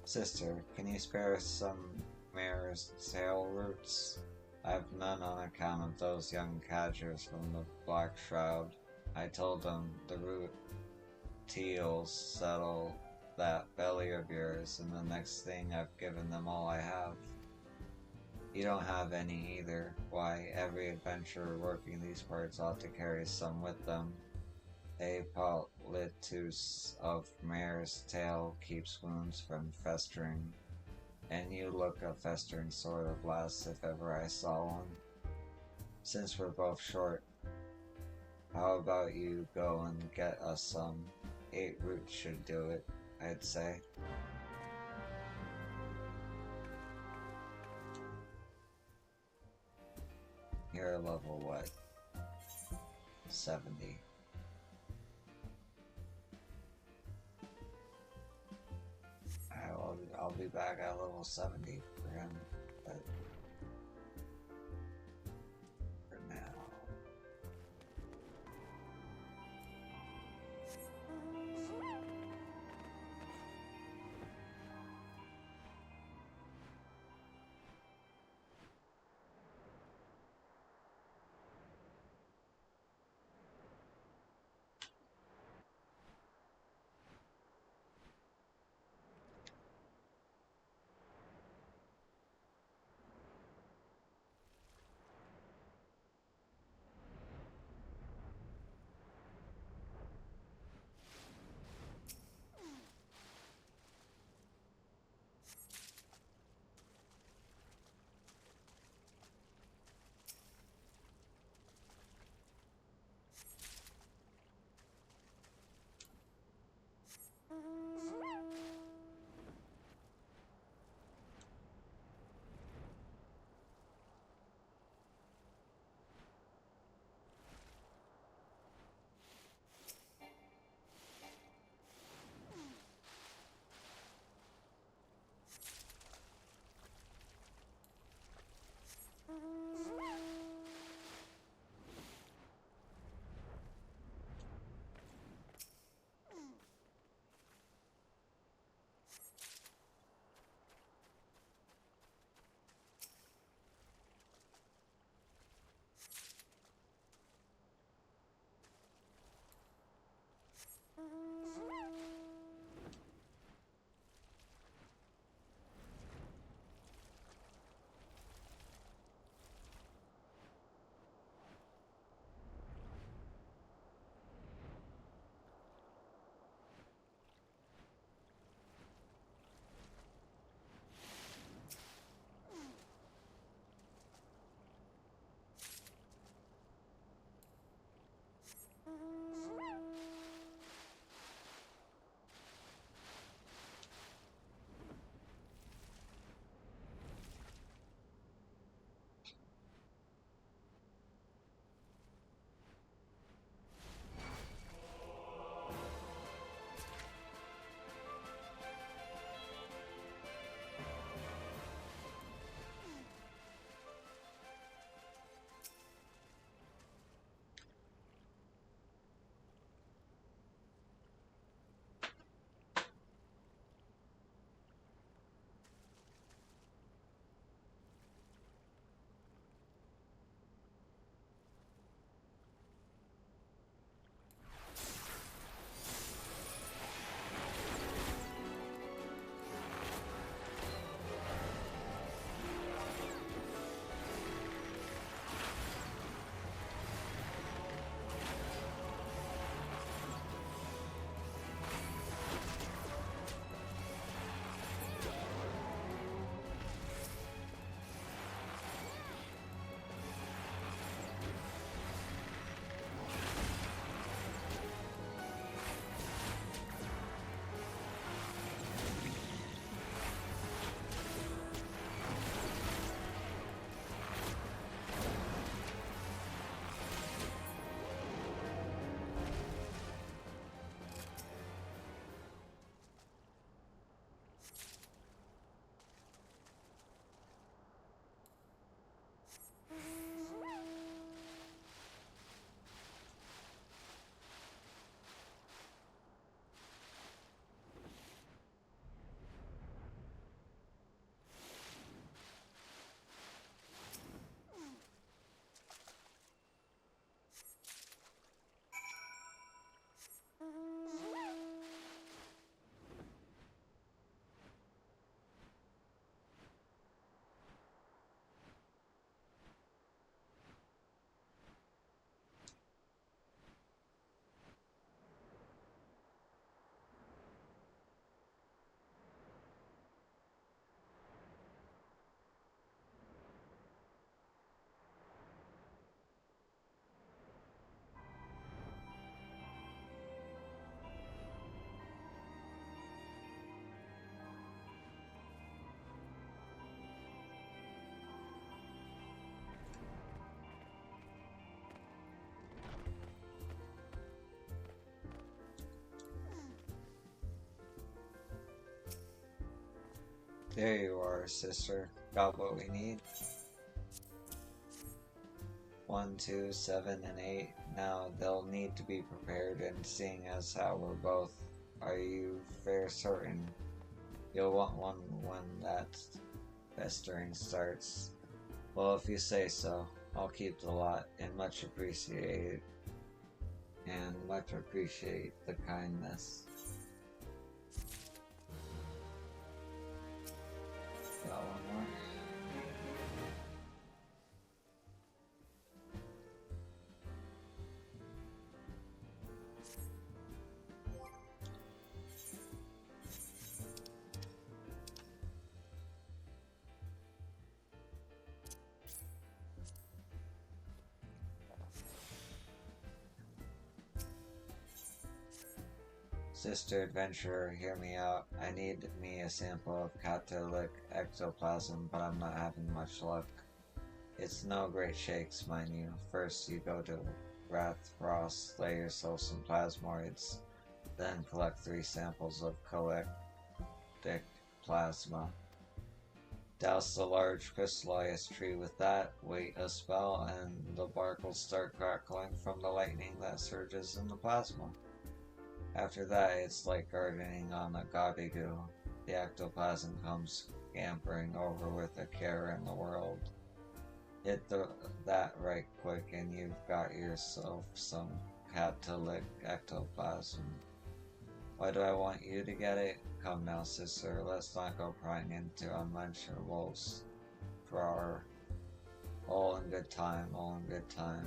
Sister, can you spare some mare's tail roots? I have none on account of those young cadgers from the Black Shroud. I told them the root teals settle that belly of yours, and the next thing I've given them all I have. You don't have any either. Why, every adventurer working these parts ought to carry some with them. A politus of mare's tail keeps wounds from festering. And you look a festering sort of lass if ever I saw one. Since we're both short, how about you go and get us some? 8 roots should do it, I'd say. You're level what? 70. I'll be back at level 70 for him, but for now. There you are, sister. Got what we need? 1, 2, 7, and 8. Now they'll need to be prepared, and seeing as how we're both, are you fair certain you'll want one when that festering starts? Well, if you say so, I'll keep the lot, and much appreciate the kindness. Got one more. Sister adventurer, hear me out. I need me a sample of Catholic ectoplasm, but I'm not having much luck. It's no great shakes, mind you. First you go to Rathfrost, lay yourself some plasmoids, then collect 3 samples of collectic plasma. Douse the large crystallized tree with that, wait a spell, and the bark will start crackling from the lightning that surges in the plasma. After that, it's like gardening on a gobbygoo. The ectoplasm comes scampering over with a care in the world. Hit that right quick and you've got yourself some Catholic ectoplasm. Why do I want you to get it? Come now, sister, let's not go prying into unmentionables. For our all in good time, all in good time.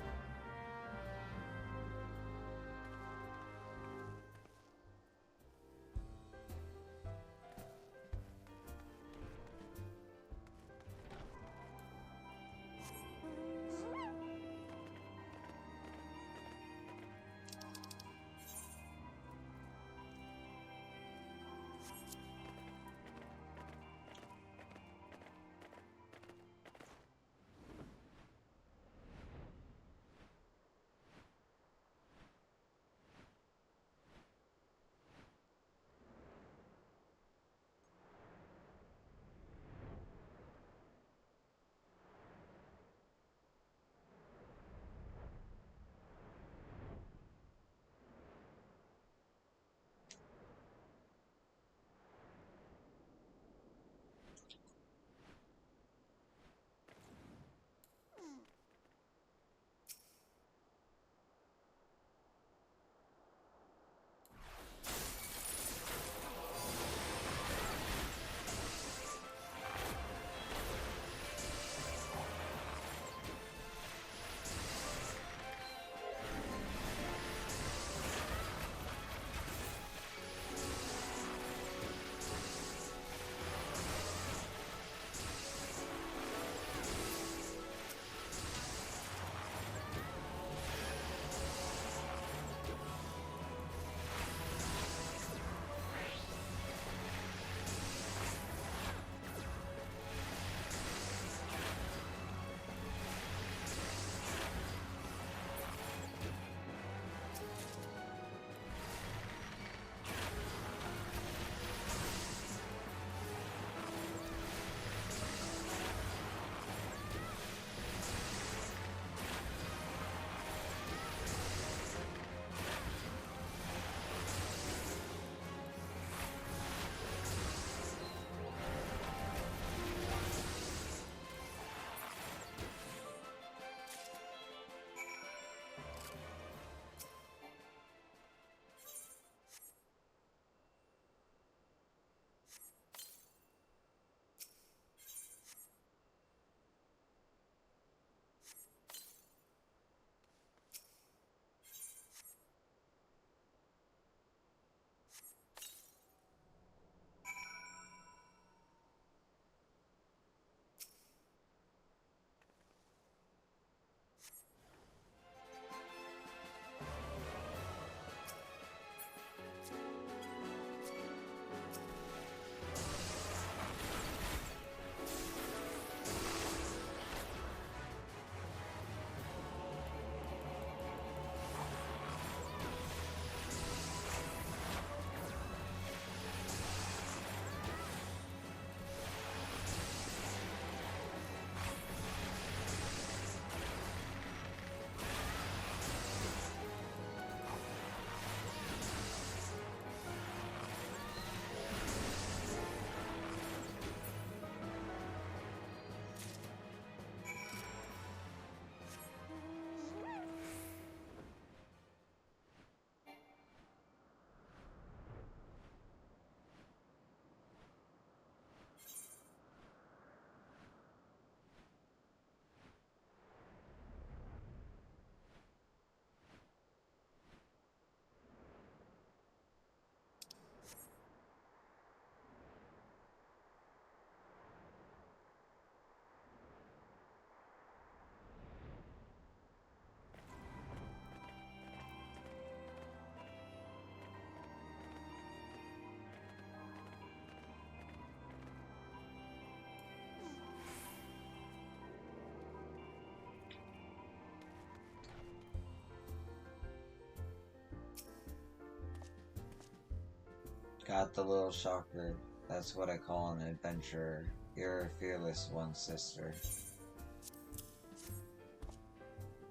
Got the little shocker. That's what I call an adventurer. You're a fearless one, sister.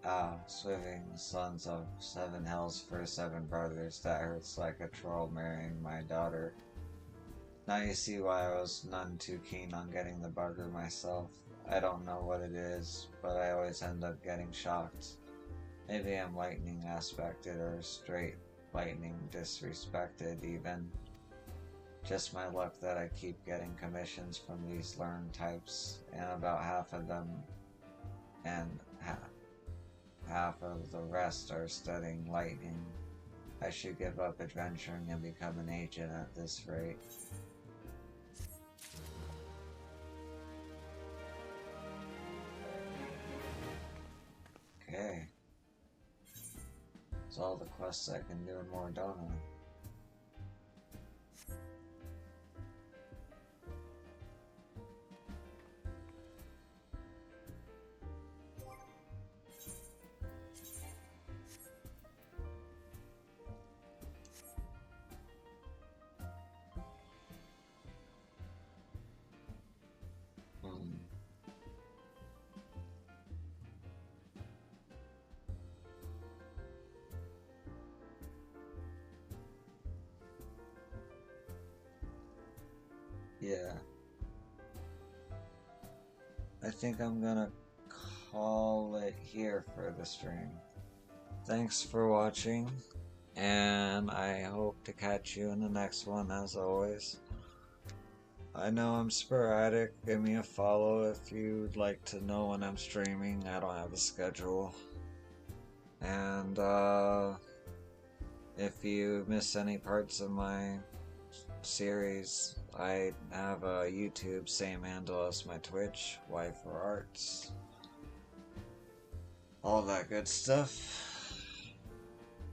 Ah, swimming sons of 7 hells for 7 brothers. That hurts like a troll marrying my daughter. Now you see why I was none too keen on getting the bugger myself. I don't know what it is, but I always end up getting shocked. Maybe I'm lightning aspected or straight lightning disrespected even. Just my luck that I keep getting commissions from these learned types, and about half of them and half of the rest are studying lightning. I should give up adventuring and become an agent at this rate. Okay. That's all the quests I can do in Mordona. Yeah. I think I'm gonna call it here for the stream. Thanks for watching, and I hope to catch you in the next one as always. I know I'm sporadic. Give me a follow if you'd like to know when I'm streaming. I don't have a schedule. And if you miss any parts of my series, I have a YouTube, same handle as my Twitch, Y4Arts. All that good stuff.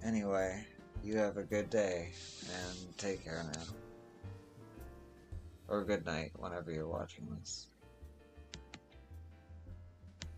Anyway, you have a good day, and take care now. Or good night, whenever you're watching this.